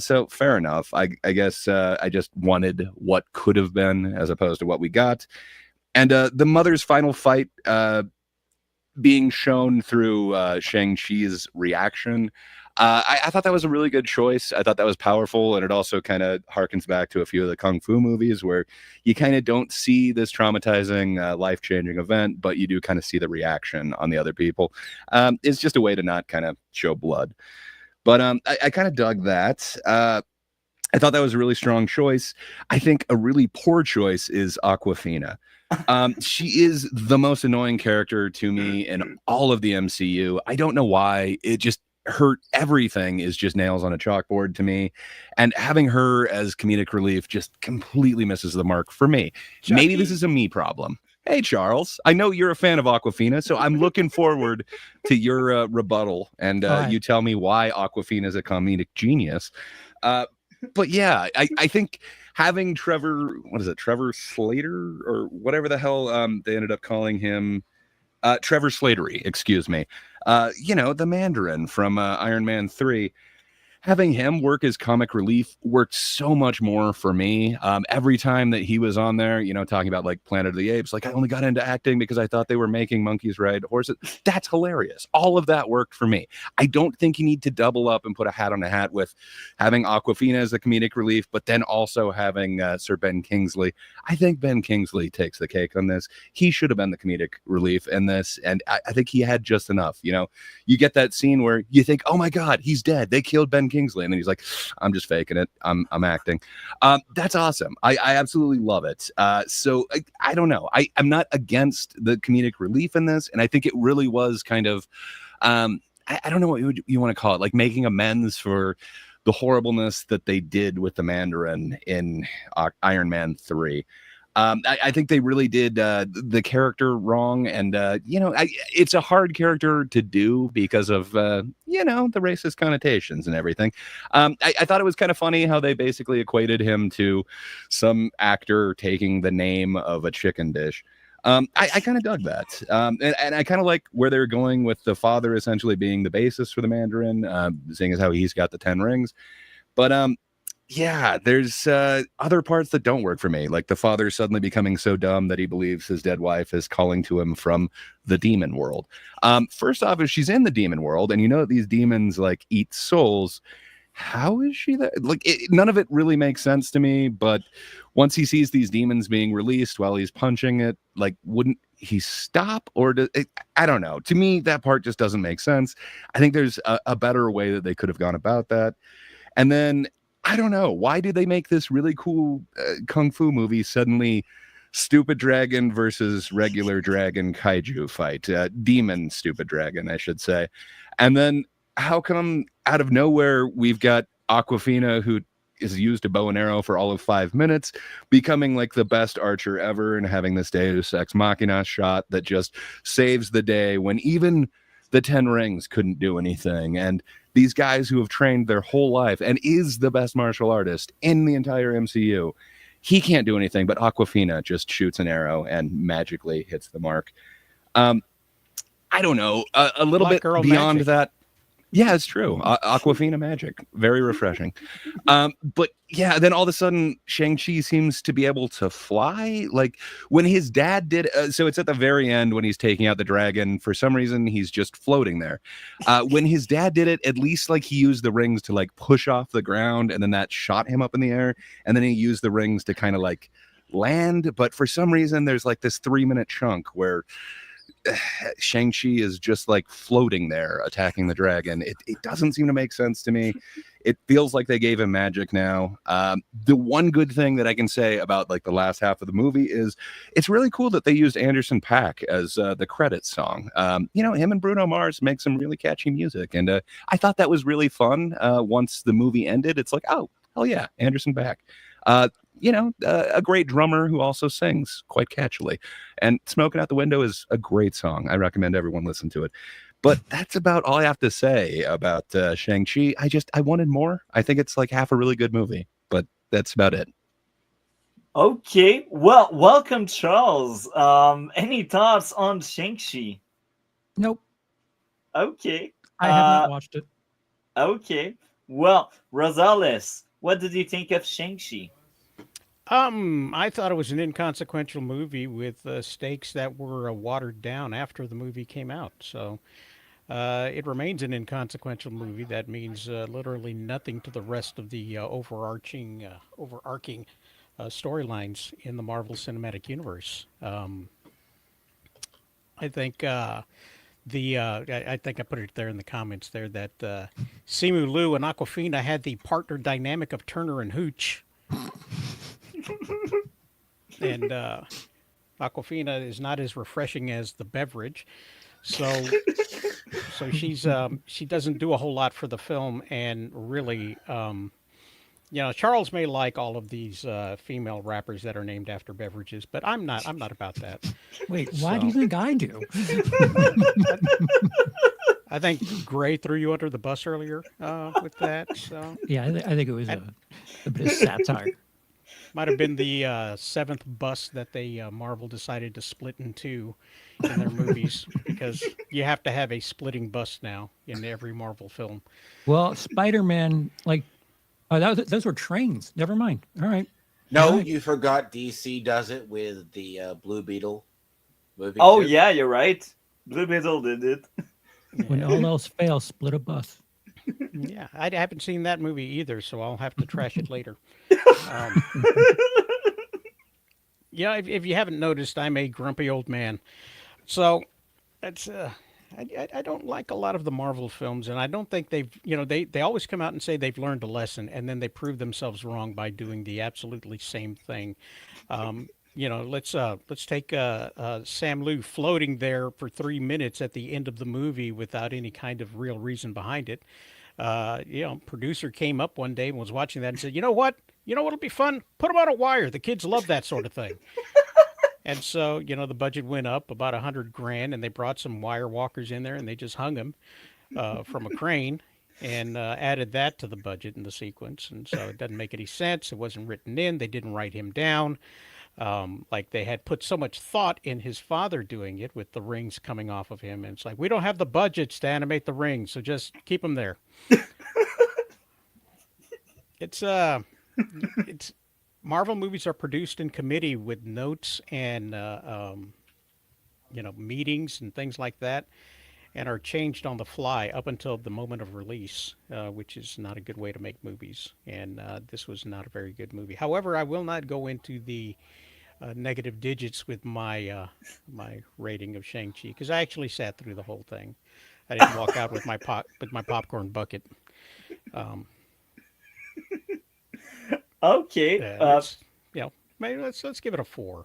So fair enough. I guess I just wanted what could have been as opposed to what we got. And the mother's final fight being shown through Shang-Chi's reaction, I thought that was a really good choice. I thought that was powerful, and it also kind of harkens back to a few of the kung fu movies where you kind of don't see this traumatizing, life-changing event, but you do kind of see the reaction on the other people. It's just a way to not kind of show blood. But I kind of dug that. I thought that was a really strong choice. I think a really poor choice is Awkwafina. She is the most annoying character to me in all of the MCU. I don't know why. It just everything is just nails on a chalkboard to me, and having her as comedic relief just completely misses the mark for me. Chucky. Maybe this is a me problem. Hey, Charles, I know you're a fan of Awkwafina, so I'm looking forward to your rebuttal, and you tell me why Awkwafina is a comedic genius. But yeah, I think having Trevor Slater, or whatever the hell they ended up calling him, Trevor Slattery, excuse me, the Mandarin from Iron Man 3, having him work as comic relief worked so much more for me. Every time that he was on there, talking about like Planet of the Apes, like I only got into acting because I thought they were making monkeys ride horses. That's hilarious. All of that worked for me. I don't think you need to double up and put a hat on a hat with having Awkwafina as the comedic relief, but then also having Sir Ben Kingsley. I think Ben Kingsley takes the cake on this. He should have been the comedic relief in this, and I think he had just enough. You get that scene where you think, oh my God, he's dead. They killed Ben Kingsley, and then he's like, I'm just faking it. I'm acting. That's awesome. I absolutely love it. So I don't know. I'm not against the comedic relief in this, and I think it really was kind of I don't know what you want to call it, like making amends for the horribleness that they did with the Mandarin in Iron Man 3. I think they really did the character wrong, and it's a hard character to do because of the racist connotations and everything. I thought it was kind of funny how they basically equated him to some actor taking the name of a chicken dish. I kind of dug that, and I kind of like where they're going with the father essentially being the basis for the Mandarin, seeing as how he's got the 10 rings. But yeah, there's other parts that don't work for me, like the father suddenly becoming so dumb that he believes his dead wife is calling to him from the demon world. First off, if she's in the demon world, and that these demons like eat souls, how is she there? Like, none of it really makes sense to me. But once he sees these demons being released while he's punching it, like, wouldn't he stop? Or I don't know. To me, that part just doesn't make sense. I think there's a better way that they could have gone about that. And then I don't know, why did they make this really cool kung fu movie suddenly stupid dragon versus regular dragon kaiju fight? Demon stupid dragon, I should say. And then how come out of nowhere we've got Aquafina, who is used a bow and arrow for all of 5 minutes, becoming like the best archer ever and having this Deus Ex Machina shot that just saves the day when even the 10 rings couldn't do anything. And these guys who have trained their whole life and is the best martial artist in the entire MCU, he can't do anything, but Aquafina just shoots an arrow and magically hits the mark. I don't know, a little Black bit girl beyond magic. that. Yeah, it's true. Aquafina magic. Very refreshing. But yeah, then all of a sudden, Shang-Chi seems to be able to fly. Like when his dad did. So it's at the very end when he's taking out the dragon. For some reason, he's just floating there. When his dad did it, at least like he used the rings to like push off the ground, and then that shot him up in the air. And then he used the rings to kind of like land. But for some reason, there's like this 3-minute chunk where Shang-Chi is just like floating there attacking the dragon. It doesn't seem to make sense to me. It feels like they gave him magic now. The one good thing that I can say about like the last half of the movie is it's really cool that they used Anderson .Paak as the credits song. Him and Bruno Mars make some really catchy music, and I thought that was really fun. Once the movie ended, it's like, oh hell yeah, Anderson .Paak. A great drummer who also sings quite catchily. And Smoking Out the Window is a great song. I recommend everyone listen to it. But that's about all I have to say about Shang-Chi. I wanted more. I think it's like half a really good movie, but that's about it. Okay, well, welcome, Charles. Any thoughts on Shang-Chi? Nope. Okay. I have not watched it. Okay. Well, Rosales, what did you think of Shang-Chi? I thought it was an inconsequential movie with stakes that were watered down after the movie came out. So it remains an inconsequential movie. That means literally nothing to the rest of the overarching storylines in the Marvel Cinematic Universe. I think I think I put it there in the comments there that Simu Liu and Aquafina had the partner dynamic of Turner and Hooch. And Aquafina is not as refreshing as the beverage, so she doesn't do a whole lot for the film. And really, Charles may like all of these female rappers that are named after beverages, but I'm not about that. Wait, why do you think I do? I think Gray threw you under the bus earlier with that. So Yeah, I think it was a bit of satire. might have been the seventh bus that they Marvel decided to split in two in their movies, because you have to have a splitting bus now in every Marvel film. Well, Spider-Man, those were trains. Never mind. All right. No, All right. you forgot DC does it with the Blue Beetle movie. Oh, too. yeah, you're right. Blue Beetle did it. When all else fails, split a bus. Yeah, I haven't seen that movie either, so I'll have to trash it later. Yeah, if you haven't noticed, I'm a grumpy old man. So that's I don't like a lot of the Marvel films, and I don't think they've, they always come out and say they've learned a lesson, and then they prove themselves wrong by doing the absolutely same thing. Let's take Sam Liu floating there for 3 minutes at the end of the movie without any kind of real reason behind it. Producer came up one day and was watching that and said, you know what'll be fun? Put them on a wire. The kids love that sort of thing. And so, the budget went up about 100 grand, and they brought some wire walkers in there, and they just hung them from a crane and added that to the budget in the sequence. And so it doesn't make any sense. It wasn't written in. They didn't write him down. Like they had put so much thought in his father doing it with the rings coming off of him. And it's like, we don't have the budgets to animate the rings, so just keep them there. It's Marvel movies are produced in committee with notes and meetings and things like that, and are changed on the fly up until the moment of release, which is not a good way to make movies. And this was not a very good movie. However, I will not go into the negative digits with my rating of Shang-Chi, because I actually sat through the whole thing. I didn't walk out with my popcorn bucket. Okay. Maybe let's give it a 4.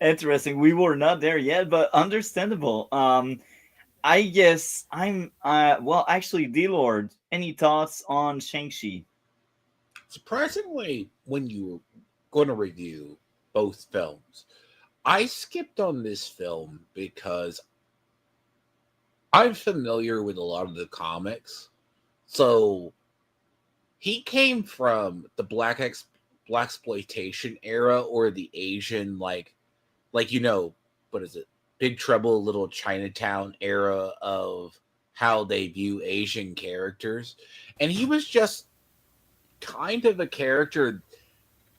Interesting. We were not there yet, but understandable. I guess I'm. Well, actually, Dlord, any thoughts on Shang-Chi? Surprisingly, when you were going to review both films, I skipped on this film because I'm familiar with a lot of the comics. So he came from the black exploitation era, or the Asian what is it? Big Trouble Little Chinatown era of how they view Asian characters. And he was just kind of a character.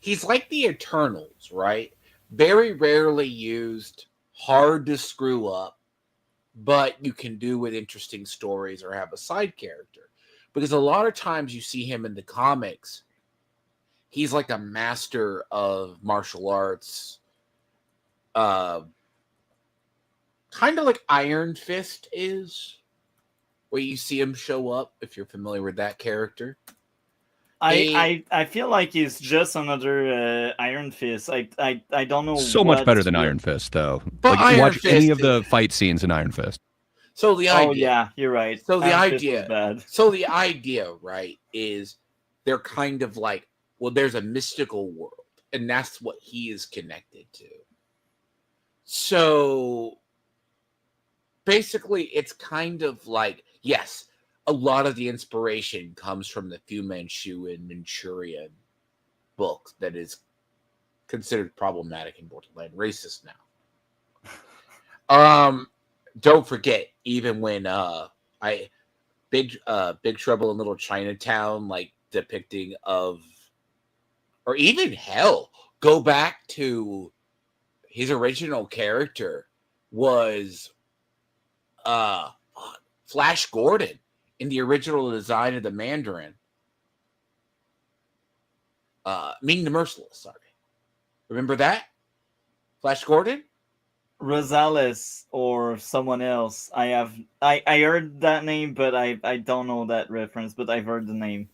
He's like the Eternals, right? Very rarely used, hard to screw up, but you can do with interesting stories or have a side character. Because a lot of times you see him in the comics, he's like a master of martial arts, kind of like Iron Fist is, where you see him show up, if you're familiar with that character. I feel like he's just another Iron Fist. I don't know. So much better than Iron Fist, though. But like, watch Iron any Fist of the fight scenes in Iron Fist. So the idea. Oh yeah, you're right. So the Iron Fist idea. was bad. So the idea, right, is they're kind of like, well, there's a mystical world, and that's what he is connected to. So basically, it's kind of like, yes, a lot of the inspiration comes from the Fu Manchu and Manchurian book that is considered problematic and borderline racist now. Don't forget, even when Big Trouble in Little Chinatown, like depicting of, or even hell, go back to his original character was Flash Gordon in the original design of the Mandarin. Ming the Merciless, sorry. Remember that? Flash Gordon? Rosales or someone else. I heard that name, but I don't know that reference, but I've heard the name.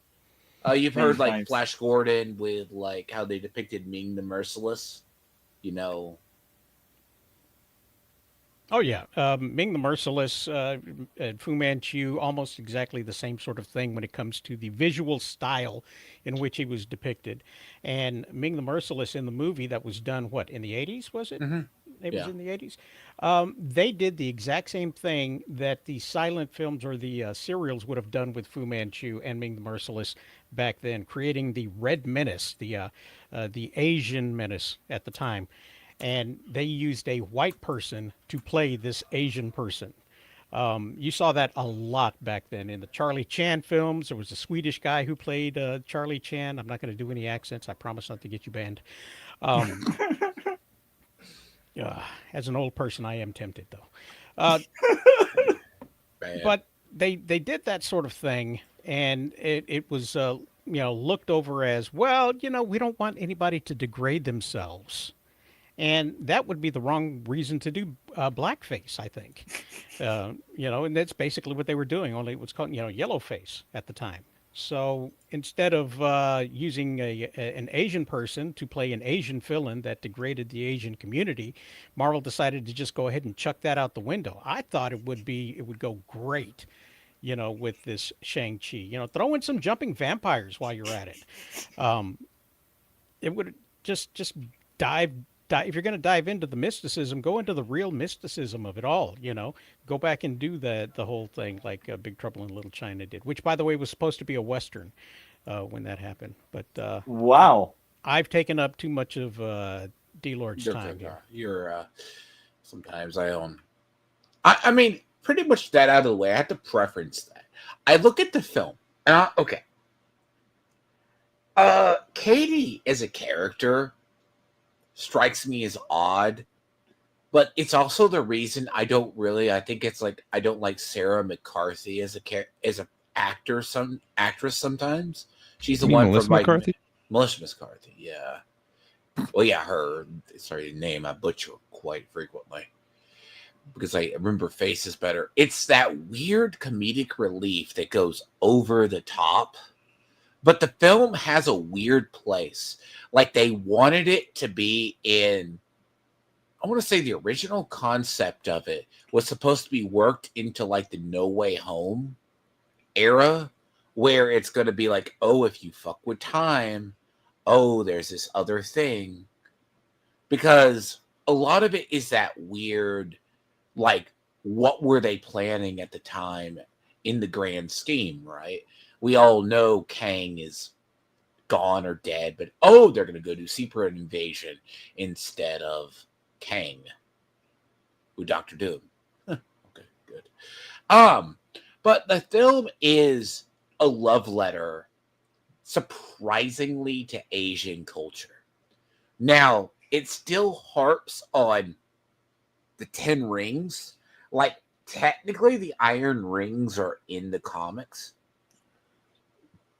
You've heard like times. Flash Gordon with like how they depicted Ming the Merciless, you know. Oh yeah, Ming the Merciless, and Fu Manchu, almost exactly the same sort of thing when it comes to the visual style in which he was depicted. And Ming the Merciless in the movie that was done, what, in the 80s, was it? Mm-hmm. It was Yeah. in the 80s. They did the exact same thing that the silent films or the serials would have done with Fu Manchu and Ming the Merciless back then, creating the Red Menace, the Asian menace at the time. And they used a white person to play this Asian person. You saw that a lot back then in the Charlie Chan films. There was a Swedish guy who played Charlie Chan. I'm not going to do any accents. I promise not to get you banned. As an old person, I am tempted, though. But they did that sort of thing, and it was looked over as, well, we don't want anybody to degrade themselves. And that would be the wrong reason to do blackface, I think. And that's basically what they were doing, only it was called, yellowface at the time. So instead of using an Asian person to play an Asian villain that degraded the Asian community, Marvel decided to just go ahead and chuck that out the window. I thought it would go great, with this Shang-Chi. Throw in some jumping vampires while you're at it. Um, it would just dive. If you're going to dive into the mysticism, go into the real mysticism of it all. Go back and do the whole thing like Big Trouble in Little China did, which by the way was supposed to be a western when that happened. But Wow. I've taken up too much of D-Lord's time here. You're sometimes I own. I mean, pretty much that out of the way. I have to preference that. I look at the film, and okay. Katie as a character strikes me as odd, but it's also the reason I think it's like I don't like Sarah McCarthy as a actress sometimes. She's the one Melissa from McCarthy? Melissa McCarthy, yeah. Well, yeah, her name I butcher quite frequently because I remember faces better. It's that weird comedic relief that goes over the top. But the film has a weird place. Like they wanted it to be in, I want to say the original concept of it was supposed to be worked into like the No Way Home era, where it's going to be like, oh, if you fuck with time, oh, there's this other thing. Because a lot of it is that weird, like, what were they planning at the time in the grand scheme, right? We all know Kang is gone or dead, but they're going to go do Secret Invasion instead of Kang with Doctor Doom. Okay, good. But the film is a love letter, surprisingly, to Asian culture. Now, it still harps on the 10 rings. Like, technically, the Iron Rings are in the comics,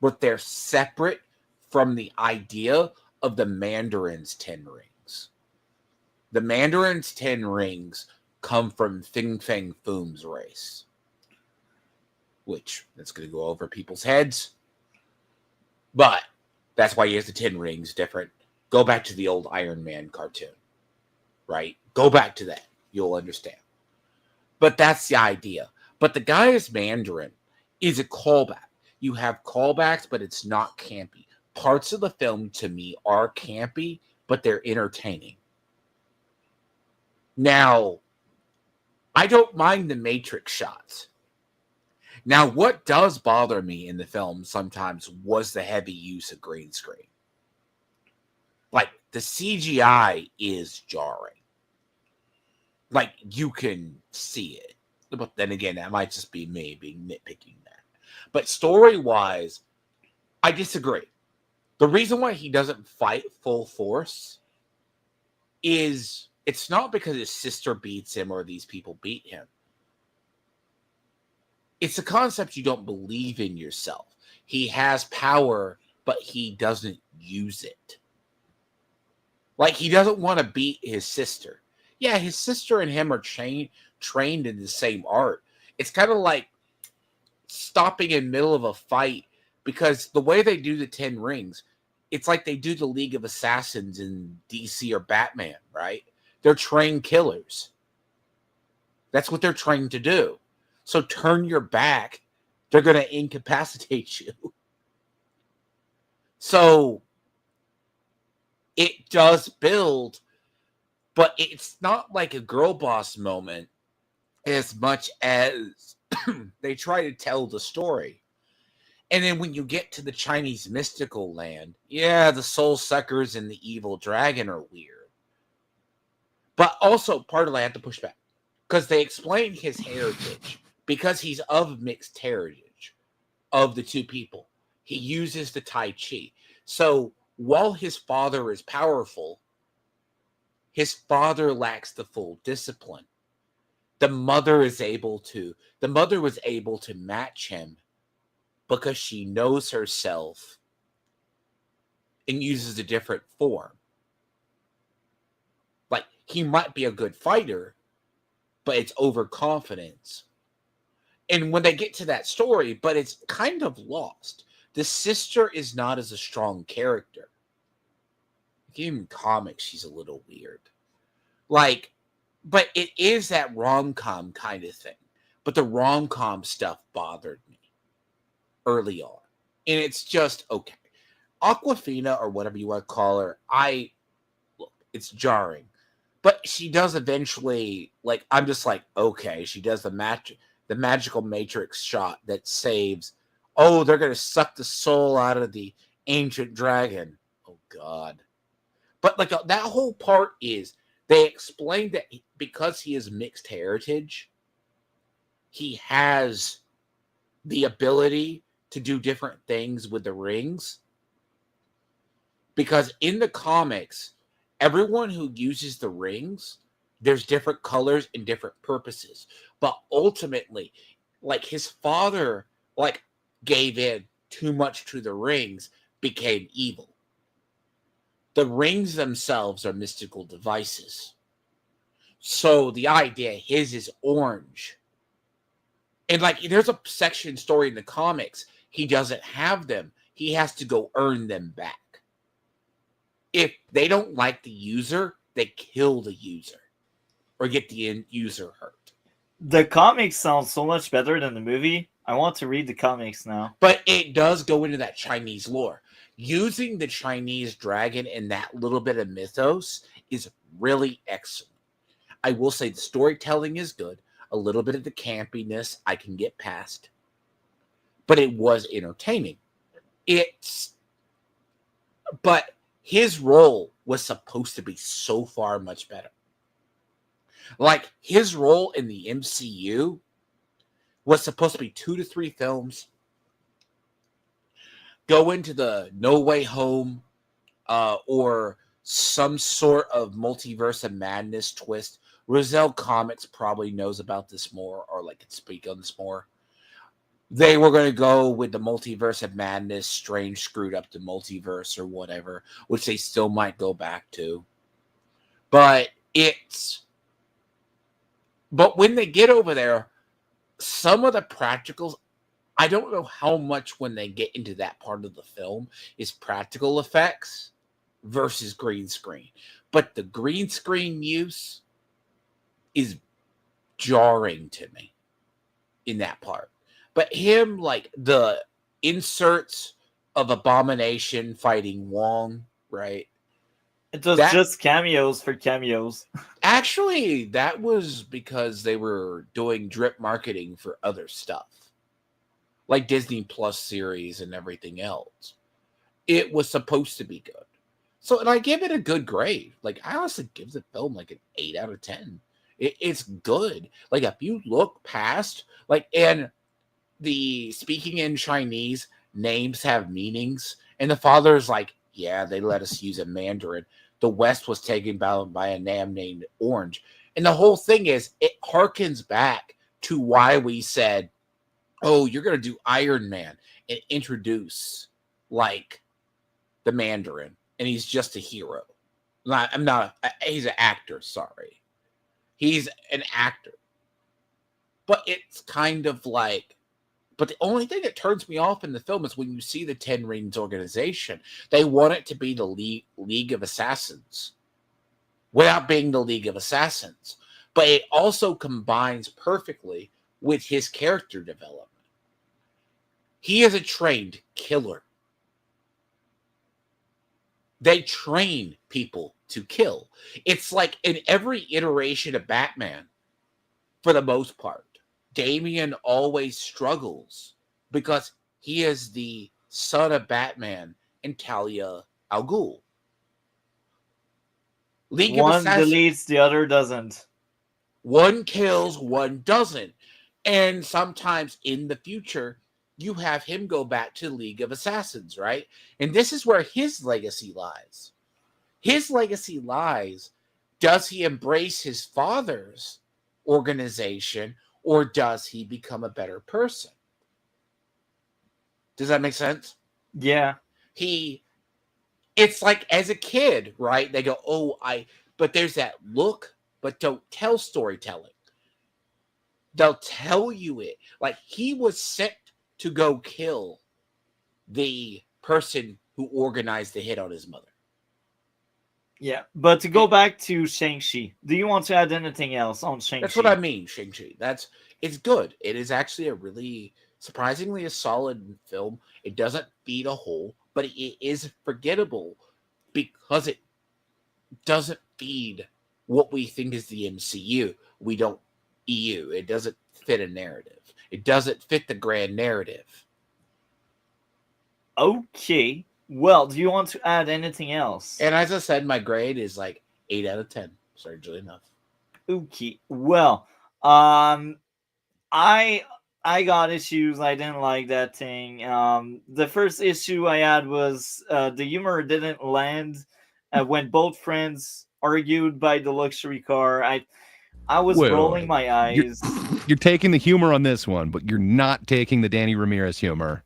but they're separate from the idea of the Mandarin's 10 rings. The Mandarin's 10 rings come from Fin Fang Foom's race, which that's going to go over people's heads. But that's why he has the 10 rings different. Go back to the old Iron Man cartoon, right? Go back to that. You'll understand. But that's the idea. But the guy is Mandarin is a callback. You have callbacks, but it's not campy. Parts of the film, to me, are campy, but they're entertaining. Now, I don't mind the Matrix shots. Now, what does bother me in the film sometimes was the heavy use of green screen. Like, the CGI is jarring. Like, you can see it. But then again, that might just be me being nitpicking that. But story-wise, I disagree. The reason why he doesn't fight full force is it's not because his sister beats him or these people beat him. It's a concept you don't believe in yourself. He has power, but he doesn't use it. Like, he doesn't want to beat his sister. Yeah, his sister and him are trained in the same art. It's kind of like stopping in the middle of a fight, because the way they do the 10 rings, it's like they do the League of Assassins in DC or Batman, right? They're trained killers. That's what they're trained to do. So turn your back, they're going to incapacitate you. So it does build, but it's not like a girl boss moment as much as they try to tell the story. And then when you get to the Chinese mystical land, yeah, the soul suckers and the evil dragon are weird. But also, partly I have to push back, because they explain his heritage. Because he's of mixed heritage of the two people, he uses the Tai Chi. So while his father is powerful, his father lacks the full discipline. The mother was able to match him because she knows herself and uses a different form. he might be a good fighter, but it's overconfidence. And when they get to that story, but it's kind of lost. The sister is not as a strong character. Even in comics, she's a little weird. Like, but it is that rom-com kind of thing. But the rom-com stuff bothered me early on. And it's just, okay. Aquafina, or whatever you want to call her, look, it's jarring. But she does eventually, like, I'm just like, okay, she does the magical matrix shot that saves, oh, they're going to suck the soul out of the ancient dragon. Oh, God. But, like, that whole part is, they explained that because he is mixed heritage, he has the ability to do different things with the rings. Because in the comics, everyone who uses the rings, there's different colors and different purposes. But ultimately, like, his father, like, gave in too much to the rings, became evil. The rings themselves are mystical devices. So the idea, his is orange. And, like, there's a section story in the comics, he doesn't have them. He has to go earn them back. If they don't like the user, they kill the user or get the end user hurt. The comics sound so much better than the movie. I want to read the comics now. But it does go into that Chinese lore. Using the Chinese dragon and that little bit of mythos is really excellent. I will say the storytelling is good. A little bit of the campiness I can get past. But it was entertaining. But his role was supposed to be so far much better. Like, his role in the MCU was supposed to be 2 to 3 films. Go into the No Way Home or some sort of multiverse of madness twist. Roselle Comics probably knows about this more, or like can speak on this more. They were going to go with the multiverse of madness. Strange screwed up the multiverse or whatever, which they still might go back to. But when they get over there, some of the practicals, I don't know how much when they get into that part of the film is practical effects versus green screen. But the green screen use is jarring to me in that part. But him, like, the inserts of Abomination fighting Wong, right? It was just cameos for cameos. Actually, that was because they were doing drip marketing for other stuff. Like Disney Plus series and everything else. It was supposed to be good. So, and I give it a good grade. Like, I honestly give the film like an 8 out of 10. It's good. Like, if you look past, like, and the speaking in Chinese, names have meanings. And the father's like, yeah, they let us use a Mandarin. The West was taken by a name named Orange. And the whole thing is, it harkens back to why we said, oh, you're going to do Iron Man and introduce, like, the Mandarin. And he's just a hero. He's an actor, sorry. He's an actor. But it's kind of like, but the only thing that turns me off in the film is when you see the Ten Rings organization. They want it to be the League of Assassins without being the League of Assassins. But it also combines perfectly with his character development. He is a trained killer. They train people to kill. It's like in every iteration of Batman, for the most part, Damian always struggles because he is the son of Batman and Talia al Ghul. One deletes, the other doesn't. One kills, one doesn't. And sometimes in the future, you have him go back to League of Assassins, right? And this is where his legacy lies. His legacy lies, does he embrace his father's organization, or does he become a better person? Does that make sense? Yeah. It's like as a kid, right? They go, oh, but there's that look, but don't tell storytelling. They'll tell you it. Like, he was sent to go kill the person who organized the hit on his mother. Yeah, but to go back to Shang-Chi, do you want to add anything else on Shang-Chi? That's what I mean, Shang-Chi. It's good. It is actually a really surprisingly a solid film. It doesn't feed a hole, but it is forgettable because it doesn't feed what we think is the MCU. We don't EU. It doesn't fit a narrative. It doesn't fit the grand narrative. Okay. Well, do you want to add anything else? And as I said, my grade is like 8 out of 10. Strangely enough. Okay. Well, I got issues. I didn't like that thing. The first issue I had was the humor didn't land when both friends argued by the luxury car. I was rolling my eyes. You're taking the humor on this one, but you're not taking the Danny Ramirez humor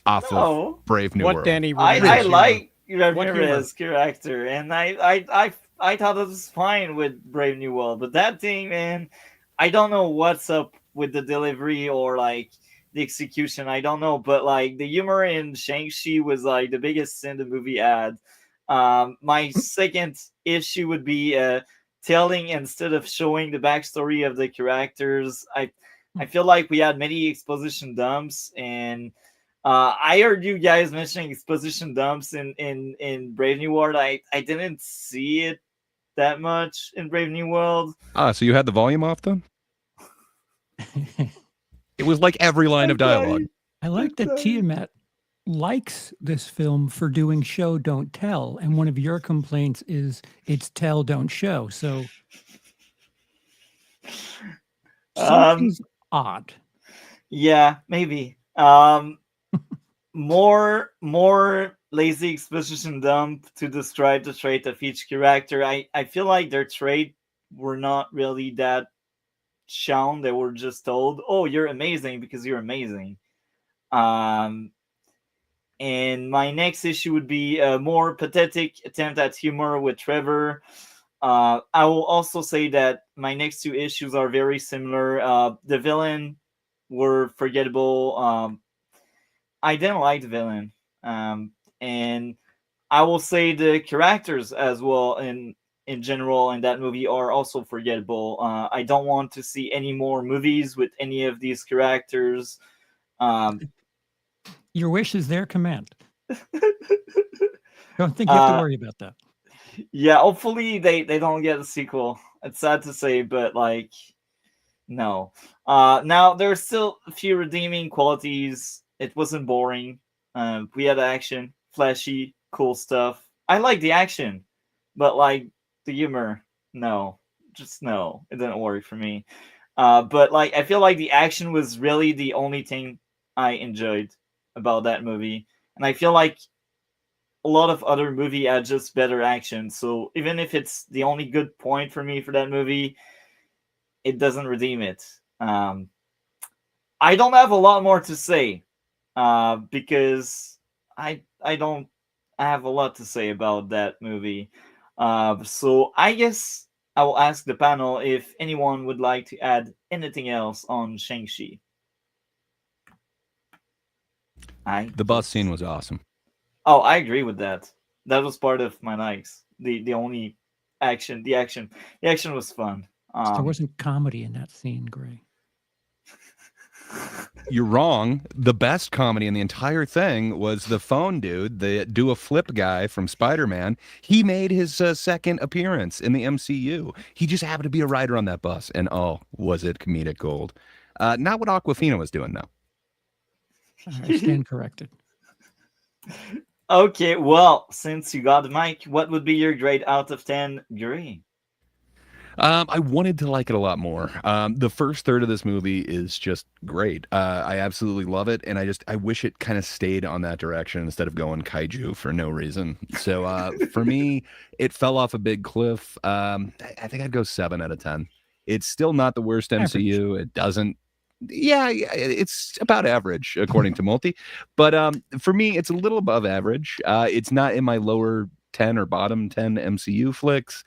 off of Brave New World. What Danny Ramirez? I like Ramirez's character, and I thought it was fine with Brave New World, but that thing, man, I don't know what's up with the delivery or like the execution. I don't know, but like the humor in Shang-Chi was like the biggest sin the movie had. My second issue would be telling instead of showing the backstory of the characters. I feel like we had many exposition dumps, and I heard you guys mentioning exposition dumps in Brave New World. I didn't see it that much in Brave New World. So you had the volume off then? It was like every line of dialogue. I like that Tiamat likes this film for doing show don't tell, and one of your complaints is it's tell don't show. So something's odd. Yeah, maybe. More lazy exposition dump to describe the trait of each character. I feel like their trait were not really that shown. They were just told, "Oh, you're amazing because you're amazing." And my next issue would be a more pathetic attempt at humor with Trevor. I will also say that my next two issues are very similar. The villain were forgettable. I didn't like the villain. And I will say the characters as well in general in that movie are also forgettable. I don't want to see any more movies with any of these characters. Your wish is their command. Don't think you have to worry about that. Yeah, hopefully they don't get a sequel. It's sad to say, but like, no. Now there's still a few redeeming qualities. It wasn't boring. We had action, flashy, cool stuff. I like the action, but like the humor, no, just no. It didn't work for me. But like, I feel like the action was really the only thing I enjoyed about that movie, and I feel like a lot of other movie had just better action. So even if it's the only good point for me for that movie, it doesn't redeem it. I don't have a lot more to say because I don't have a lot to say about that movie. So I guess I will ask the panel if anyone would like to add anything else on Shang-Chi. The bus scene was awesome. Oh, I agree with that. That was part of my likes. The only action, the action was fun. There wasn't comedy in that scene, Gray. You're wrong. The best comedy in the entire thing was the phone dude, the do-a-flip guy from Spider-Man. He made his second appearance in the MCU. He just happened to be a rider on that bus, and oh, was it comedic gold. Not what Aquafina was doing, though. I stand corrected. Okay, well, since you got the mic, what would be your grade out of 10, Gray? I wanted to like it a lot more. The first third of this movie is just great. I absolutely love it, and I wish it kind of stayed on that direction instead of going kaiju for no reason. So for me, it fell off a big cliff. I think I'd go 7 out of 10. It's still not the worst MCU. It doesn't. Yeah, it's about average according to Multi, but for me, it's a little above average. It's not in my lower 10 or bottom 10 MCU flicks,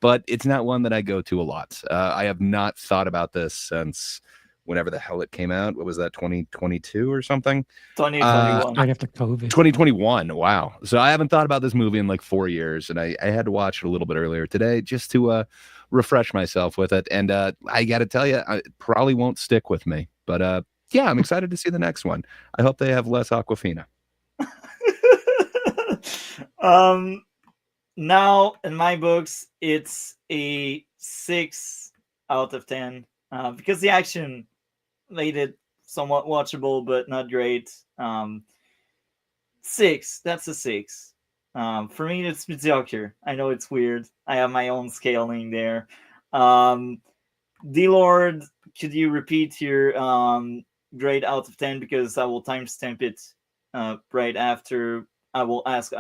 but it's not one that I go to a lot. I have not thought about this since whenever the hell it came out. What was that, 2022 or something? 2021. Right after COVID. 2021. Wow. So I haven't thought about this movie in like 4 years, and I had to watch it a little bit earlier today just to refresh myself with it. And I got to tell you, it probably won't stick with me. But yeah, I'm excited to see the next one. I hope they have less Aquafina. Now in my books, it's a 6 out of 10 because the action made it somewhat watchable, but not great. 6. That's a 6. For me, it's mediocre. I know it's weird. I have my own scaling there. Dlord, could you repeat your grade out of 10? Because I will timestamp it right after. I will ask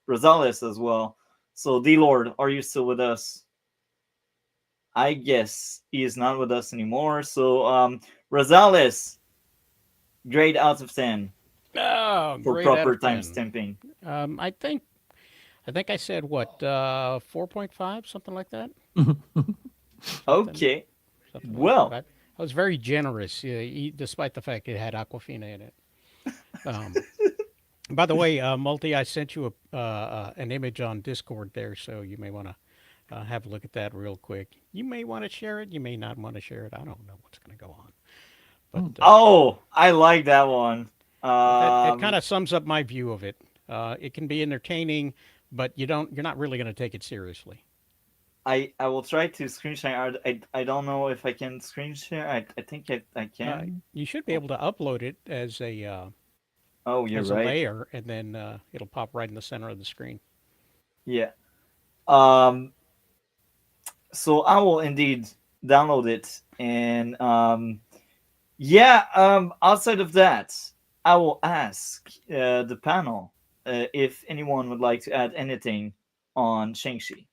Rosales as well. So, Dlord, are you still with us? I guess he is not with us anymore. So, Rosales, grade out of 10 Oh, for great out proper of 10. timestamping. I think I said what 4.5, something like that. Okay. Something like Well, that. I was very generous, despite the fact it had Aquafina in it. By the way, Multi, I sent you an image on Discord there, so you may want to have a look at that real quick. You may want to share it. You may not want to share it. I don't know what's going to go on. But oh, I like that one. it kind of sums up my view of it. It can be entertaining, but you're not really going to take it seriously. I will try to screen share. I don't know if I can screen share. I think I can. You should be able to upload it as a Oh, you're as a right. layer, and then it'll pop right in the center of the screen. Yeah. So I will indeed download it, and outside of that, I will ask the panel if anyone would like to add anything on Shang-Chi.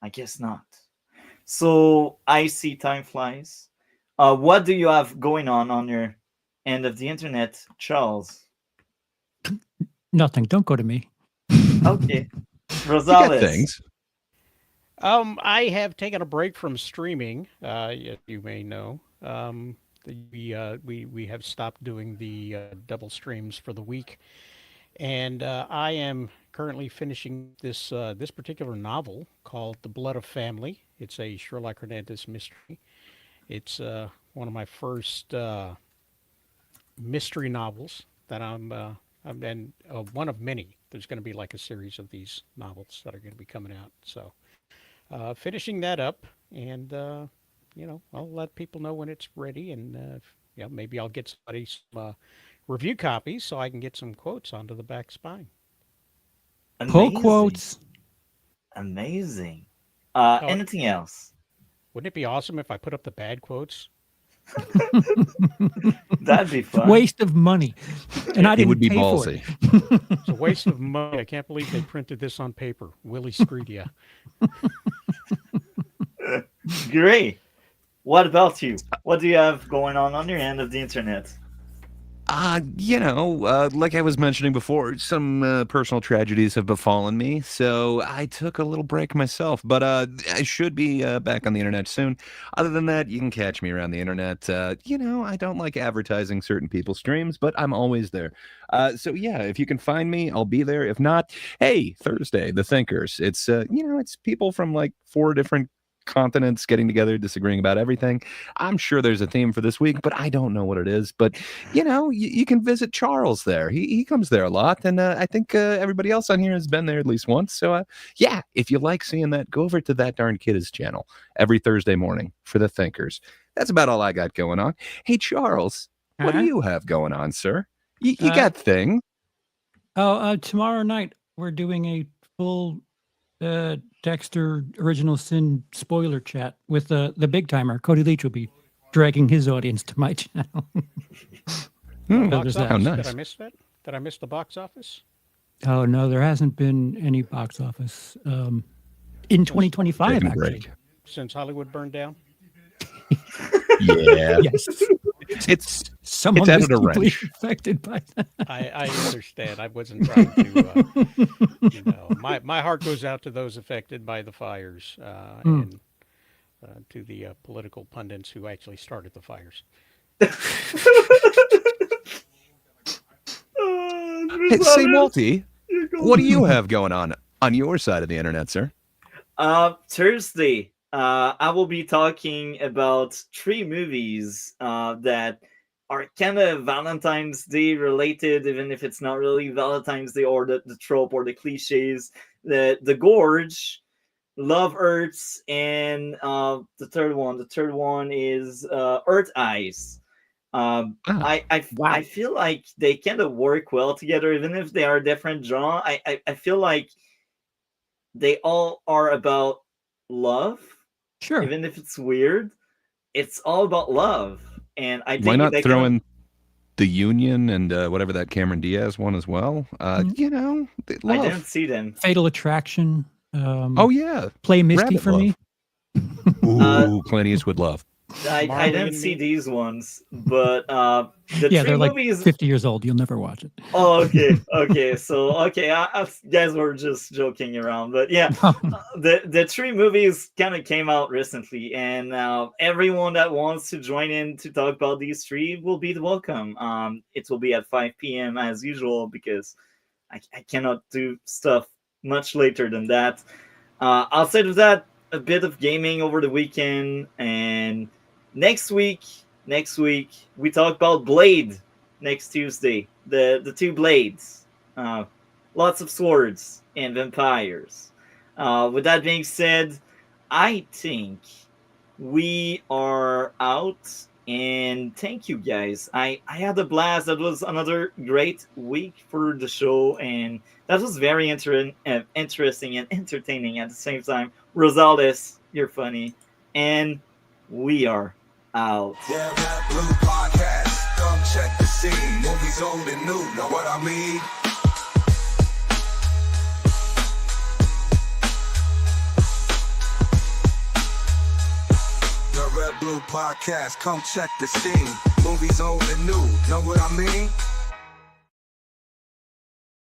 I guess not. So I see time flies. What do you have going on your end of the internet, Charles? Nothing. Don't go to me. Okay. You got Rosales. things. I have taken a break from streaming. You may know. We have stopped doing the double streams for the week, and I am currently finishing this particular novel called The Blood of Family. It's a Sherlock Hernandez mystery. It's one of my first mystery novels that and one of many. There's going to be like a series of these novels that are going to be coming out. So finishing that up, and I'll let people know when it's ready, and maybe I'll get somebody some review copies so I can get some quotes onto the back spine. Pull Amazing. quotes. Amazing. Oh, Anything else? Wouldn't it be awesome if I put up the bad quotes? That'd be fun. Waste of money. And I It didn't would be pay for it. ballsy. It's a waste of money. I can't believe they printed this on paper. Willie Screedia. Great. What about you? What do you have going on your end of the internet? Like I was mentioning before, some personal tragedies have befallen me, so I took a little break myself, but I should be back on the internet soon. Other than that, you can catch me around the internet. I don't like advertising certain people's streams, but I'm always there. So yeah, if you can find me, I'll be there. If not, hey, Thursday, The Thinkers. It's it's people from like 4 different continents getting together, disagreeing about everything. I'm sure there's a theme for this week, but I don't know what it is. But you can visit Charles there. He comes there a lot, and I think everybody else on here has been there at least once. So yeah, if you like seeing that, go over to That Darn Kid's channel every Thursday morning for The Thinkers. That's about all I got going on. Hey Charles, what do you have going on, sir? You got thing? Tomorrow night we're doing a full Dexter Original Sin spoiler chat with the big timer. Cody Leach will be dragging his audience to my channel. Box How office? nice. Did I miss that? Did I miss the box office? Oh no, there hasn't been any box office in 2025 Taking a actually. break. Since Hollywood burned down? Yeah. Yes. It's Someone it's was added a deeply wrench. affected by that. I understand. I wasn't trying to, my heart goes out to those affected by the fires and to the political pundits who actually started the fires. Hey, say, Rosales, Malty, you're what do going. you have going on your side of the internet, sir? Thursday, I will be talking about 3 movies that are kind of Valentine's Day related, even if it's not really Valentine's Day or the trope or the cliches. The Gorge, Love Earths, and the third one. The third one is Earth Eyes. Ah, I feel like they kind of work well together, even if they are different genre. I feel like they all are about love, Sure. even if it's weird. It's all about love, and I why think not they throw kind of. in the Union and whatever that Cameron Diaz one as well? I didn't Love. see them. Fatal Attraction. Oh yeah, Play Misty Rabbit for Love. me. Uh, Ooh, Clint Eastwood love. I Marley didn't and see Me. these ones, but the Yeah, three they're like movies. 50 years old. You'll never watch it. Oh, okay. So okay, guys were just joking around, but yeah, the 3 movies kind of came out recently, and everyone that wants to join in to talk about these 3 will be welcome. It will be at 5 p.m. as usual because I cannot do stuff much later than that. Outside of that, a bit of gaming over the weekend, and next week, we talk about Blade. Next Tuesday, the 2 blades, lots of swords and vampires. With that being said, I think we are out. And thank you guys. I had a blast. That was another great week for the show, and that was very interesting and entertaining at the same time. Rosales, you're funny, and we are out. Yeah, that blue podcast. Come check the scene. Movies old and new. Know what I mean? The Red Blue Podcast. Come check the scene. Movies old and new. Know what I mean?